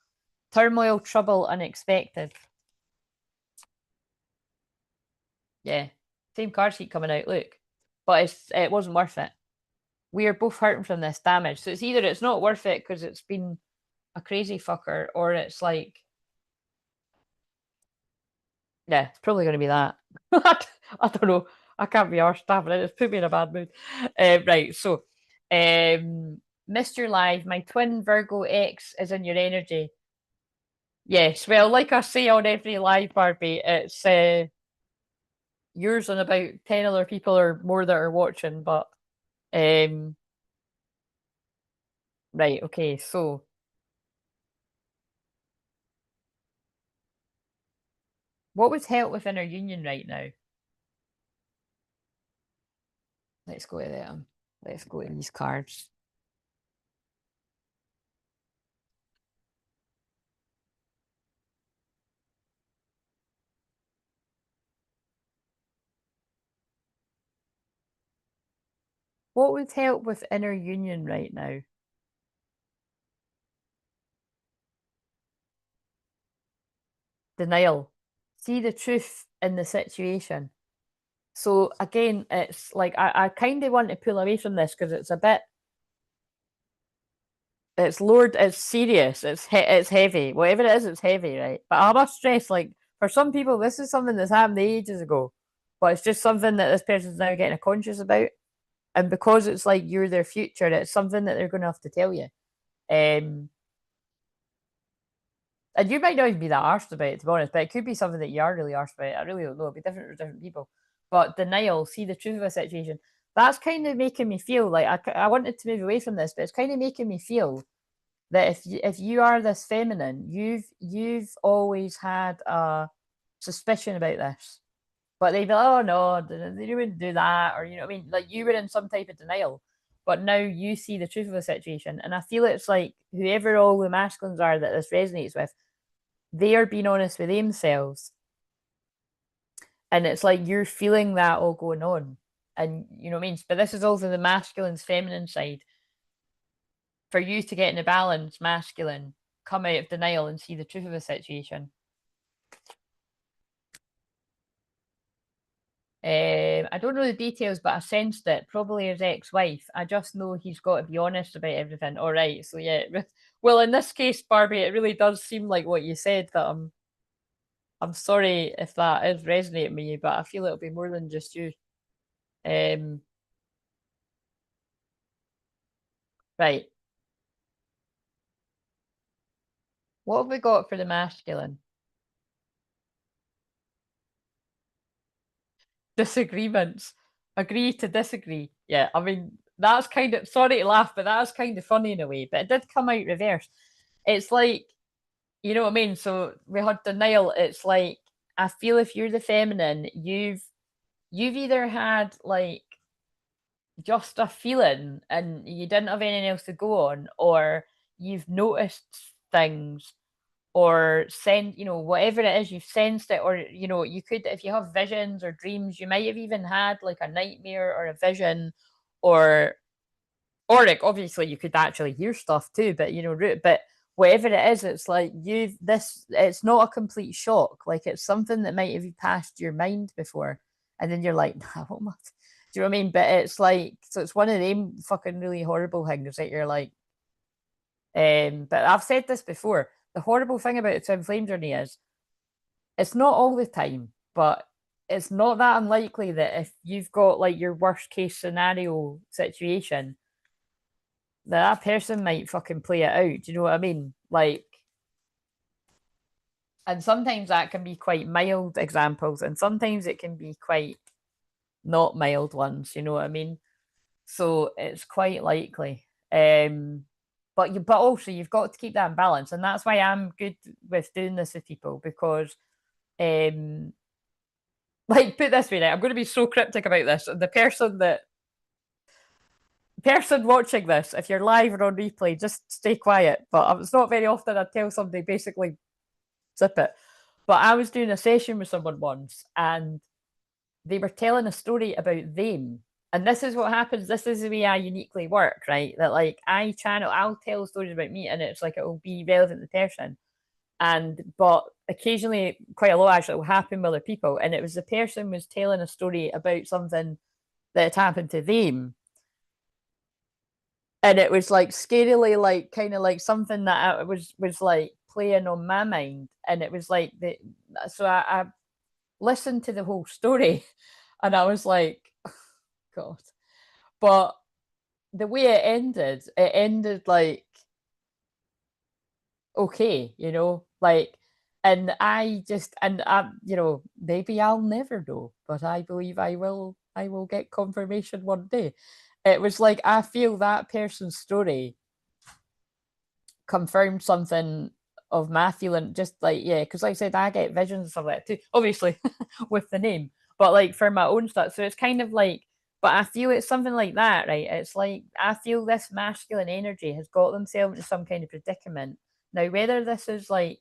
Speaker 1: Turmoil, trouble, unexpected. Yeah. Same card sheet coming out. Look. but it wasn't worth it. We are both hurting from this damage. So it's either it's not worth it because it's been a crazy fucker, or it's like, yeah, it's probably going to be that. I don't know. I can't be arsed having it. It's put me in a bad mood. Right, so Mr. Live, my twin Virgo X is in your energy. Yes, well, like I say on every live, Barbie, it's yours and about 10 other people or more that are watching, but right, okay, so what would help within our union right now? Let's go to them. Let's go to these cards. What would help with inner union right now? Denial. See the truth in the situation. So again, it's like I kind of want to pull away from this because it's a bit, it's lowered, it's serious, it's heavy. Whatever it is, it's heavy, right? But I must stress, like, for some people, this is something that's happened ages ago, but it's just something that this person's now getting conscious about. And because it's like you're their future, it's something that they're going to have to tell you. And you might not even be that arsed about it, to be honest, but it could be something that you are really arsed about. I really don't know. It'll be different for different people. But denial, see the truth of a situation, that's kind of making me feel like I wanted to move away from this, but it's kind of making me feel that if you are this feminine, you've always had a suspicion about this. But they'd be like, oh no, they wouldn't do that, or you know what I mean? Like you were in some type of denial. But now you see the truth of the situation. And I feel it's like whoever all the masculines are that this resonates with, they are being honest with themselves. And it's like you're feeling that all going on. And you know what I mean? But this is also the masculine's feminine side. For you to get in a balance, masculine, come out of denial and see the truth of a situation. I don't know the details, but I sensed it. Probably his ex-wife. I just know he's got to be honest about everything. All right, so yeah. Well, in this case, Barbie, it really does seem like what you said. That I'm sorry if that is resonating with you, but I feel it'll be more than just you. Right. What have we got for the masculine? Disagreements. Agree to disagree. Yeah, I mean, that's kind of, sorry to laugh, but that's kind of funny in a way. But it did come out reverse. It's like, you know what I mean? So we had denial. It's like, I feel if you're the feminine, you've either had like just a feeling and you didn't have anything else to go on, or you've noticed things or send, you know, whatever it is, you've sensed it, or you know, you could, if you have visions or dreams, you might have even had like a nightmare or a vision, or like obviously you could actually hear stuff too, but you know, but whatever it is, it's like you've this, it's not a complete shock, like it's something that might have passed your mind before, and then you're like, nah, what am I, do you know what I mean? But it's like, so it's one of them fucking really horrible things that you're like, but I've said this before. The horrible thing about the twin flame journey is it's not all the time, but it's not that unlikely that if you've got like your worst case scenario situation, that person might fucking play it out. Do you know what I mean? Like, and sometimes that can be quite mild examples, and sometimes it can be quite not mild ones. You know what I mean? So it's quite likely. But also you've got to keep that in balance, and that's why I'm good with doing this with people, because like, put this way, right, I'm going to be so cryptic about this. The person watching this, if you're live or on replay, just stay quiet. But it's not very often I tell somebody basically zip it. But I was doing a session with someone once, and they were telling a story about them. And this is what happens. This is the way I uniquely work, right? That like I'll tell stories about me, and it's like it will be relevant to the person. But occasionally, quite a lot actually will happen with other people. And it was the person was telling a story about something that had happened to them. And it was like scarily, like kind of like something that I was like playing on my mind. And it was like so I listened to the whole story and I was like, oh, God. But the way it ended like okay, you know, like, and maybe I'll never know, but I believe I will get confirmation one day. It was like, I feel that person's story confirmed something of my feeling, just like, yeah, because like I said, I get visions and stuff like that too, obviously, with the name, but like for my own stuff. So it's kind of like, but I feel it's something like that, right? It's like, I feel this masculine energy has got themselves into some kind of predicament. Now, whether this is like,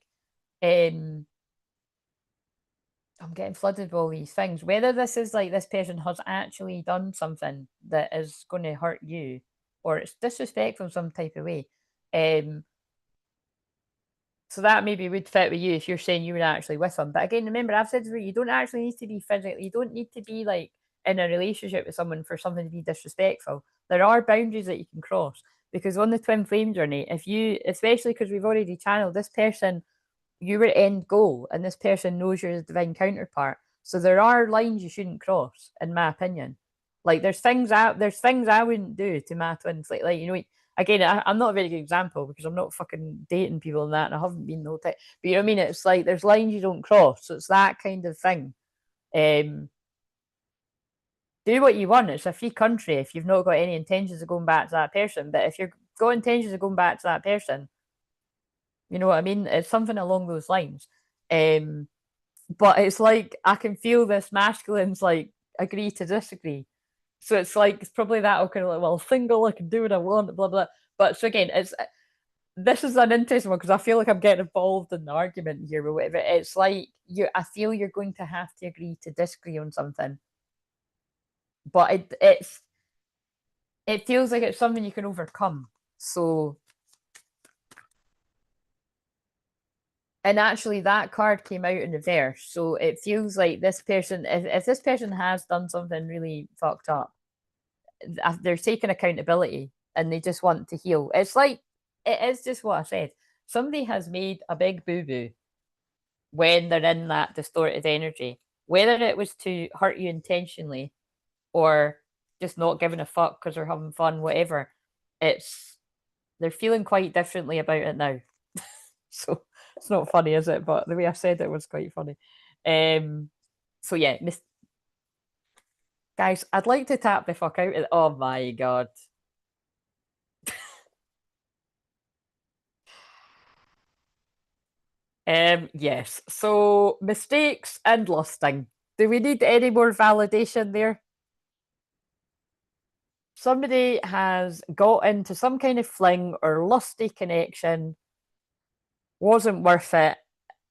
Speaker 1: um, I'm getting flooded with all these things, whether this is like this person has actually done something that is going to hurt you, or it's disrespectful in some type of way. So that maybe would fit with you if you're saying you were actually with them. But again, remember, I've said you don't actually need to be physically, you don't need to be like in a relationship with someone for something to be disrespectful. There are boundaries that you can cross. Because on the twin flame journey, if you, especially because we've already channeled this person, you were end goal, and this person knows you're the divine counterpart. So there are lines you shouldn't cross, in my opinion. Like there's things I wouldn't do to my twins. Like you know, again, I'm not a very good example because I'm not fucking dating people and that, and I haven't been the whole time. But you know what I mean? It's like there's lines you don't cross. So it's that kind of thing. Um, do what you want. It's a free country if you've not got any intentions of going back to that person. But if you've got intentions of going back to that person, you know what I mean? It's something along those lines. But it's like I can feel this masculine's like agree to disagree. So it's like it's probably that kind of like, well, single, I can do what I want, blah blah. But so again, it's this is an interesting one because I feel like I'm getting involved in the argument here or whatever. It's like I feel you're going to have to agree to disagree on something, but it feels like it's something you can overcome. So, and actually that card came out in reverse, so it feels like this person, if this person has done something really fucked up, they're taking accountability and they just want to heal. It's like, it is just what I said. Somebody has made a big boo boo when they're in that distorted energy, whether it was to hurt you intentionally or just not giving a fuck because they're having fun, whatever. It's, they're feeling quite differently about it now. So it's not funny, is it? But the way I said it was quite funny. So yeah, guys, I'd like to tap the fuck out of. Oh my god. Yes. So mistakes and lusting. Do we need any more validation there? Somebody has got into some kind of fling or lusty connection, wasn't worth it,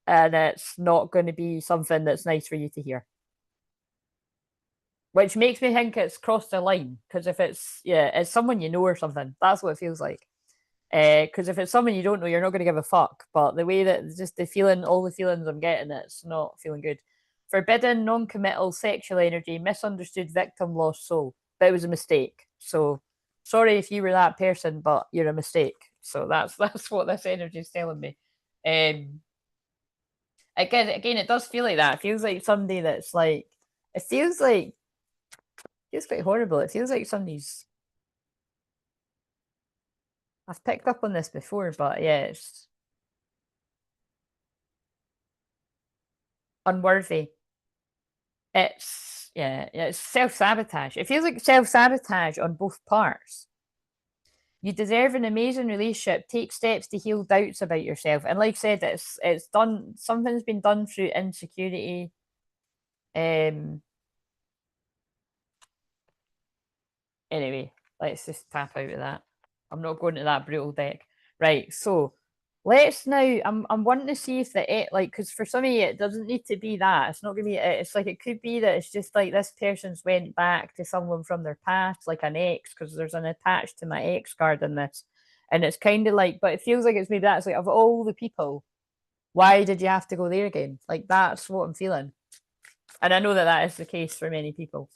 Speaker 1: and it's not going to be something that's nice for you to hear. Which makes me think it's crossed the line. Because if it's, yeah, it's someone you know or something, that's what it feels like. Because if it's someone you don't know, you're not going to give a fuck. But the way that just the feeling, all the feelings I'm getting, it's not feeling good. Forbidden, non-committal, sexual energy, misunderstood, victim, lost soul. But it was a mistake. So sorry if you were that person, but you're a mistake. So that's what this energy is telling me. Um, again, it does feel like that. It feels like somebody that's like, it feels quite horrible. It feels like somebody's. I've picked up on this before, but yeah, it's unworthy. It's, yeah, it's self sabotage. It feels like self sabotage on both parts. You deserve an amazing relationship. Take steps to heal doubts about yourself. And like I said, it's done. Something's been done through insecurity. Um. Anyway, let's just tap out of that. I'm not going to that brutal deck. Right. So let's now. I'm wanting to see if the it like, because for some of you it doesn't need to be that. It's not gonna be. It's like it could be that it's just like this person's went back to someone from their past, like an ex, because there's an attached to my ex card in this, and it's kind of like, but it feels like it's maybe that's like, of all the people, why did you have to go there again? Like that's what I'm feeling, and I know that that is the case for many people,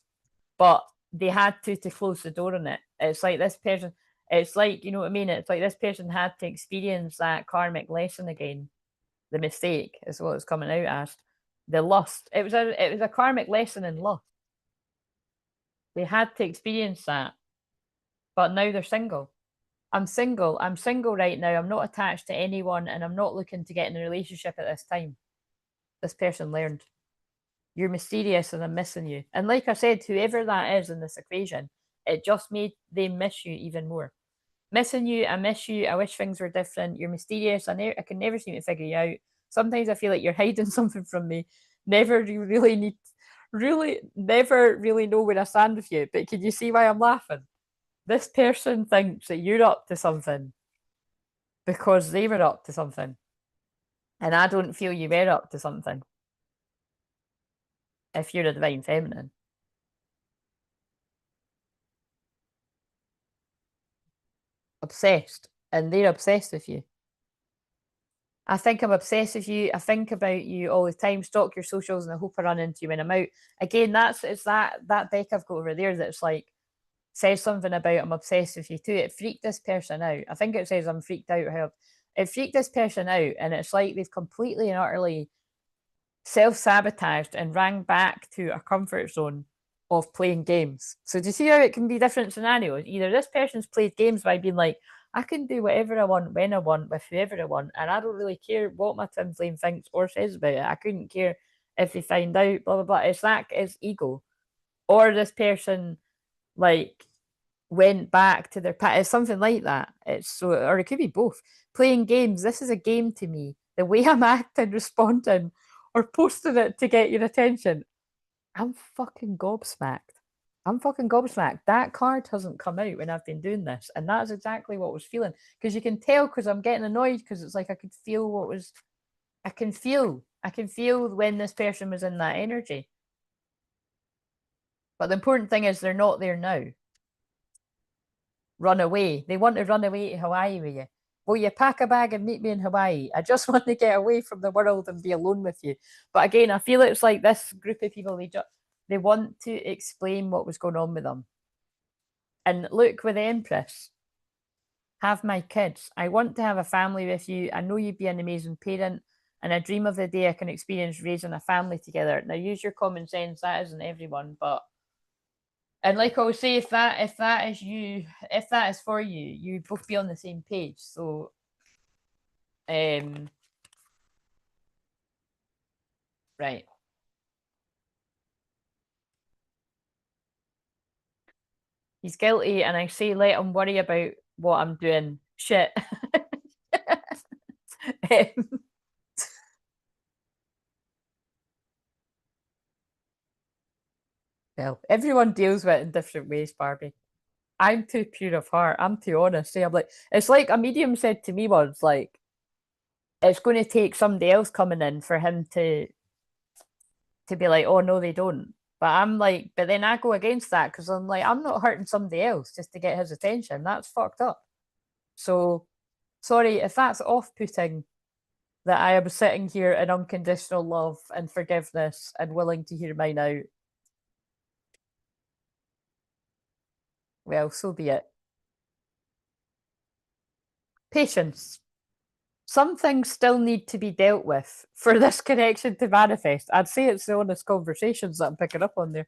Speaker 1: but they had to close the door on it. It's like this person, it's like, you know what I mean? It's like this person had to experience that karmic lesson again. The mistake is what it's coming out as. The lust. It was a karmic lesson in lust. They had to experience that. But now they're single. I'm single. I'm single right now. I'm not attached to anyone and I'm not looking to get in a relationship at this time. This person learned. You're mysterious and I'm missing you. And like I said, whoever that is in this equation, it just made them miss you even more. Missing you, I miss you, I wish things were different. You're mysterious. I can never seem to figure you out. Sometimes I feel like you're hiding something from me. Never really need, really, never really know where I stand with you. But can you see why I'm laughing? This person thinks that you're up to something because they were up to something. And I don't feel you were up to something if you're a divine feminine. Obsessed. And they're obsessed with you. I think I'm obsessed with you. I think about you all the time. Stalk your socials, and I hope I run into you when I'm out. Again, it's that deck I've got over there that's like says something about I'm obsessed with you too. It freaked this person out. I think it says I'm freaked out. How it freaked this person out, and it's like they've completely and utterly self-sabotaged and rang back to a comfort zone of playing games. So do you see how it can be different scenarios? Either this person's played games by being like, I can do whatever I want, when I want, with whoever I want, and I don't really care what my twin flame thinks or says about it. I couldn't care if they find out, blah, blah, blah. It's ego. Or this person, like, went back to their past. It's something like that. Or it could be both. Playing games, this is a game to me. The way I'm acting, responding, or posting it to get your attention. I'm fucking gobsmacked. I'm fucking gobsmacked. That card hasn't come out when I've been doing this. And that's exactly what I was feeling. Because you can tell because I'm getting annoyed because it's like I could feel I can feel when this person was in that energy. But the important thing is they're not there now. Run away. They want to run away to Hawaii with you. Will you pack a bag and meet me in Hawaii? I just want to get away from the world and be alone with you. But again, I feel it's like this group of people, they want to explain what was going on with them. And look, with the Empress, have my kids. I want to have a family with you. I know you'd be an amazing parent. And I dream of the day I can experience raising a family together. Now, use your common sense. That isn't everyone, but and like I always say, if that is you, if that is for you, you both be on the same page. So, right. He's guilty, and I say let him worry about what I'm doing. Shit. Well, everyone deals with it in different ways, Barbie. I'm too pure of heart. I'm too honest. I'm like, it's like a medium said to me once, like, it's going to take somebody else coming in for him to be like, oh no, they don't. But I'm like, but then I go against that because I'm like, I'm not hurting somebody else just to get his attention. That's fucked up. So sorry if that's off-putting that I am sitting here in unconditional love and forgiveness and willing to hear mine out. Well, so be it. Patience. Some things still need to be dealt with for this connection to manifest. I'd say it's the honest conversations that I'm picking up on there.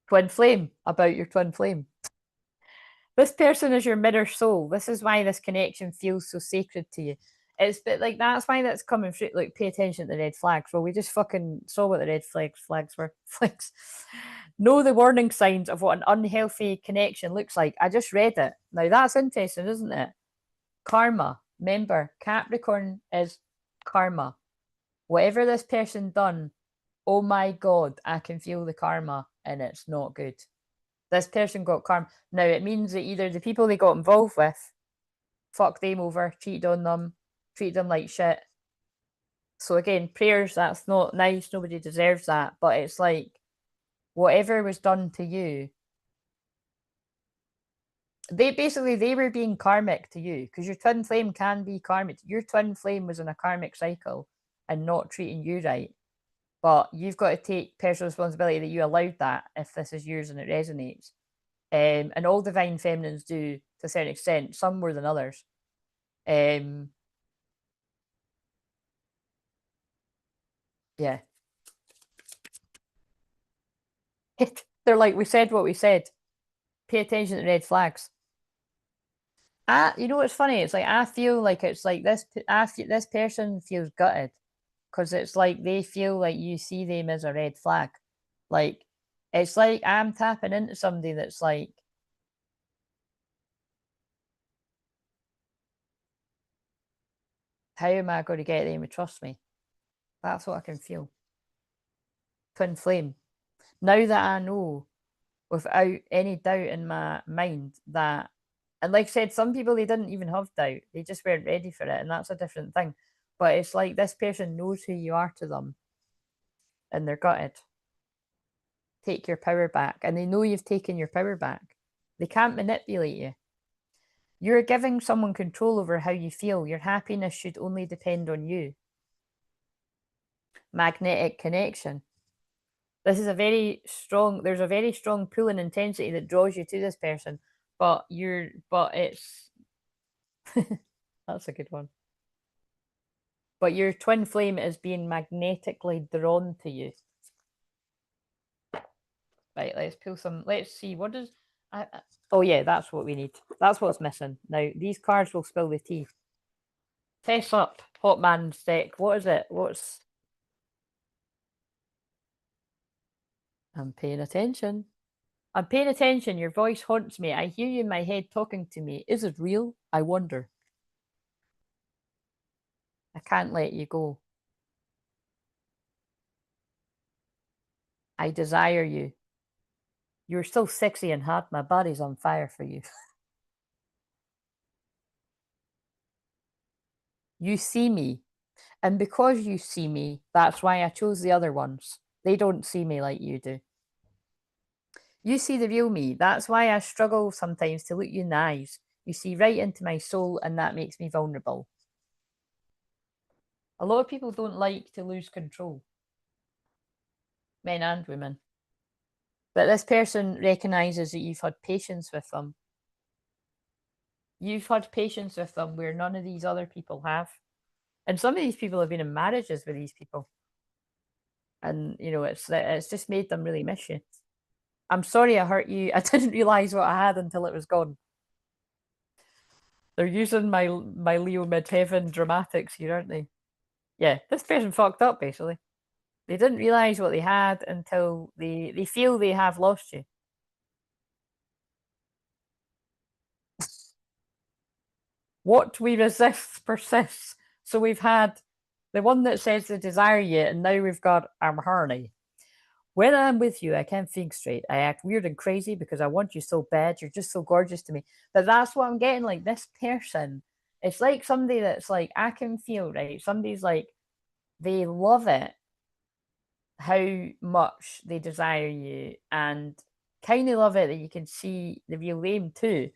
Speaker 1: Twin flame, about your twin flame. This person is your mirror soul. This is why this connection feels so sacred to you. It's but like that's why that's coming through. Like, pay attention to the red flags. Well, we just fucking saw what the red flags were. Flags. Know the warning signs of what an unhealthy connection looks like. I just read it. Now that's interesting, isn't it? Karma. Remember, Capricorn is karma. Whatever this person done, oh my god, I can feel the karma, and it's not good. This person got karma. Now it means that either the people they got involved with fucked them over, cheated on them, treated them like shit. So again, prayers, that's not nice. Nobody deserves that. But it's like whatever was done to you, they were being karmic to you because your twin flame can be karmic. Your twin flame was in a karmic cycle and not treating you right. But you've got to take personal responsibility that you allowed that if this is yours and it resonates. And all divine feminines do to a certain extent, some more than others. Yeah. They're like, we said what we said. Pay attention to red flags. You know what's funny? It's like I feel like it's like this. This person feels gutted because it's like they feel like you see them as a red flag. Like it's like I'm tapping into somebody that's like, how am I going to get them to trust me? That's what I can feel. Twin flame. Now that I know without any doubt in my mind that, and like I said, some people they didn't even have doubt, they just weren't ready for it, and that's a different thing. But it's like this person knows who you are to them and they're gutted. Take your power back, and they know you've taken your power back. They can't manipulate you. You're giving someone control over how you feel. Your happiness should only depend on you. Magnetic connection. This is a very strong, there's a very strong pull and intensity that draws you to this person, but it's that's a good one. But your twin flame is being magnetically drawn to you. Right, let's pull some, let's see, what does, oh yeah, that's what we need. That's what's missing. Now, these cards will spill the tea. Fess up, Hot Man's deck. What is it? I'm paying attention. I'm paying attention. Your voice haunts me. I hear you in my head talking to me. Is it real? I wonder. I can't let you go. I desire you. You're so sexy and hot. My body's on fire for you. You see me. And because you see me, that's why I chose the other ones. They don't see me like you do. You see the real me. That's why I struggle sometimes to look you in the eyes. You see right into my soul, and that makes me vulnerable. A lot of people don't like to lose control, men and women. But this person recognizes that you've had patience with them. You've had patience with them where none of these other people have. And some of these people have been in marriages with these people. And, you know, it's just made them really miss you. I'm sorry I hurt you. I didn't realize what I had until it was gone. They're using my Leo midheaven dramatics here, aren't they? Yeah, this person fucked up basically. They didn't realize what they had until they feel they have lost you. What we resist persists. So we've had the one that says they desire you, and now we've got I'm horny. When I'm with you, I can't think straight. I act weird and crazy because I want you so bad. You're just so gorgeous to me. But that's what I'm getting. Like this person, it's like somebody that's like, I can feel, right? Somebody's like, they love it, how much they desire you, and kind of love it that you can see the real them too.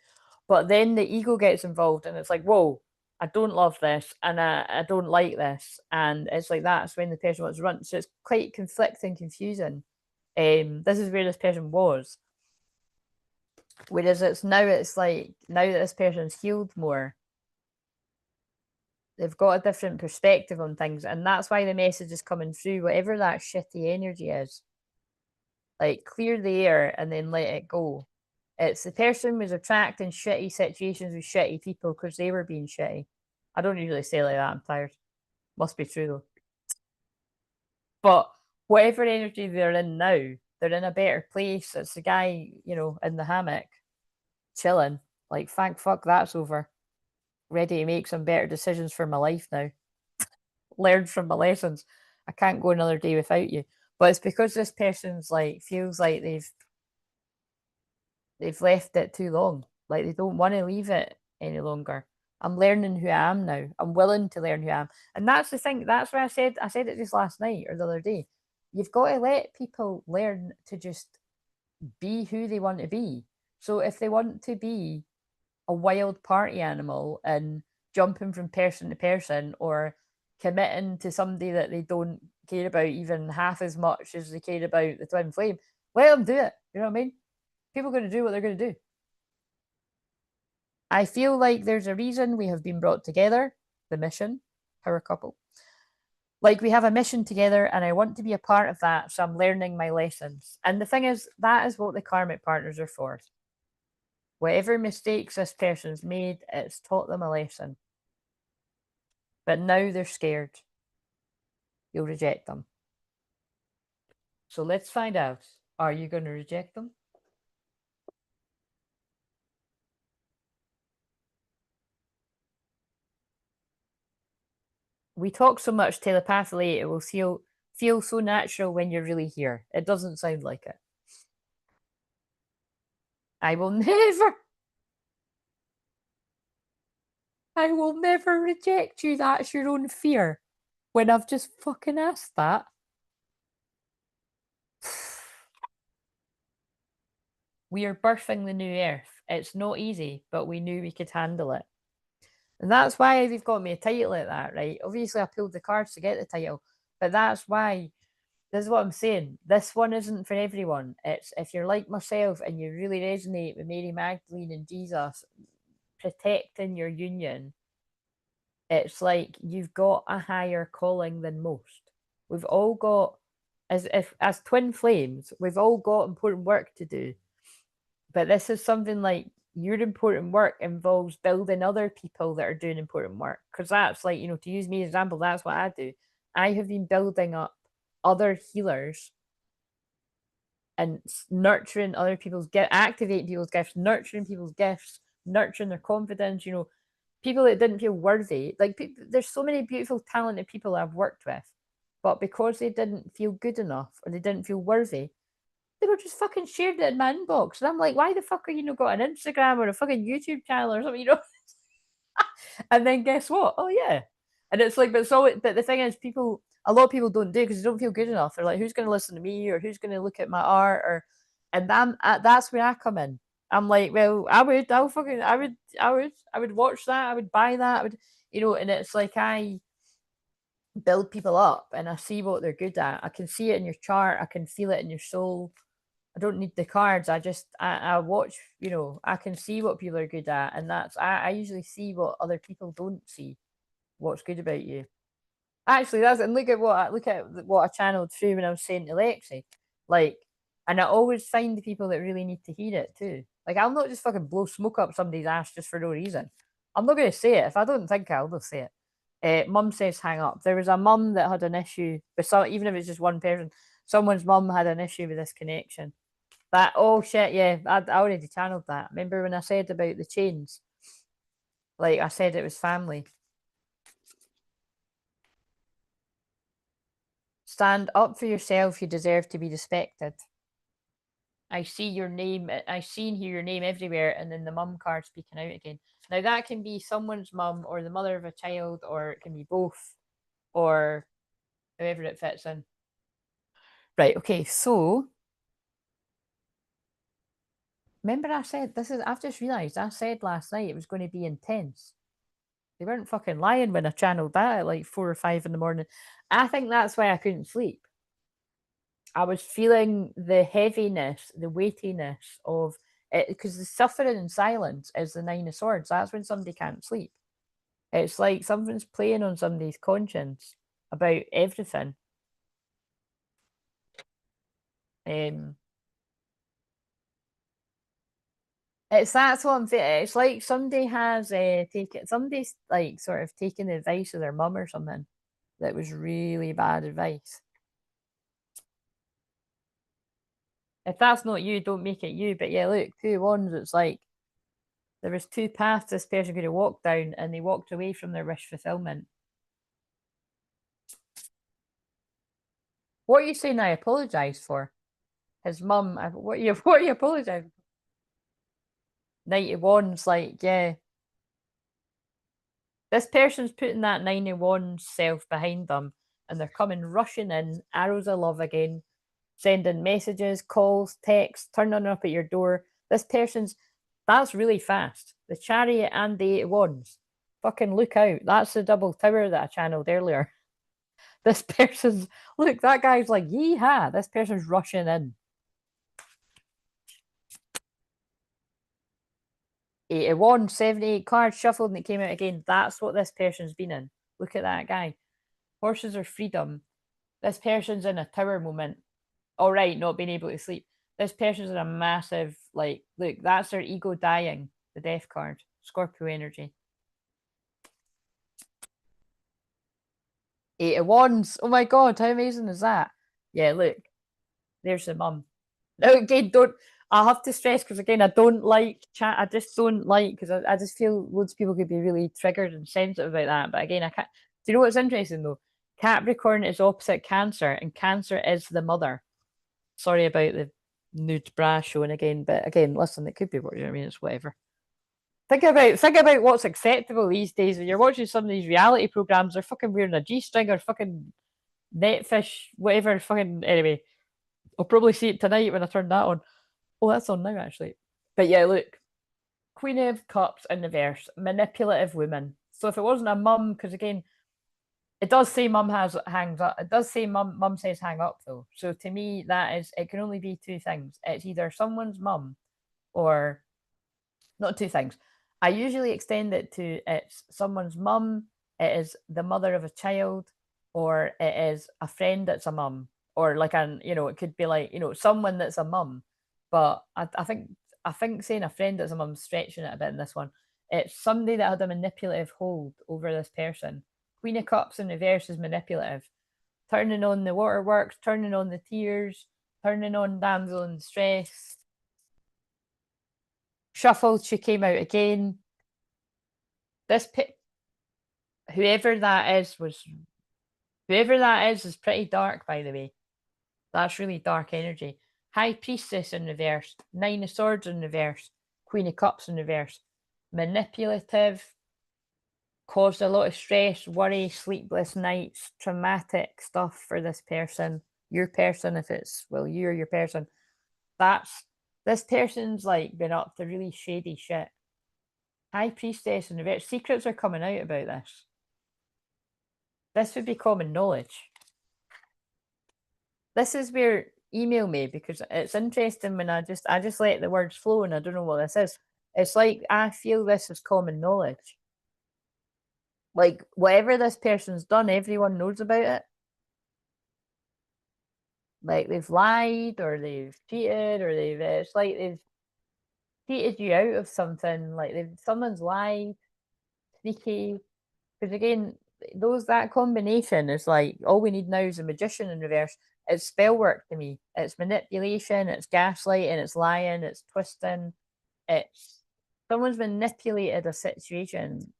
Speaker 1: But then the ego gets involved and it's like, whoa, I don't love this and I don't like this. And it's like that's when the person wants to run. So it's quite conflicting, confusing. This is where this person was. Whereas it's like now that this person's healed more, they've got a different perspective on things. And that's why the message is coming through, whatever that shitty energy is. Like clear the air and then let it go. It's the person was attracting shitty situations with shitty people because they were being shitty. I don't usually say like that. I'm tired. Must be true though. But whatever energy they're in now, they're in a better place. It's the guy, you know, in the hammock, chilling. Like, thank fuck that's over. Ready to make some better decisions for my life now. Learn from my lessons. I can't go another day without you. But it's because this person's like feels like they've left it too long. Like they don't want to leave it any longer. I'm learning who I am now. I'm willing to learn who I am. And that's the thing. That's why I said it just last night or the other day. You've got to let people learn to just be who they want to be. So if they want to be a wild party animal and jumping from person to person or committing to somebody that they don't care about even half as much as they care about the twin flame, let them do it. You know what I mean? People are going to do what they're going to do. I feel like there's a reason we have been brought together, the mission, power couple. Like we have a mission together and I want to be a part of that, so I'm learning my lessons. And the thing is, that is what the karmic partners are for. Whatever mistakes this person's made, it's taught them a lesson. But now they're scared. You'll reject them. So let's find out. Are you going to reject them? We talk so much telepathically, it will feel so natural when you're really here. It doesn't sound like it. I will never reject you. That's your own fear. When I've just fucking asked that. We are birthing the new earth. It's not easy, but we knew we could handle it. And that's why they've got me a title like that, right? Obviously, I pulled the cards to get the title, but that's why. This is what I'm saying. This one isn't for everyone. It's if you're like myself and you really resonate with Mary Magdalene and Jesus protecting your union, it's like you've got a higher calling than most. We've all got, as twin flames, we've all got important work to do. But this is something like your important work involves building other people that are doing important work. Because that's like, to use me as an example, that's what I do. I have been building up other healers and nurturing other people's gifts, activating people's gifts, nurturing people's gifts, nurturing their confidence, people that didn't feel worthy. Like, there's so many beautiful, talented people I've worked with, but because they didn't feel good enough or they didn't feel worthy, they were just fucking shared it in my inbox. And I'm like, why the fuck are you got an Instagram or a fucking YouTube channel or something, And then guess what? Oh, yeah. And it's like, but the thing is, a lot of people don't do because they don't feel good enough. They're like, who's going to listen to me or who's going to look at my art? And that's where I come in. I'm like, well, I would watch that. I would buy that. I would, and it's like I build people up and I see what they're good at. I can see it in your chart. I can feel it in your soul. I don't need the cards. I watch, I can see what people are good at. And I usually see what other people don't see, what's good about you. Actually, and look at what I channeled through when I was saying to Lexi. Like, and I always find the people that really need to hear it too. Like, I'll not just fucking blow smoke up somebody's ass just for no reason. I'm not going to say it. If I don't think I'll just say it. Mum says hang up. There was a mum that had an issue with even if it's just one person, someone's mum had an issue with this connection. Oh shit, yeah, I already channeled that. Remember when I said about the chains? Like I said, it was family. Stand up for yourself. You deserve to be respected. I see your name. I seen here your name everywhere, and then the mum card speaking out again. Now that can be someone's mum or the mother of a child, or it can be both, or however it fits in. Right. Okay. So remember, I said this is. I've just realised I said last night it was going to be intense. They weren't fucking lying when I channeled that at like 4 or 5 in the morning. I think that's why I couldn't sleep. I was feeling the heaviness, the weightiness of it, because the suffering in silence is the 9 of Swords. That's when somebody can't sleep. It's like something's playing on somebody's conscience about everything. That's what I'm feeling. It's like somebody has somebody's like sort of taken the advice of their mum or something that was really bad advice. If that's not you, don't make it you. But yeah, look, 2 wands, it's like there was 2 paths this person could have walked down and they walked away from their wish fulfillment. What are you saying I apologise for? His mum, what are you apologising for? Knight of Wands, like, yeah. This person's putting that 9 of Wands self behind them and they're coming rushing in, arrows of love again, sending messages, calls, texts, turning up at your door. That's really fast. The Chariot and the 8 of Wands. Fucking look out. That's the double tower that I channeled earlier. This person's, look, that guy's like, yeehaw. This person's rushing in. 81, 78 cards shuffled and it came out again. That's what this person's been in. Look at that guy. Horses are freedom. This person's in a tower moment. All right, not being able to sleep. This person's in a massive, like, look, that's their ego dying. The death card. Scorpio energy. 8 of Wands. Oh my god, how amazing is that? Yeah, look. There's the mum. Now, again, don't. I have to stress because, again, I don't like chat. I just don't like, because I just feel loads of people could be really triggered and sensitive about that. But again, I can't. Do you know what's interesting though? Capricorn is opposite Cancer, and Cancer is the mother. Sorry about the nude bra showing again, but again, listen, it could be what you know what I mean. It's whatever. Think about what's acceptable these days. When you're watching some of these reality programs, they're fucking wearing a G-string or fucking netfish, whatever. Fucking anyway, I'll probably see it tonight when I turn that on. Oh, that's on now actually. But yeah, look, Queen of Cups in reverse, manipulative woman. So if it wasn't a mum, because again, it does say mum has hangs up. It does say mum says hang up though. So to me, that is, it can only be two things. It's either someone's mum or not two things. I usually extend it to it's someone's mum, it is the mother of a child, or it is a friend that's a mum, or like it could be like someone that's a mum. But I think saying a friend that's a mum stretching it a bit in this one. It's somebody that had a manipulative hold over this person. Queen of Cups in reverse is manipulative, turning on the waterworks, turning on the tears, turning on damsel in distress. Shuffled, she came out again. This whoever that is pretty dark, by the way. That's really dark energy. High Priestess in reverse, Nine of Swords in reverse, Queen of Cups in reverse. Manipulative, caused a lot of stress, worry, sleepless nights, traumatic stuff for this person. Your person, if it's, well, you're your person. This person's like been up to really shady shit. High Priestess in reverse. Secrets are coming out about this. This would be common knowledge. This is where email me, because it's interesting when I just let the words flow and I don't know what this is. It's like I feel this is common knowledge. Like whatever this person's done, everyone knows about it. Like they've lied or they've cheated or it's like they've cheated you out of something. Like someone's lied, sneaky. Because again, that combination is like all we need now is a magician in reverse. It's spell work to me. It's manipulation. It's gaslighting. It's lying. It's twisting. It's someone's manipulated a situation.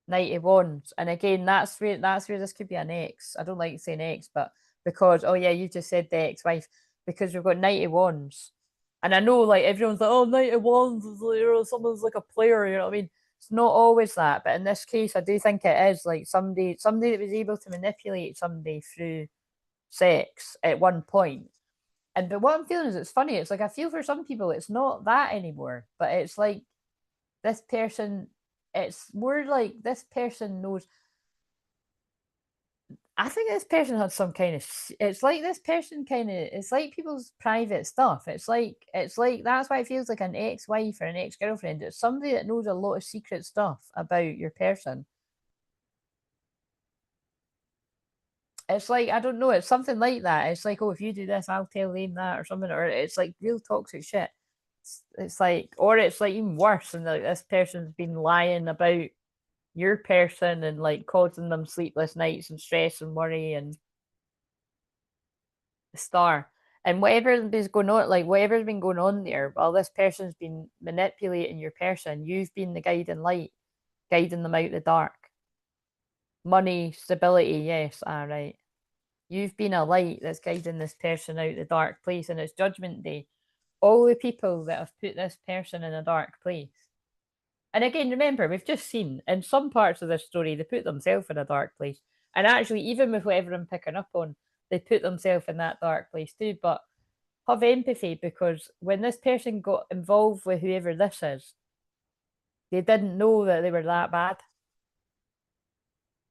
Speaker 1: Knight of Wands, and again, that's where this could be an ex. I don't like saying ex, but because you just said the ex-wife, because we've got Knight of Wands, and I know like everyone's like, oh, Knight of Wands is like, someone's like a player, you know what I mean? It's not always that, but in this case, I do think it is like somebody that was able to manipulate somebody through sex at one point. But what I'm feeling is it's funny. It's like I feel for some people it's not that anymore, but it's like this person. It's more like this person knows. I think this person had some kind of. It's like this person kind of. It's like people's private stuff. It's like that's why it feels like an ex-wife or an ex-girlfriend. It's somebody that knows a lot of secret stuff about your person. It's like I don't know. It's something like that. It's like, oh, if you do this, I'll tell them that or something. Or it's like real toxic shit. It's like, or it's like even worse, and like this person's been lying about your person and like causing them sleepless nights and stress and worry and the star and whatever's been going on there while this person's been manipulating your person, you've been the guiding light, guiding them out the dark. Money, stability, yes, all right. You've been a light that's guiding this person out the dark place, and it's Judgment Day. All the people that have put this person in a dark place. And again, remember, we've just seen in some parts of this story, they put themselves in a dark place. And actually, even with whatever I'm picking up on, they put themselves in that dark place too. But have empathy, because when this person got involved with whoever this is, They didn't know that they were that bad.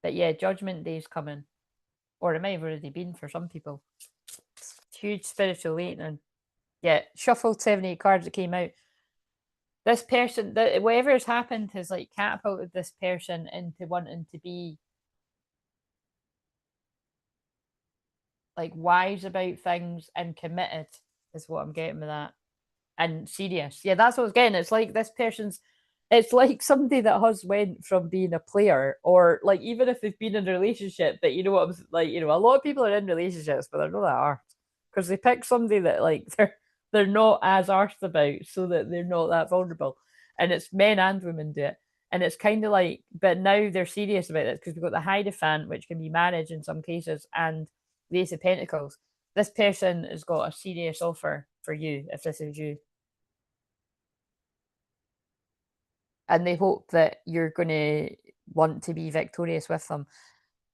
Speaker 1: But yeah, Judgment Day's coming. Or it might have already been for some people. Huge spiritual awakening. Yeah, shuffled 78 cards that came out. This person, whatever has happened has like catapulted this person into wanting to be like wise about things and committed, is what I'm getting with that. And serious. Yeah, that's what I was getting. It's like this person's, it's like somebody that has went from being a player, or like even if they've been in a relationship, but you know what I'm like, you know, a lot of people are in relationships, but they're not that arsed. Because they pick somebody that like they're not as arsed about, so that they're not that vulnerable. And it's men and women do it. And it's kind of like, but now they're serious about this because we've got the Hierophant, which can be marriage in some cases, and the Ace of Pentacles. This person has got a serious offer for you if this is you. And they hope that you're going to want to be victorious with them.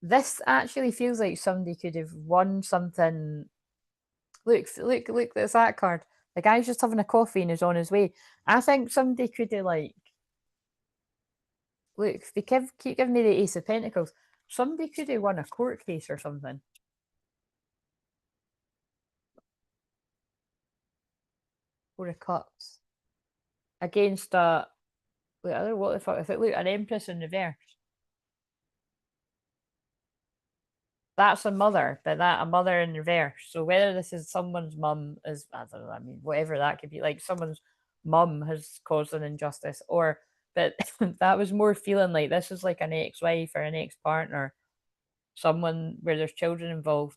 Speaker 1: This actually feels like somebody could have won something. Look, there's that card. The guy's just having a coffee and is on his way. I think somebody could have, like, look, they keep giving me the Ace of Pentacles. Somebody could have won a court case or something. Four of Cups. Against a, wait, I don't know what the fuck, if it look, an Empress in reverse. That's a mother, but that a mother in reverse. So whether this is someone's mum is, I don't know, I mean, whatever that could be, like someone's mum has caused an injustice, or, but that was more feeling like this is like an ex-wife or an ex-partner, someone where there's children involved.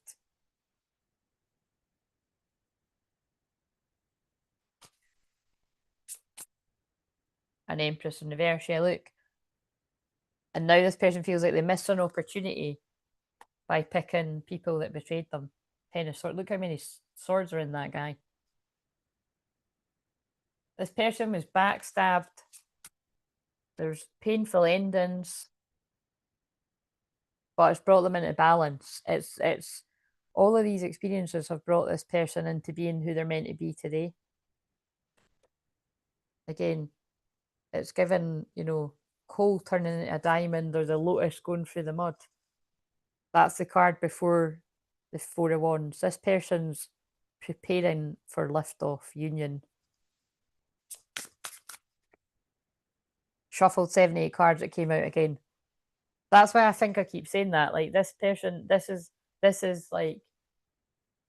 Speaker 1: An Empress in reverse, yeah, look. And now this person feels like they missed an opportunity by picking people that betrayed them. Ten of Swords. Look how many swords are in that guy. This person was backstabbed. There's painful endings, but it's brought them into balance. It's all of these experiences have brought this person into being who they're meant to be today. Again, it's given, you know, coal turning into a diamond, or the lotus going through the mud. That's the card before the Four of Wands. This person's preparing for liftoff, union. Shuffled 78 cards that came out again. That's why I think I keep saying that. Like, this person, this is like,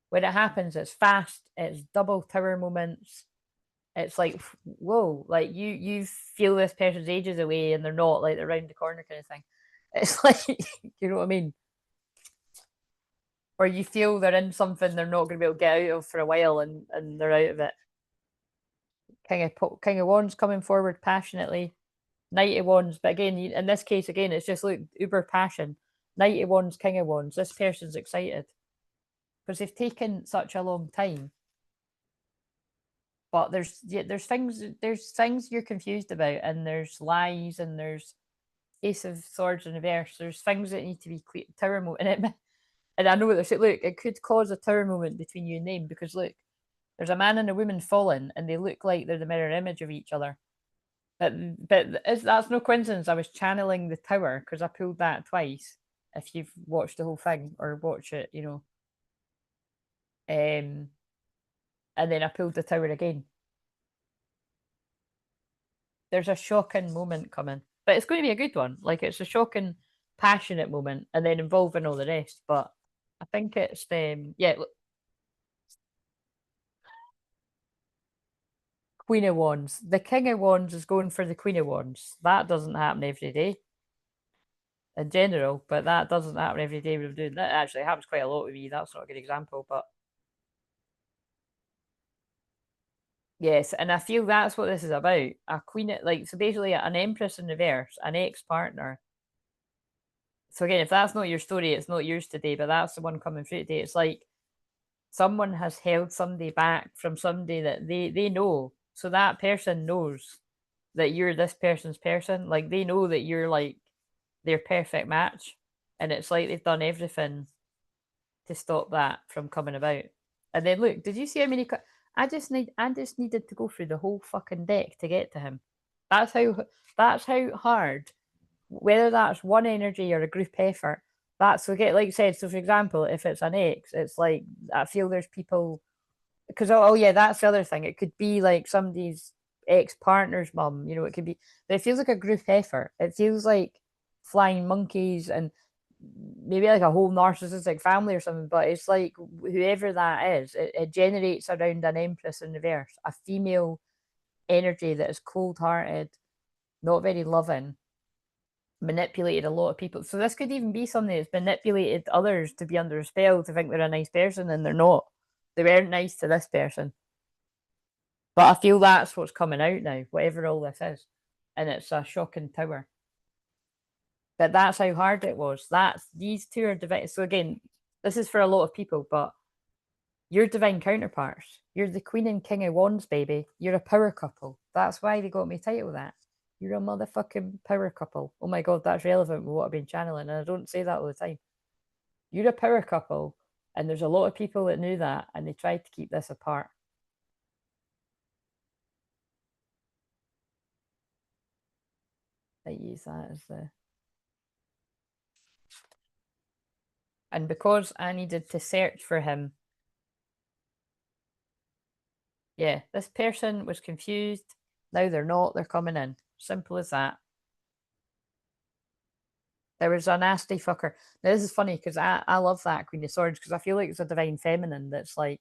Speaker 1: when it happens, it's fast, it's double tower moments. It's like, whoa, like you feel this person's ages away and they're not, like they're round the corner kind of thing. It's like, you know what I mean? Or you feel they're in something they're not going to be able to get out of for a while, and they're out of it. King of Wands coming forward passionately. Knight of Wands, but again, in this case, again, it's just like uber passion. Knight of Wands, King of Wands. This person's excited because they've taken such a long time. But there's things you're confused about, and there's lies, and there's Ace of Swords in reverse. There's things that need to be clear. Tower moment, and I know what they're saying. Look, it could cause a tower moment between you and them, because look, there's a man and a woman falling, and they look like they're the mirror image of each other. But that's no coincidence. I was channeling the tower because I pulled that twice. If you've watched the whole thing or watch it, you know. And then I pulled the tower again. There's a shocking moment coming, but it's going to be a good one. Like, it's a shocking, passionate moment, and then involving all the rest. But I think it's yeah. Queen of Wands. The King of Wands is going for the Queen of Wands. That doesn't happen every day in general, but that doesn't happen every day. We're doing that. Actually happens quite a lot with me. That's not a good example, but yes, and I feel that's what this is about. A queen, like, so basically an Empress in reverse, an ex-partner. So again, if that's not your story, it's not yours today, but that's the one coming through today. It's like someone has held somebody back from somebody that they know. So that person knows that you're this person's person. Like, they know that you're like their perfect match. And it's like they've done everything to stop that from coming about. And then look, did you see how many I just needed to go through the whole fucking deck to get to him. That's how hard, whether that's one energy or a group effort. That's okay. Like I said, so for example, if it's an ex, it's like I feel there's people because oh yeah, that's the other thing. It could be like somebody's ex partner's mum. You know, it could be. But it feels like a group effort. It feels like flying monkeys and maybe like a whole narcissistic family or something. But it's like whoever that is, it generates around an empress in reverse, a female energy that is cold hearted, not very loving, manipulated a lot of people. So this could even be something that's manipulated others to be under a spell to think they're a nice person and they're not. They weren't nice to this person. But I feel that's what's coming out now, whatever all this is. And it's a shocking power. But that's how hard it was. That's these two are divine. So again, this is for a lot of people, but you're divine counterparts. You're the Queen and King of Wands, baby. You're a power couple. That's why they got me title that. You're a motherfucking power couple. Oh my god, that's relevant with what I've been channeling, and I don't say that all the time. You're a power couple, and there's a lot of people that knew that, and they tried to keep this apart. I use that as the. And because I needed to search for him, yeah, this person was confused. Now they're not, they're coming in. Simple as that. There was a nasty fucker. Now, this is funny because I love that Queen of Swords because I feel like it's a divine feminine that's like,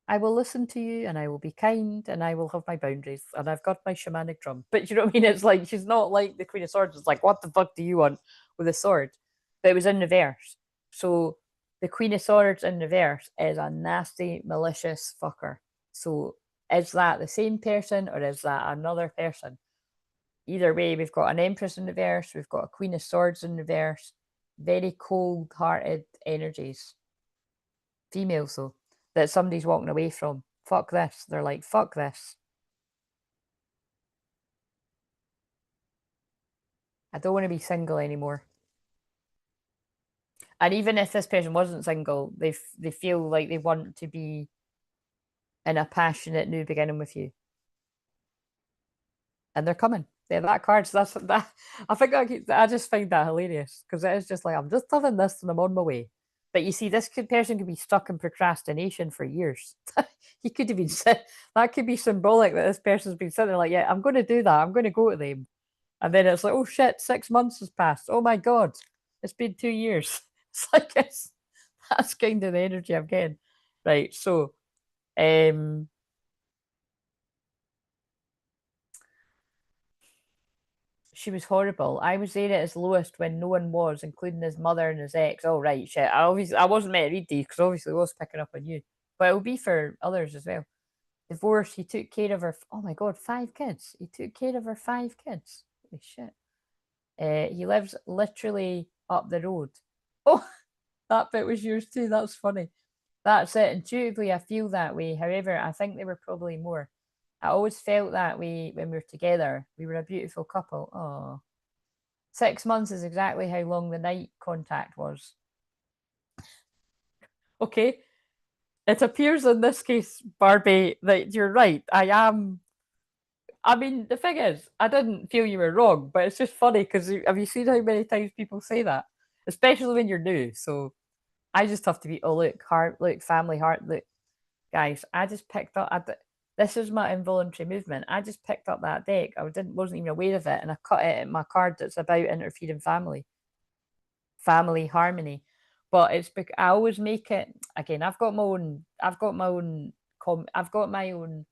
Speaker 1: I will listen to you and I will be kind and I will have my boundaries and I've got my shamanic drum. But you know what I mean? It's like, she's not like the Queen of Swords. It's like, what the fuck do you want with a sword? But it was in reverse. So the Queen of Swords in reverse is a nasty, malicious fucker. So is that the same person or is that another person? Either way, we've got an Empress in reverse, we've got a Queen of Swords in reverse, very cold hearted energies. Females, though, that somebody's walking away from. Fuck this. They're like, fuck this. I don't want to be single anymore. And even if this person wasn't single, they feel like they want to be in a passionate new beginning with you. And they're coming. They're that card. So that's that. I think I just find that hilarious because it is just like I'm just loving this and I'm on my way. But you see, this person could be stuck in procrastination for years. He could have been that could be symbolic that this person's been sitting there like, yeah, I'm going to do that. I'm going to go to them, and then it's like, oh shit, 6 months has passed. Oh my god, it's been 2 years. It's like that's kind of the energy I'm getting. Right. So, um, she was horrible. I was there at his lowest when no one was, including his mother and his ex. Oh right, shit. I wasn't meant to read these because obviously I was picking up on you, but it'll be for others as well. Divorced. He took care of her. Oh my god, 5 kids. He took care of her 5 kids. Holy shit. He lives literally up the road. Oh, that bit was yours too. That's funny. That's it. Intuitively, I feel that way. However, I think there were probably more. I always felt that way when we were together. We were a beautiful couple. Oh, 6 months is exactly how long the night contact was. Okay. It appears in this case, Barbie, that you're right. I am. I mean, the thing is, I didn't feel you were wrong, but it's just funny because have you seen how many times people say that? Especially when you're new. So I just have to be, oh, look, heart, look, family, heart, look, guys, I just picked up, this is my involuntary movement. I just picked up that deck. Wasn't even aware of it, and I cut it in my card that's about interfering family harmony. But it's I always make it again. I've got my own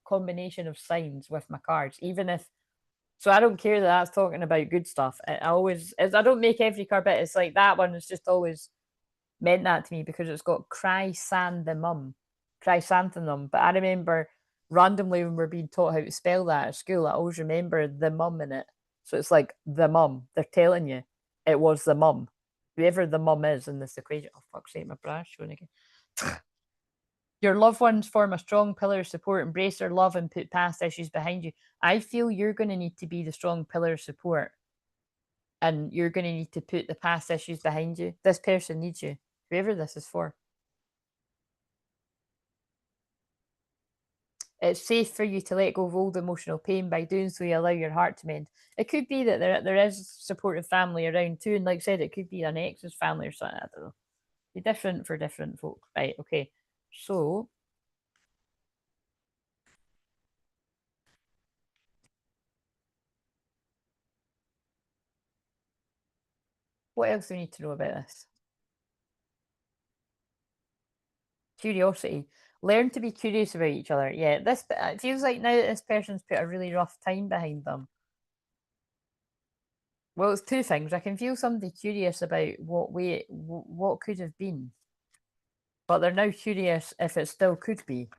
Speaker 1: combination of signs with my cards. Even if so, I don't care that that's talking about good stuff. I don't make every card, but it's like that one has just always meant that to me because it's got chrysanthemum. But I remember randomly when we're being taught how to spell that at school, I always remember the mum in it. So it's like the mum. They're telling you it was the mum. Whoever the mum is in this equation. Oh fuck's sake, my bra's showing again. Your loved ones form a strong pillar of support, embrace their love and put past issues behind you. I feel you're going to need to be the strong pillar of support and you're going to need to put the past issues behind you. This person needs you, whoever this is for. It's safe for you to let go of old emotional pain. By doing so, you allow your heart to mend. It could be that there is supportive family around too, and like I said, it could be an ex's family or something. I don't know. Be different for different folk, right? Okay, so what else do we need to know about this? Curiosity. Learn to be curious about each other. Yeah, this it feels like now that this person's put a really rough time behind them. Well, it's two things. I can feel somebody curious about what could have been, but they're now curious if it still could be.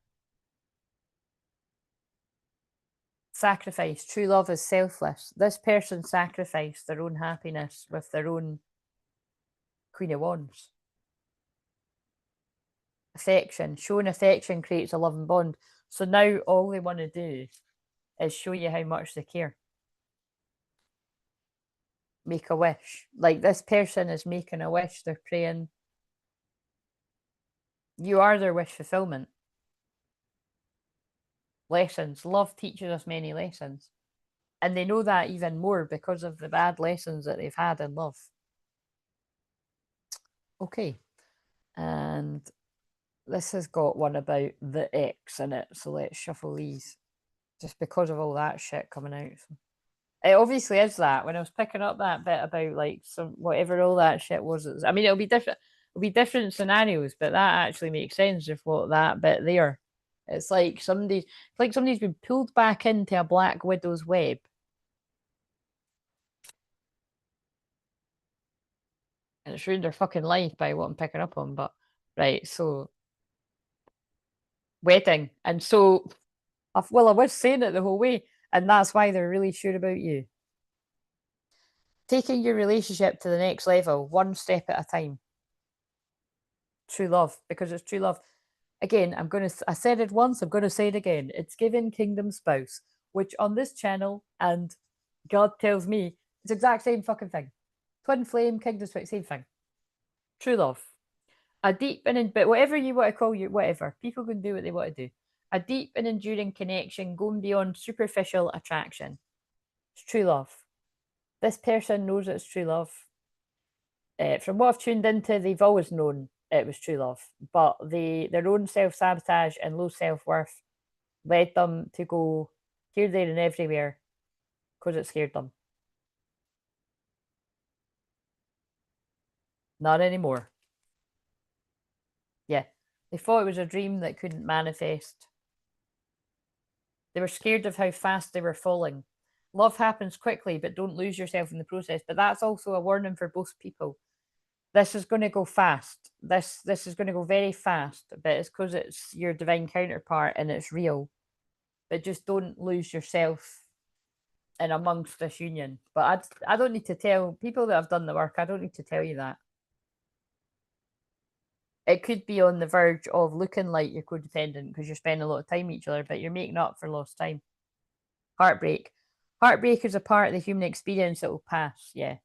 Speaker 1: Sacrifice. True love is selfless. This person sacrificed their own happiness with their own Queen of Wands. Affection. Showing affection creates a loving bond. So now all they want to do is show you how much they care. Make a wish. Like this person is making a wish. They're praying. You are their wish fulfillment. Lessons. Love teaches us many lessons. And they know that even more because of the bad lessons that they've had in love. Okay. And this has got one about the ex in it. So let's shuffle these. Just because of all that shit coming out. So it obviously is that. When I was picking up that bit about like some whatever all that shit was, I mean, it'll be different. It'll be different scenarios, but that actually makes sense of what that bit there. It's like somebody's been pulled back into a Black Widow's web. And it's ruined their fucking life by what I'm picking up on. But right, so wedding, and so I was saying it the whole way, and that's why they're really sure about you. Taking your relationship to the next level, one step at a time. True love, because it's true love. Again, I said it once, I'm gonna say it again. It's given kingdom spouse, which on this channel, and God tells me, it's the exact same fucking thing. Twin flame, kingdom spouse, same thing. True love. A deep and but whatever you want to call you, whatever. People can do what they want to do. A deep and enduring connection going beyond superficial attraction. It's true love. This person knows it's true love. From what I've tuned into, they've always known it was true love, but their own self sabotage and low self worth led them to go here, there, and everywhere because it scared them. Not anymore. Yeah, they thought it was a dream that couldn't manifest. They were scared of how fast they were falling. Love happens quickly, but don't lose yourself in the process. But that's also a warning for both people. This is going to go fast. This is going to go very fast, but it's because it's your divine counterpart and it's real. But just don't lose yourself in amongst this union. But I don't need to tell people that have done the work. I don't need to tell you that. It could be on the verge of looking like you're codependent because you're spending a lot of time with each other, but you're making up for lost time. Heartbreak. Heartbreak is a part of the human experience that will pass. Yeah.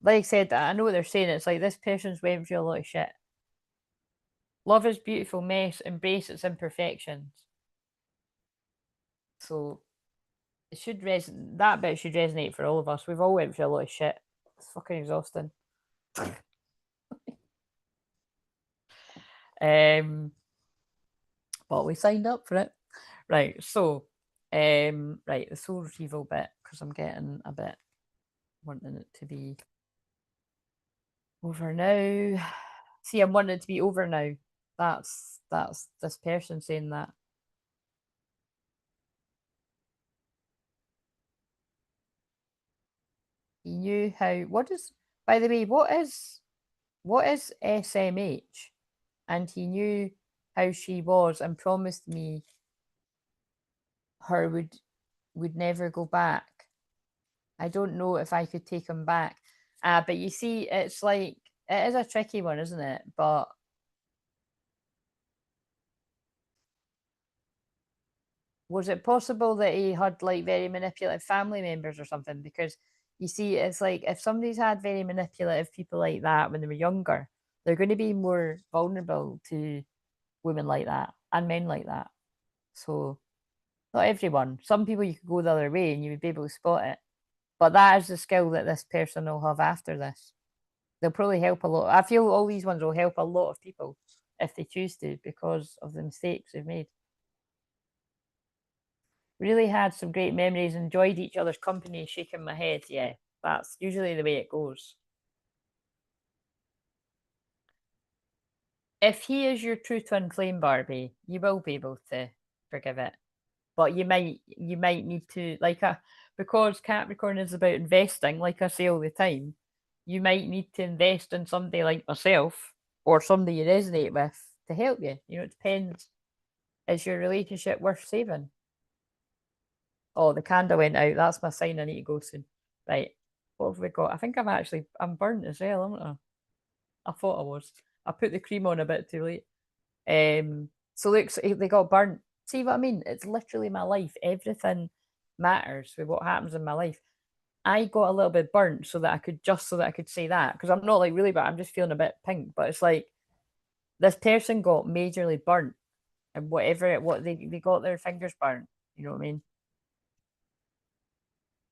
Speaker 1: Like I said, I know what they're saying. It's like this person's went through a lot of shit. Love is beautiful mess. Embrace its imperfections. So it should that bit should resonate for all of us. We've all went through a lot of shit. It's fucking exhausting. But we signed up for it. Right, so right, the soul retrieval bit, because I'm getting a bit wanting it to be over now. See, I'm wanting it to be over now. That's this person saying that. He knew how by the way, what is SMH? And he knew how she was and promised me her would never go back. I don't know if I could take him back. But you see, it's like it is a tricky one, isn't it? But was it possible that he had like very manipulative family members or something? Because you see, it's like if somebody's had very manipulative people like that when they were younger, they're going to be more vulnerable to women like that and men like that. So Not everyone. Some people you could go the other way and you would be able to spot it. But that is the skill that this person will have after this. They'll probably help a lot. I feel all these ones will help a lot of people if they choose to because of the mistakes they've made. Really had some great memories, enjoyed each other's company, shaking my head. Yeah, that's usually the way it goes. If he is your true twin flame, Barbie, you will be able to forgive it. But you might need to because Capricorn is about investing, like I say all the time, you might need to invest in somebody like myself or somebody you resonate with to help you. You know, it depends. Is your relationship worth saving? Oh, the candle went out. That's my sign I need to go soon. Right. What have we got? I think I'm burnt as well, aren't I? I thought I was. I put the cream on a bit too late. So look, so they got burnt. See what I mean? It's literally my life. Everything matters with what happens in my life. I got a little bit burnt so that I could say that because I'm not like really bad. I'm just feeling a bit pink. But it's like this person got majorly burnt and what they got their fingers burnt. You know what I mean?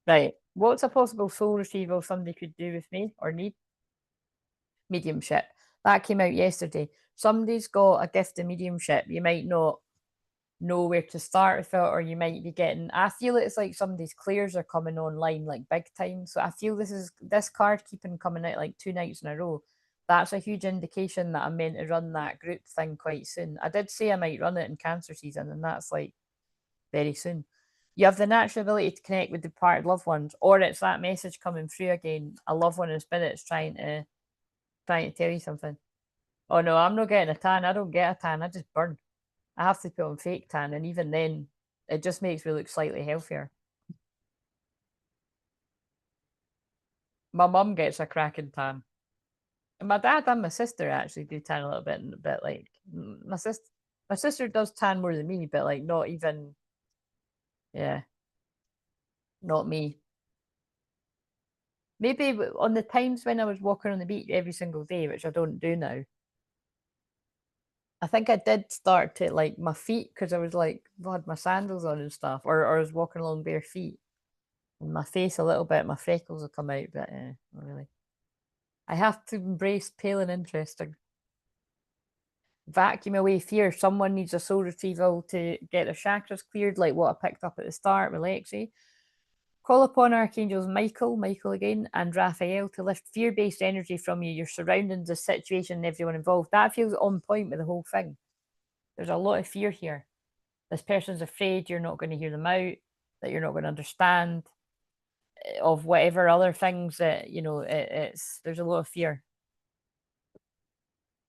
Speaker 1: Right. What's a possible soul retrieval somebody could do with me or need? Mediumship. That came out yesterday. Somebody's got a gift of mediumship. You might not know where to start with it, or you might be getting. I feel it's like somebody's clairs are coming online like big time. So I feel this card keeping coming out like 2 nights in a row. That's a huge indication that I'm meant to run that group thing quite soon. I did say I might run it in Cancer season, and that's like very soon. You have the natural ability to connect with departed loved ones, or it's that message coming through again. A loved one in spirit's trying to tell you something. Oh no, I'm not getting a tan. I don't get a tan. I just burn. I have to put on fake tan, and even then, it just makes me look slightly healthier. My mum gets a cracking tan, and my dad and my sister actually do tan a little bit, and a bit like My sister does tan more than me, but like not even. Yeah, not me. Maybe on the times when I was walking on the beach every single day, which I don't do now. I think I did start to like my feet because I was like had my sandals on and stuff, or I was walking along bare feet. And my face a little bit, my freckles will come out, but not really. I have to embrace pale and interesting. Vacuum away fear. Someone needs a soul retrieval to get their chakras cleared, like what I picked up at the start with Lexi. Call upon archangels Michael again, and Raphael to lift fear-based energy from you, your surroundings, the situation, and everyone involved. That feels on point with the whole thing. There's a lot of fear here. This person's afraid you're not going to hear them out, that you're not going to understand, of whatever other things that it's there's a lot of fear,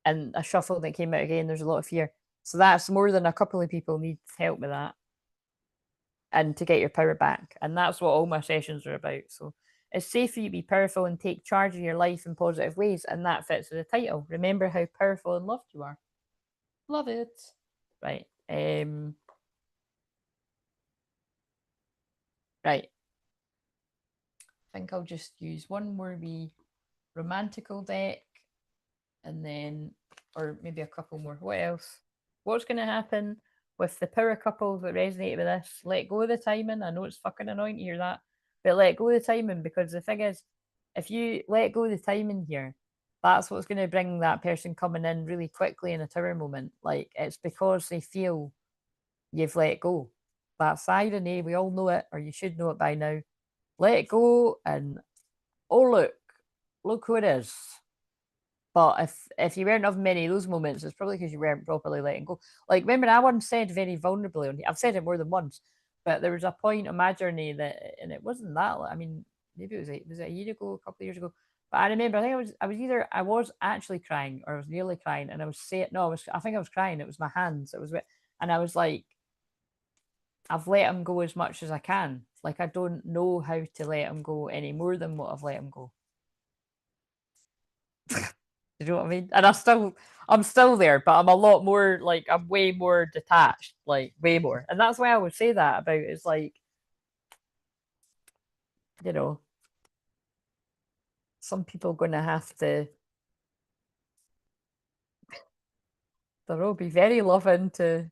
Speaker 1: and a shuffle that came out again. There's a lot of fear, so that's more than a couple of people need help with that, and to get your power back, and that's what all my sessions are about. So it's safe for you to be powerful and take charge of your life in positive ways, and that fits with the title. Remember how powerful and loved you are. Love it. Right. Right. I think I'll just use one more wee romantical deck, and then, or maybe a couple more. What else? What's going to happen with the power couples that resonate with this? Let go of the timing. I know it's fucking annoying to hear that, but let go of the timing, because the thing is, if you let go of the timing here, that's what's going to bring that person coming in really quickly in a tower moment. Like, it's because they feel you've let go. That's irony. We all know it, or you should know it by now. Let it go, and oh look who it is. But if you weren't having many of those moments, it's probably because you weren't properly letting go. Like, remember, I once said very vulnerably, I've said it more than once, but there was a point on my journey that, and it wasn't that. I mean, maybe was it a year ago, a couple of years ago. But I remember, I think I was actually crying, or I was nearly crying, and I was saying, no, I think I was crying. It was my hands. And I was like, I've let him go as much as I can. Like, I don't know how to let him go any more than what I've let him go. You know what I mean? And I'm still there, but I'm a lot more like, I'm way more detached, like way more. And that's why I would say that about, it's like, you know, some people gonna have to, they'll all be very loving to,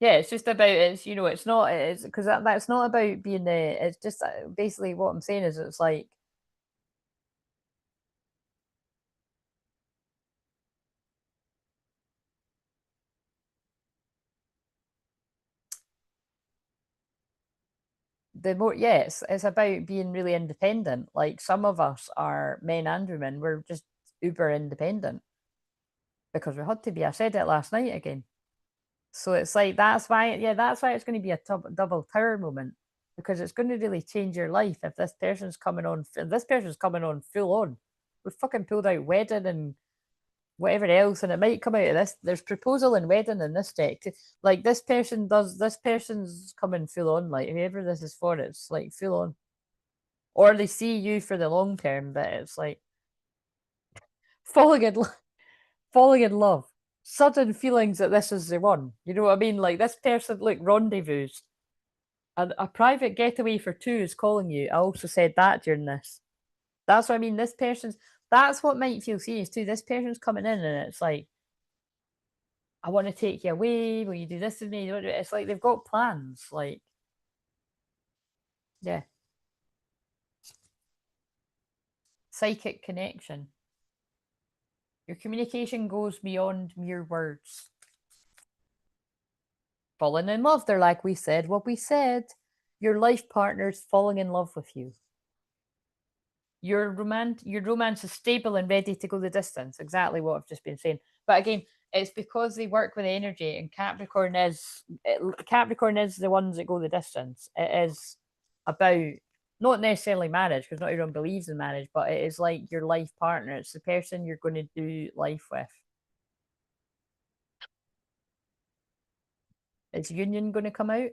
Speaker 1: Yeah, it's just about it's it's not it's because that's not about being it's just basically what I'm saying is it's like the more it's about being really independent. Like some of us are men and women, we're just uber independent because we had to be. I said it last night again. So it's like that's why it's going to be a double tower moment because it's going to really change your life if this person's coming on full on. We fucking pulled out wedding and whatever else, and it might come out of this. There's proposal and wedding in this deck. Like this person's coming full on. Like whoever this is for, it's like full on. Or they see you for the long term, but it's like falling in falling in love. Sudden feelings that this is the one. You know what I mean? Like this person, like rendezvous. And a private getaway for two is calling you. I also said that during this. That's what I mean. That's what might feel serious too. This person's coming in and it's like, I want to take you away. Will you do this with me? It's like they've got plans. Like, yeah, psychic connection. Your communication goes beyond mere words. Falling in love. They're like we said what we said. Your life partner's falling in love with you. Your romance is stable and ready to go the distance. Exactly what I've just been saying. But again, it's because they work with energy, and Capricorn is the ones that go the distance. It is about not necessarily marriage because not everyone believes in marriage, but it is like your life partner. It's the person you're going to do life with. Is union going to come out?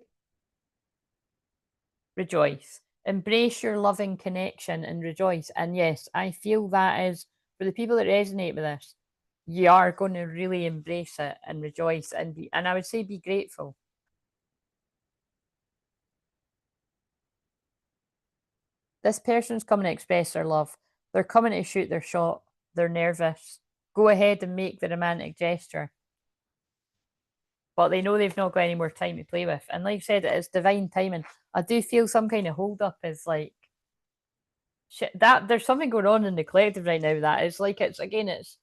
Speaker 1: Rejoice. Embrace your loving connection and rejoice. And yes, I feel that is for the people that resonate with this, you are going to really embrace it and rejoice and I would say be grateful. This person's coming to express their love. They're coming to shoot their shot. They're nervous. Go ahead and make the romantic gesture. But they know they've not got any more time to play with. And like I said, it's divine timing. I do feel some kind of hold up is like shit that there's something going on in the collective right now that it's like it's again it's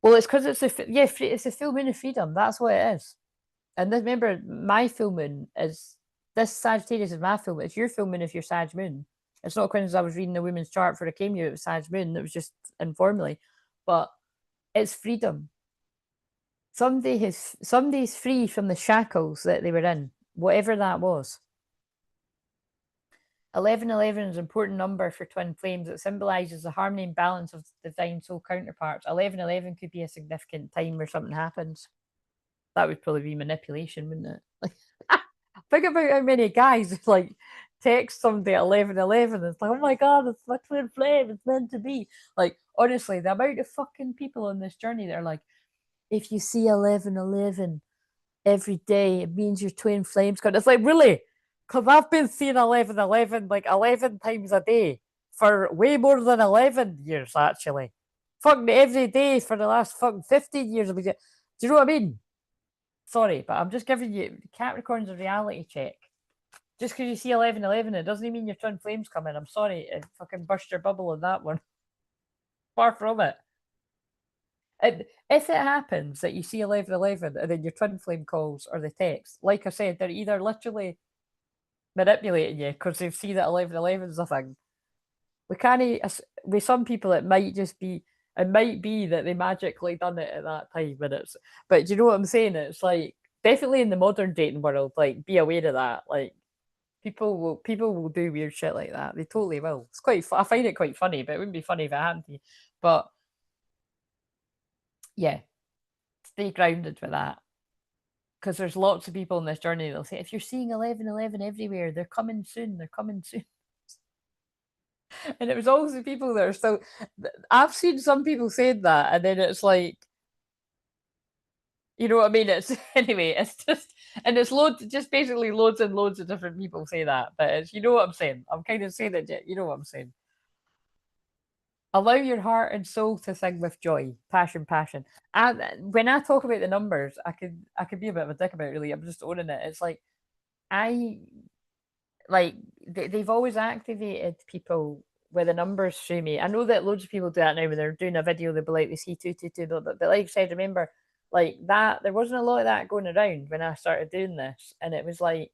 Speaker 1: well it's because it's it's a full moon of freedom. That's what it is. And this, remember, my full moon is this Sagittarius is my full moon. It's your full moon if you're Sag moon. It's not coincidence I was reading the women's chart for a came you, it was Sag moon. It was just informally. But it's freedom. Somebody's free from the shackles that they were in, whatever that was. 1111 is an important number for twin flames. It symbolises the harmony and balance of divine soul counterparts. 1111 could be a significant time where something happens. That would probably be manipulation, wouldn't it? Like, think about how many guys like text somebody at 11:11. It's like, oh my god, it's my twin flame. It's meant to be. Like, honestly, the amount of fucking people on this journey that are like, if you see 11:11 every day, it means your twin flame's gone. It's like, really? Because I've been seeing 11:11 like 11 times a day for way more than 11 years, actually. Fucking every day for the last fucking 15 years. Do you know what I mean? Sorry, but I'm just giving you Capricorn's a reality check. Just because you see 11:11, it doesn't mean your twin flames coming. I'm sorry, it fucking burst your bubble on that one. Far from it. And if it happens that you see 11:11 and then your twin flame calls or the text, like I said, they're either literally manipulating you because they've seen that 11:11 is a thing. We can't. With some people, it might just be. It might be that they magically done it at that time, and it's. But do you know what I'm saying? It's like definitely in the modern dating world, like be aware of that. Like people will do weird shit like that. They totally will. It's quite. I find it quite funny, but it wouldn't be funny if it happened to you. But yeah, stay grounded with that because there's lots of people on this journey that'll say if you're seeing 11:11 everywhere, they're coming soon. They're coming soon. And it was also people that are still. I've seen some people saying that, and then it's like, you know what I mean? It's anyway. It's just, and it's loads, just basically loads and loads of different people say that. But it's, you know what I'm saying? I'm kind of saying it. You know what I'm saying? Allow your heart and soul to sing with joy, passion, passion. And when I talk about the numbers, I could be a bit of a dick about it. Really, I'm just owning it. It's like I like they've always activated people with the numbers through me. I know that loads of people do that now when they're doing a video. They'll be like, they see 222, but like I said, remember, like that there wasn't a lot of that going around when I started doing this, and it was like,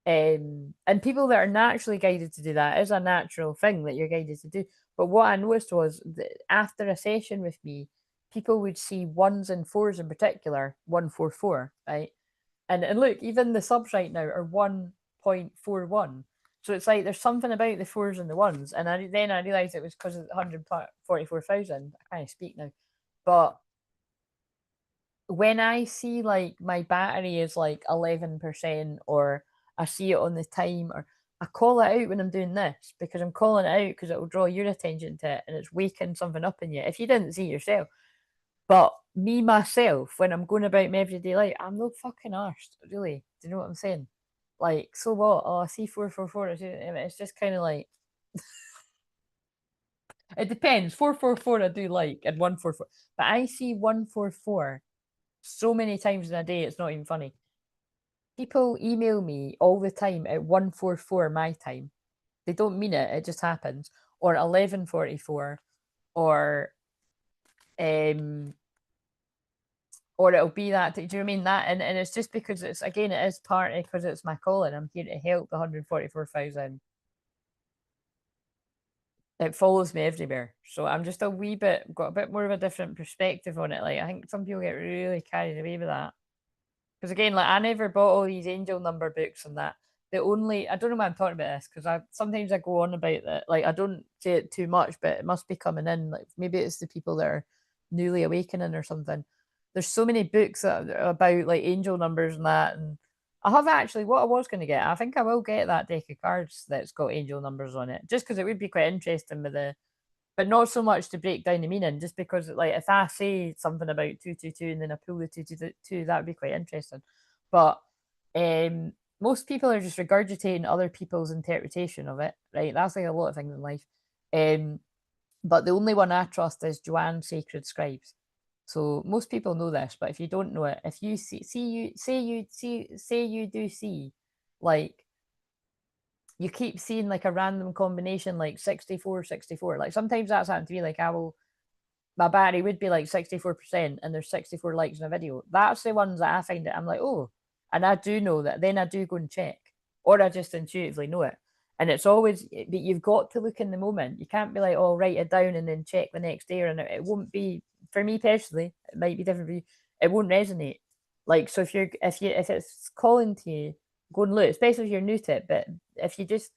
Speaker 1: and people that are naturally guided to do that is a natural thing that you're guided to do. But what I noticed was that after a session with me, people would see ones and fours in particular, 144, right? And look, even the subs right now are 1.41. So it's like there's something about the fours and the ones. And then I realized it was because of 144,000. I can't speak now. But when I see like my battery is like 11%, or I see it on the time, or I call it out when I'm doing this because I'm calling it out because it will draw your attention to it and it's waking something up in you if you didn't see it yourself. But me myself, when I'm going about my everyday life, I'm no fucking arsed, really. Do you know what I'm saying? Like, so what? Oh, I see 444. It's just kind of like, it depends. 444 I do like, and 144. But I see 144 so many times in a day, it's not even funny. People email me all the time at 144 my time. They don't mean it, it just happens. Or 11:44, or um or it'll be that. Do you know what I mean? That, and it's just because it's, again, it is partly because it's my calling. I'm here to help the 144,000. It follows me everywhere. So I'm just a wee bit, got a bit more of a different perspective on it. Like, I think some people get really carried away with that. Because again, like, I never bought all these angel number books and that. The only, I don't know why I'm talking about this, because I sometimes I go on about that. Like, I don't say it too much, but it must be coming in. Like, maybe it's the people that are newly awakening or something. There's so many books that are about like angel numbers and that, and I have actually, what I was going to get. I think I will get that deck of cards that's got angel numbers on it, just because it would be quite interesting with the, but not so much to break down the meaning, just because like if I say something about 222 and then I pull the 222, that would be quite interesting. But most people are just regurgitating other people's interpretation of it, right? That's like a lot of things in life. Um, but the only one I trust is Joanne Sacred Scribes. So most people know this, but if you don't know it, if you say you do see, like, you keep seeing like a random combination like 64, 64. Like sometimes that's happened to me. Like, I will, my battery would be like 64% and there's 64 likes in a video. That's the ones that I find it. I'm like, oh, and I do know that. Then I do go and check, or I just intuitively know it. And it's always, but you've got to look in the moment. You can't be like, oh, write it down and then check the next day, and it won't be, for me personally, it might be different for you. It won't resonate. Like, so if it's calling to you, go and look, especially if you're new to it. But if you just,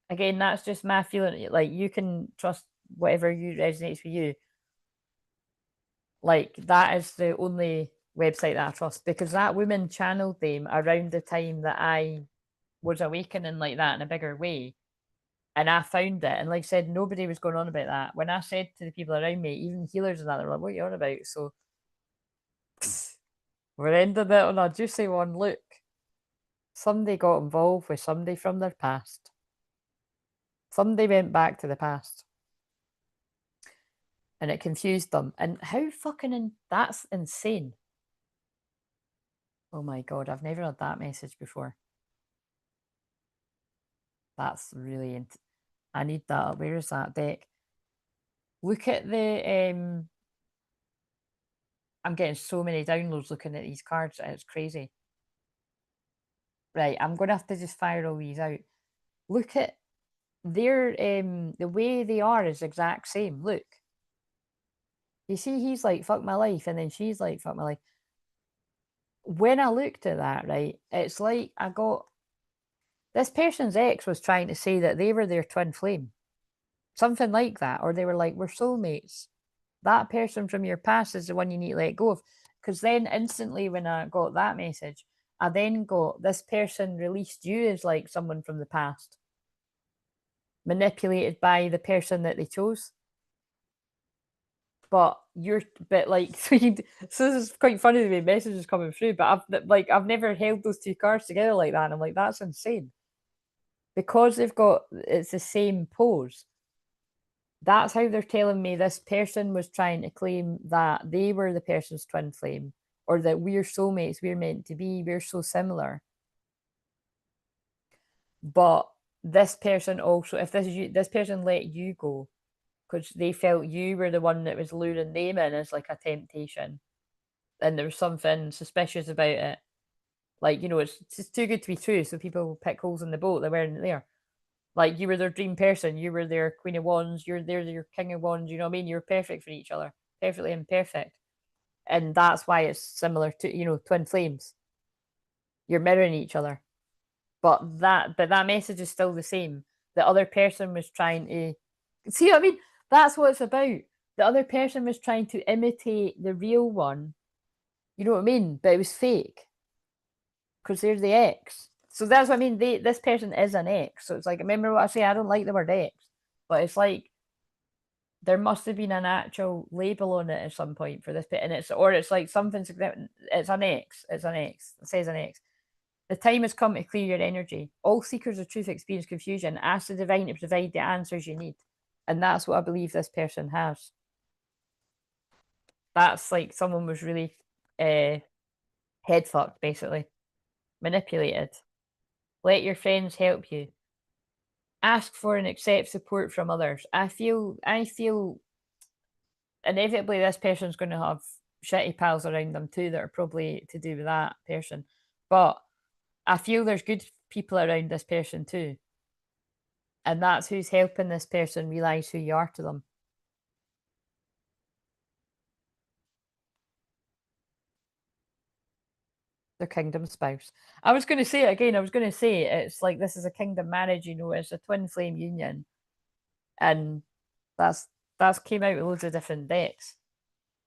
Speaker 1: again, that's just my feeling. Like, you can trust whatever you resonates with you. Like, that is the only website that I trust, because that woman channeled them around the time that I was awakening like that in a bigger way. And I found it. And like I said, nobody was going on about that. When I said to the people around me, even healers and that, they were like, what are you on about? So we're ending it on a juicy one. Look, somebody got involved with somebody from their past. Somebody went back to the past. And it confused them. And how fucking, that's insane. Oh my God, I've never had that message before. That's really, I need that. Where is that deck? Look at the, I'm getting so many downloads looking at these cards. It's crazy. Right, I'm going to have to just fire all these out. Look at their, the way they are is exact same. Look. You see, he's like, fuck my life. And then she's like, fuck my life. When I looked at that, right, it's like I got, this person's ex was trying to say that they were their twin flame. Something like that. Or they were like, we're soulmates. That person from your past is the one you need to let go of. Because then instantly when I got that message, I then got, this person released you as like someone from the past, manipulated by the person that they chose. But you're, but like, so this is quite funny the way messages coming through. But I've never held those two cards together like that, and I'm like, that's insane. Because they've got, it's the same pose. That's how they're telling me this person was trying to claim that they were the person's twin flame, or that we're soulmates, we're meant to be, we're so similar. But this person also, if this is you, this person let you go because they felt you were the one that was luring them in as like a temptation, and there was something suspicious about it. Like, you know, it's just too good to be true, so people pick holes in the boat that weren't there. Like, you were their dream person, you were their Queen of Wands, you're there, your King of Wands, you know what I mean? You're perfect for each other, perfectly imperfect. And that's why it's similar to, you know, twin flames. You're mirroring each other. But that message is still the same. The other person was trying to see what I mean? That's what it's about. The other person was trying to imitate the real one. You know what I mean? But it was fake. Because they're the X. So that's what I mean. This person is an X. So it's like, remember what I say? I don't like the word X, but it's like there must have been an actual label on it at some point for this bit, and it's like something significant. It's an X. It's an X. It says an X. The time has come to clear your energy. All seekers of truth experience confusion. Ask the divine to provide the answers you need, and that's what I believe this person has. That's like someone was really head fucked, basically manipulated. Let your friends help you. Ask for and accept support from others. I feel inevitably this person's going to have shitty pals around them too that are probably to do with that person. But I feel there's good people around this person too. And that's who's helping this person realize who you are to them. Their kingdom spouse. I was going to say it again. I was going to say it's like this is a kingdom marriage, you know, it's a twin flame union. And that's that's came out with loads of different decks.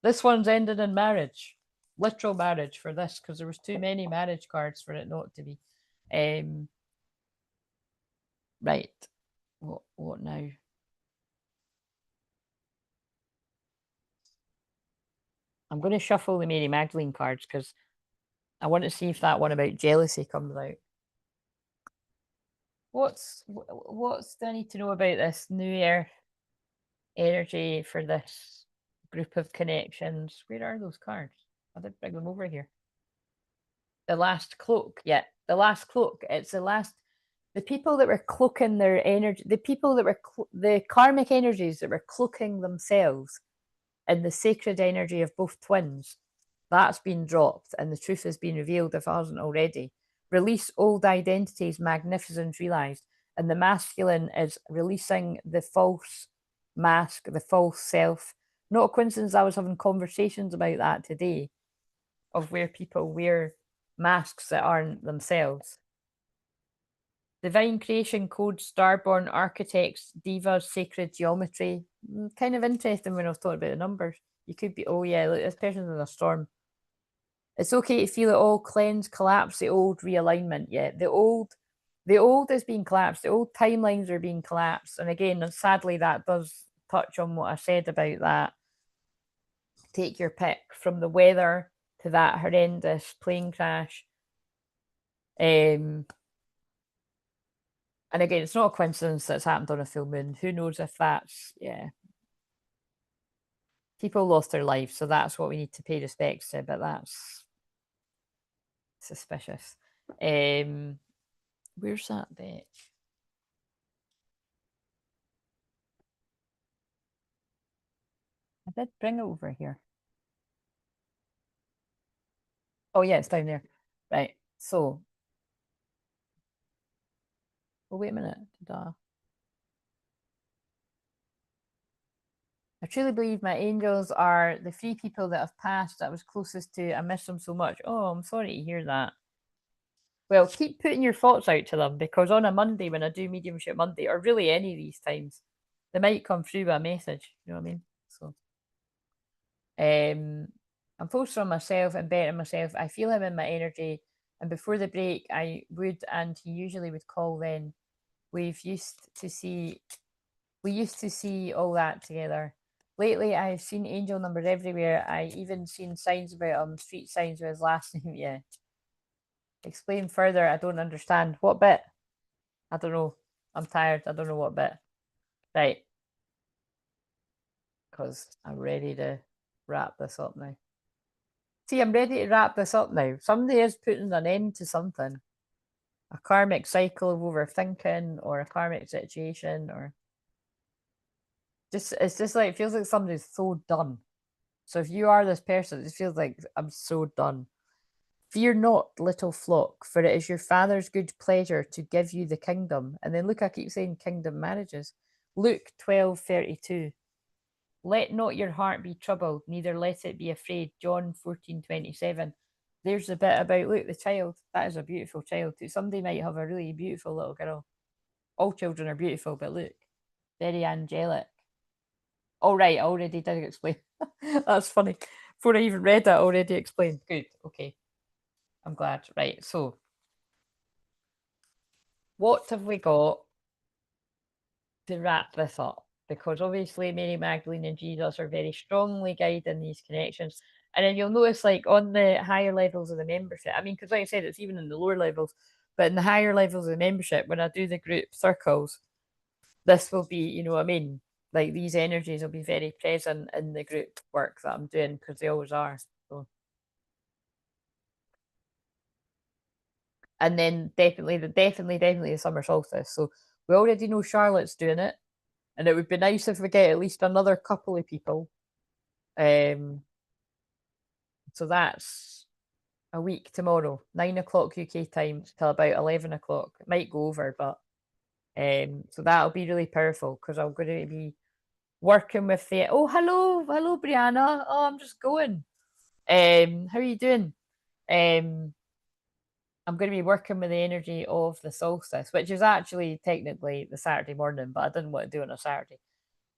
Speaker 1: This one's ended in marriage, literal marriage for this because there was too many marriage cards for it not to be. Right. What now? I'm going to shuffle the Mary Magdalene cards because I want to see if that one about jealousy comes out. What's do I need to know about this new earth energy for this group of connections? Where are those cards? I did bring them over here. The last cloak. Yeah, the last cloak. It's the last. The people that were cloaking their energy, the people that were the karmic energies that were cloaking themselves in the sacred energy of both twins, that's been dropped and the truth has been revealed if it hasn't already. Release old identities, magnificence realized. And the masculine is releasing the false mask, the false self. Not a coincidence, I was having conversations about that today of where people wear masks that aren't themselves. Divine creation code, starborn architects, divas, sacred geometry. Kind of interesting when I was talking about the numbers. You could be, oh yeah, look, this person's in a storm. It's okay to feel it all, cleanse, collapse the old, realignment. Yeah, the old is being collapsed. The old timelines are being collapsed. And again, sadly, that does touch on what I said about that. Take your pick from the weather to that horrendous plane crash. And again, it's not a coincidence that's happened on a full moon. Who knows if that's, yeah. People lost their lives, so that's what we need to pay respects to, but that's suspicious. Where's that deck? I did bring it over here. Oh yeah, it's down there. Right. So, oh wait a minute. I truly believe my angels are the three people that have passed that I was closest to. I miss them so much. Oh, I'm sorry to hear that. Well, keep putting your thoughts out to them because on a Monday, when I do mediumship Monday, or really any of these times, they might come through with a message. You know what I mean? So, I'm focused on myself and bettering myself. I feel him in my energy, and before the break, I would, and he usually would call. Then we've used to see, we used to see all that together. Lately, I've seen angel numbers everywhere. I even seen signs about him, street signs with his last name. Yeah. Explain further. I don't understand. What bit? I don't know. I'm tired. I don't know what bit. Right. because I'm ready to wrap this up now. See, I'm ready to wrap this up now. Somebody is putting an end to something. A karmic cycle of overthinking or a karmic situation or just it's just like it feels like somebody's so done. So if you are this person, it feels like I'm so done. Fear not, little flock, for it is your Father's good pleasure to give you the kingdom. And then look, I keep saying kingdom marriages. Luke 12:32. Let not your heart be troubled, neither let it be afraid. John 14:27. There's a bit about Luke, the child. That is a beautiful child too. Somebody might have a really beautiful little girl. All children are beautiful, but look, very angelic. All right, I already did explain. That's funny. Before I even read that, I already explained. Good. Okay. I'm glad. Right. So, what have we got to wrap this up? Because obviously, Mary Magdalene and Jesus are very strongly guiding these connections. And then you'll notice, like, on the higher levels of the membership, I mean, because like I said, it's even in the lower levels, but in the higher levels of the membership, when I do the group circles, this will be, you know what I mean? Like, these energies will be very present in the group work that I'm doing because they always are. So. And then definitely the summer solstice. So we already know Charlotte's doing it, and it would be nice if we get at least another couple of people. So that's a week tomorrow, 9 o'clock UK time till about 11 o'clock. It might go over, but so that'll be really powerful because I'm going to be working with the. Oh, hello, Brianna. Oh, I'm just going. How are you doing? I'm going to be working with the energy of the solstice, which is actually technically the Saturday morning, but I didn't want to do it on a Saturday.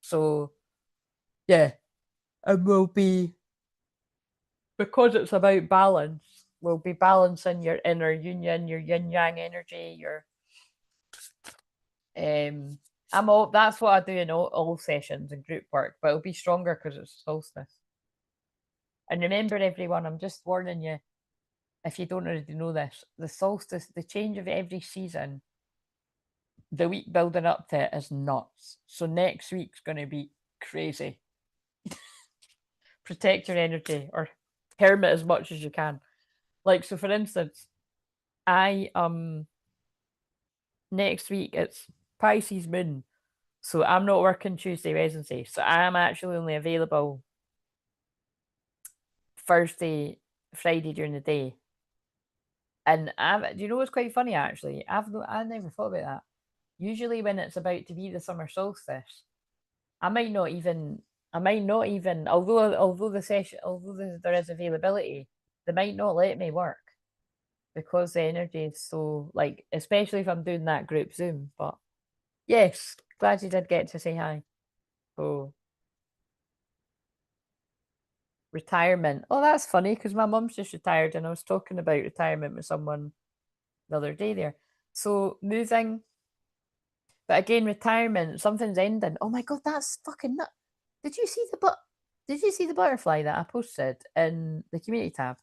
Speaker 1: So, yeah, and we'll be, because it's about balance, we'll be balancing your inner union, your yin yang energy, your, that's what I do in all sessions and group work, but it'll be stronger because it's solstice. And remember, everyone, I'm just warning you, if you don't already know this, the solstice, the change of every season, the week building up to it is nuts. So next week's going to be crazy. Protect your energy or hermit as much as you can. Like, so for instance, I next week it's Pisces moon. So I'm not working Tuesday, Wednesday. So I am actually only available Thursday, Friday during the day. And do you know what's quite funny actually? I never thought about that. Usually when it's about to be the summer solstice, I might not even although the session there is availability, they might not let me work because the energy is so, like, especially if I'm doing that group Zoom. But yes, glad you did get to say hi. Oh, retirement. Oh, that's funny because my mum's just retired and I was talking about retirement with someone the other day there. So moving, but again, retirement, something's ending. Oh my god, that's fucking nut. Did you see did you see the butterfly that I posted in the community tab?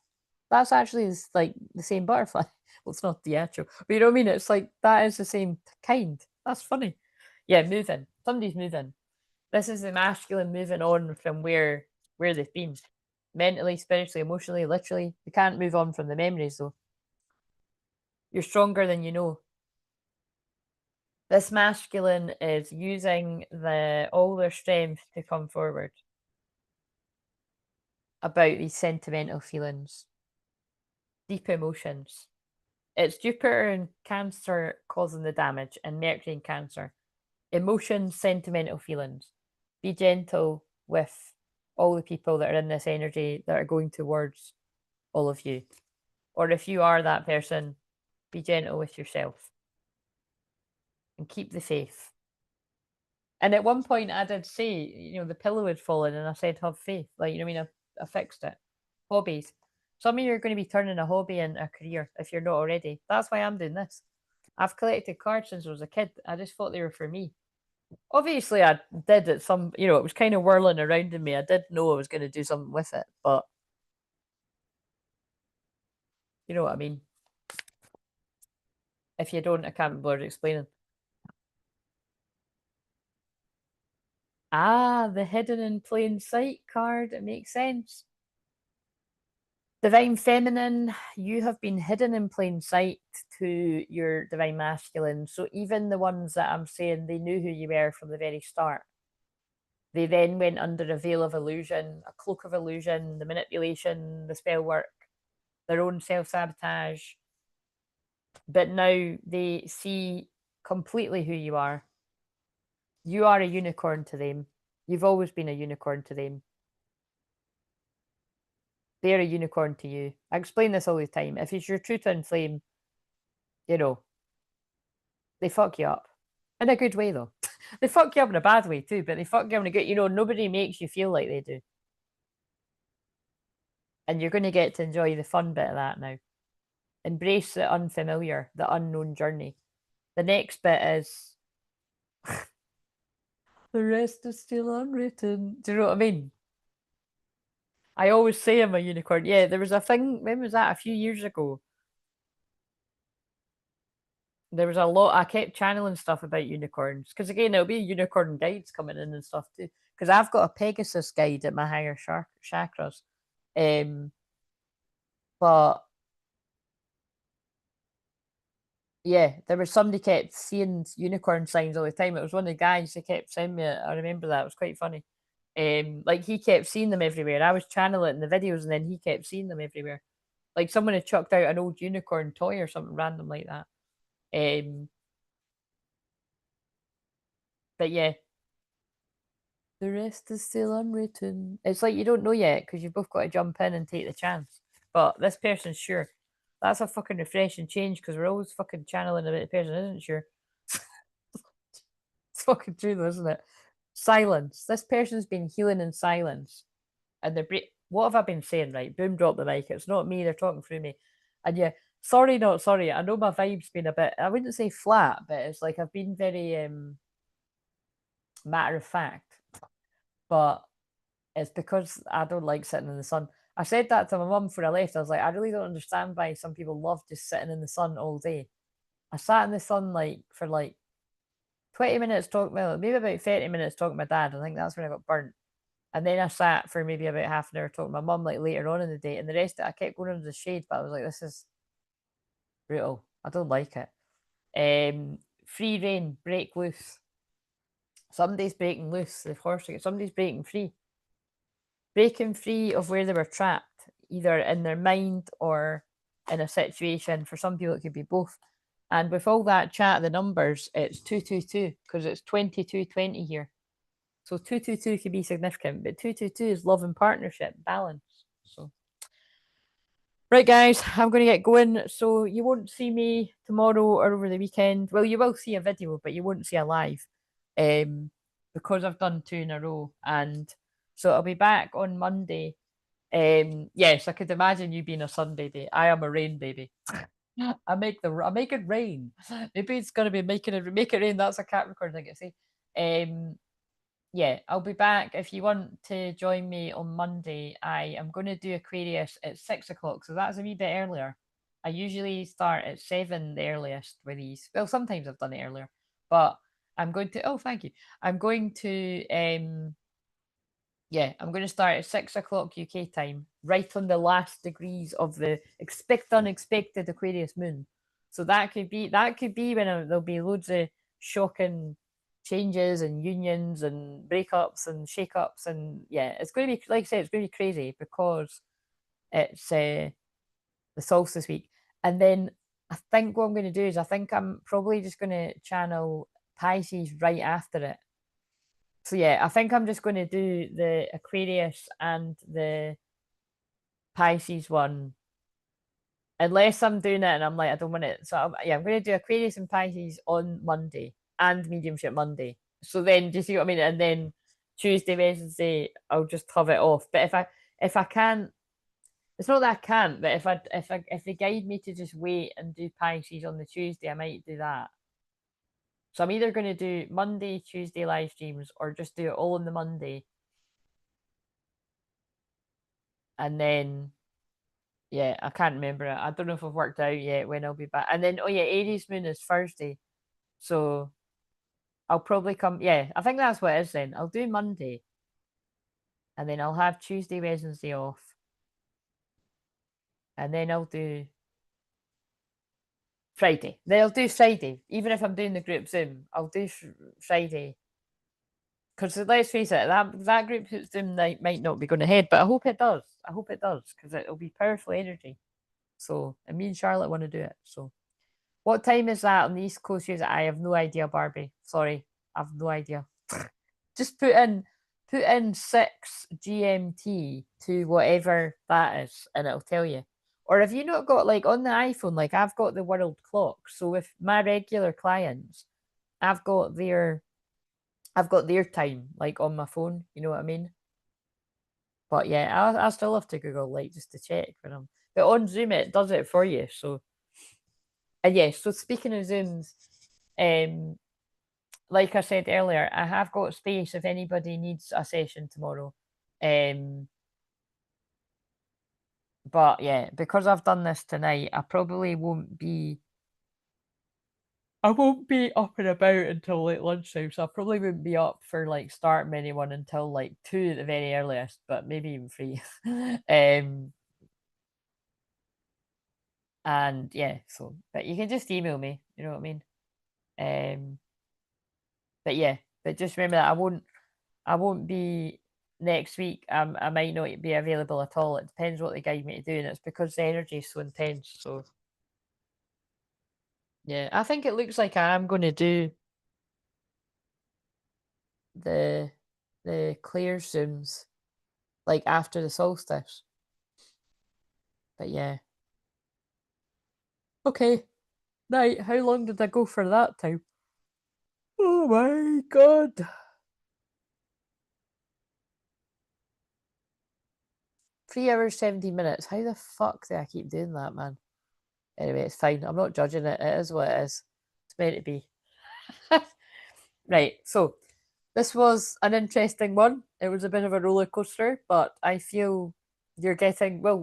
Speaker 1: That's actually like the same butterfly. Well, it's not the actual, but you know what I mean? It's like that is the same kind. That's funny. Yeah, moving. Somebody's moving. This is the masculine moving on from where they've been. Mentally, spiritually, emotionally, literally. They can't move on from the memories though. You're stronger than you know. This masculine is using all their strength to come forward about these sentimental feelings, deep emotions. It's Jupiter in Cancer causing the damage, and Mercury in Cancer. Emotions, sentimental feelings. Be gentle with all the people that are in this energy that are going towards all of you. Or if you are that person, be gentle with yourself and keep the faith. And at one point, I did say, the pillow had fallen, and I said, have faith. Like, I mean, I fixed it. Hobbies. Some of you are going to be turning a hobby into a career if you're not already. That's why I'm doing this. I've collected cards since I was a kid. I just thought they were for me. Obviously, I did it it was kind of whirling around in me. I did know I was going to do something with it, but you know what I mean. If you don't, I can't be bothered explaining. Ah, the hidden in plain sight card. It makes sense. Divine Feminine, you have been hidden in plain sight to your Divine Masculine. So even the ones that I'm saying they knew who you were from the very start, they then went under a veil of illusion, a cloak of illusion, the manipulation, the spell work, their own self sabotage. But now they see completely who you are. You are a unicorn to them. You've always been a unicorn to them. They're a unicorn to you. I explain this all the time. If it's your true twin flame, you know, they fuck you up. In a good way, though. They fuck you up in a bad way, too, but they fuck you up in a good, nobody makes you feel like they do. And you're going to get to enjoy the fun bit of that now. Embrace the unfamiliar, the unknown journey. The next bit is the rest is still unwritten. Do you know what I mean? I always say I'm a unicorn. Yeah, there was a thing, when was that? A few years ago. There was a lot, I kept channeling stuff about unicorns. Because again, there'll be unicorn guides coming in and stuff too. Because I've got a Pegasus guide at my higher chakras. Um, but yeah, there was somebody kept seeing unicorn signs all the time. It was one of the guys that kept sending me it. I remember that. It was quite funny. Like he kept seeing them everywhere. I was channeling the videos and then he kept seeing them everywhere. Like someone had chucked out an old unicorn toy or something random like that. Um, but yeah, the rest is still unwritten. It's like you don't know yet because you've both got to jump in and take the chance. But this person's sure. That's a fucking refreshing change because we're always fucking channeling about the person isn't sure. It's fucking true though, isn't it? Silence. This person's been healing in silence. And what have I been saying, right? Boom, drop the mic. It's not me, they're talking through me. And yeah, sorry, not sorry. I know my vibe's been a bit, I wouldn't say flat, but it's like I've been very matter of fact. But it's because I don't like sitting in the sun. I said that to my mum before I left. I was like, I really don't understand why some people love just sitting in the sun all day. I sat in the sun like for like 20 minutes talking, well, maybe about 30 minutes talking to my dad. I think that's when I got burnt. And then I sat for maybe about half an hour talking to my mum like later on in the day. And the rest of it, I kept going under the shade, but I was like, this is brutal. I don't like it. Free reign, break loose. Somebody's breaking loose. The horse, somebody's breaking free. Breaking free of where they were trapped, either in their mind or in a situation. For some people, it could be both. And with all that chat, the numbers, it's 222 because it's 2220 here. So 222 could be significant, but 222 is love and partnership, balance. So, right, guys, I'm going to get going. So, you won't see me tomorrow or over the weekend. Well, you will see a video, but you won't see a live um, because I've done two in a row. And so, I'll be back on Monday. Yes, I could imagine you being a Sunday day. I am a rain baby. I make it rain. Maybe it's gonna be make it rain. That's a Capricorn thing to say. Yeah, I'll be back. If you want to join me on Monday, I am going to do Aquarius at 6 o'clock. So that's a wee bit earlier. I usually start at 7, the earliest with these. Well, sometimes I've done it earlier, but I'm going to, oh, thank you. I'm going to, yeah, I'm going to start at 6 o'clock UK time, right on the last degrees of the unexpected Aquarius moon. So that could be when there'll be loads of shocking changes and unions and breakups and shake-ups, and yeah, it's going to be, like I said, it's going to be crazy because it's the solstice week. And then I think what I'm going to do is I think I'm probably just going to channel Pisces right after it. So yeah, I think I'm just going to do the Aquarius and the Pisces one, unless I'm doing it and I'm like I don't want it. So yeah, I'm going to do Aquarius and Pisces on Monday and Mediumship Monday. So then, do you see what I mean? And then Tuesday, Wednesday, I'll just have it off. But if I can't, it's not that I can't. But if they guide me to just wait and do Pisces on the Tuesday, I might do that. So I'm either going to do Monday, Tuesday live streams, or just do it all on the Monday and then yeah, I can't remember it. I don't know if I've worked out yet when I'll be back. And then oh yeah, Aries moon is Thursday. So I'll probably come. Yeah, I think that's what it is then. I'll do Monday, and then I'll have Tuesday, Wednesday off, and then I'll do Friday. Then I'll do Friday, even if I'm doing the group Zoom. I'll do Friday because let's face it, that group Zoom night might not be going ahead, but I hope it does. I hope it does because it'll be powerful energy. So, and me and Charlotte want to do it. So, what time is that on the East Coast? I have no idea, Barbie. Sorry, I've no idea. Just put in 6 GMT to whatever that is, and it'll tell you. Or have you not got like on the iPhone? Like I've got the world clock. So with my regular clients, I've got their I've got their time like on my phone. You know what I mean? But yeah, I still have to Google like just to check for them. But on Zoom, it does it for you. So and yes. So speaking of Zooms, um, like I said earlier, I have got space if anybody needs a session tomorrow. But yeah, because I've done this tonight, I won't be up and about until late lunchtime, so I probably wouldn't be up for like starting anyone until like 2 at the very earliest, but maybe even 3. And yeah, so but you can just email me, you know what I mean? Um but yeah, but just remember that I won't be next week. I might not be available at all. It depends what they guide me to do, and it's because the energy is so intense. So yeah, I think it looks like I am going to do the the clear zooms like after the solstice. But yeah, okay. Night. How long did I go for that time? Oh my god. 3 hours 17 minutes. How the fuck do I keep doing that, man? Anyway, it's fine. I'm not judging it. It is what it is. It's meant to be. Right. So this was an interesting one. It was a bit of a roller coaster, but I feel you're getting well.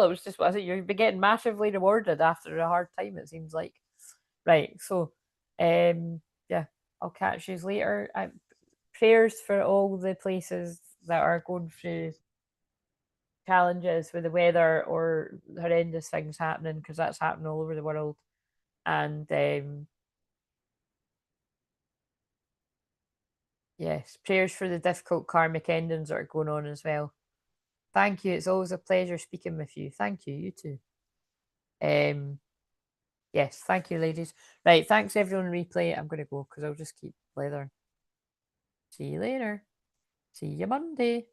Speaker 1: It was just what I said. You're getting massively rewarded after a hard time. It seems like. Right. So, yeah, I'll catch you later. Prayers for all the places that are going through challenges with the weather or horrendous things happening because that's happening all over the world. And yes, prayers for the difficult karmic endings that are going on as well. Thank you. It's always a pleasure speaking with you. Thank you. You too. Um, yes, thank you, ladies. Right, thanks everyone. Replay. I'm gonna go because I'll just keep blathering. See you later. See you Monday.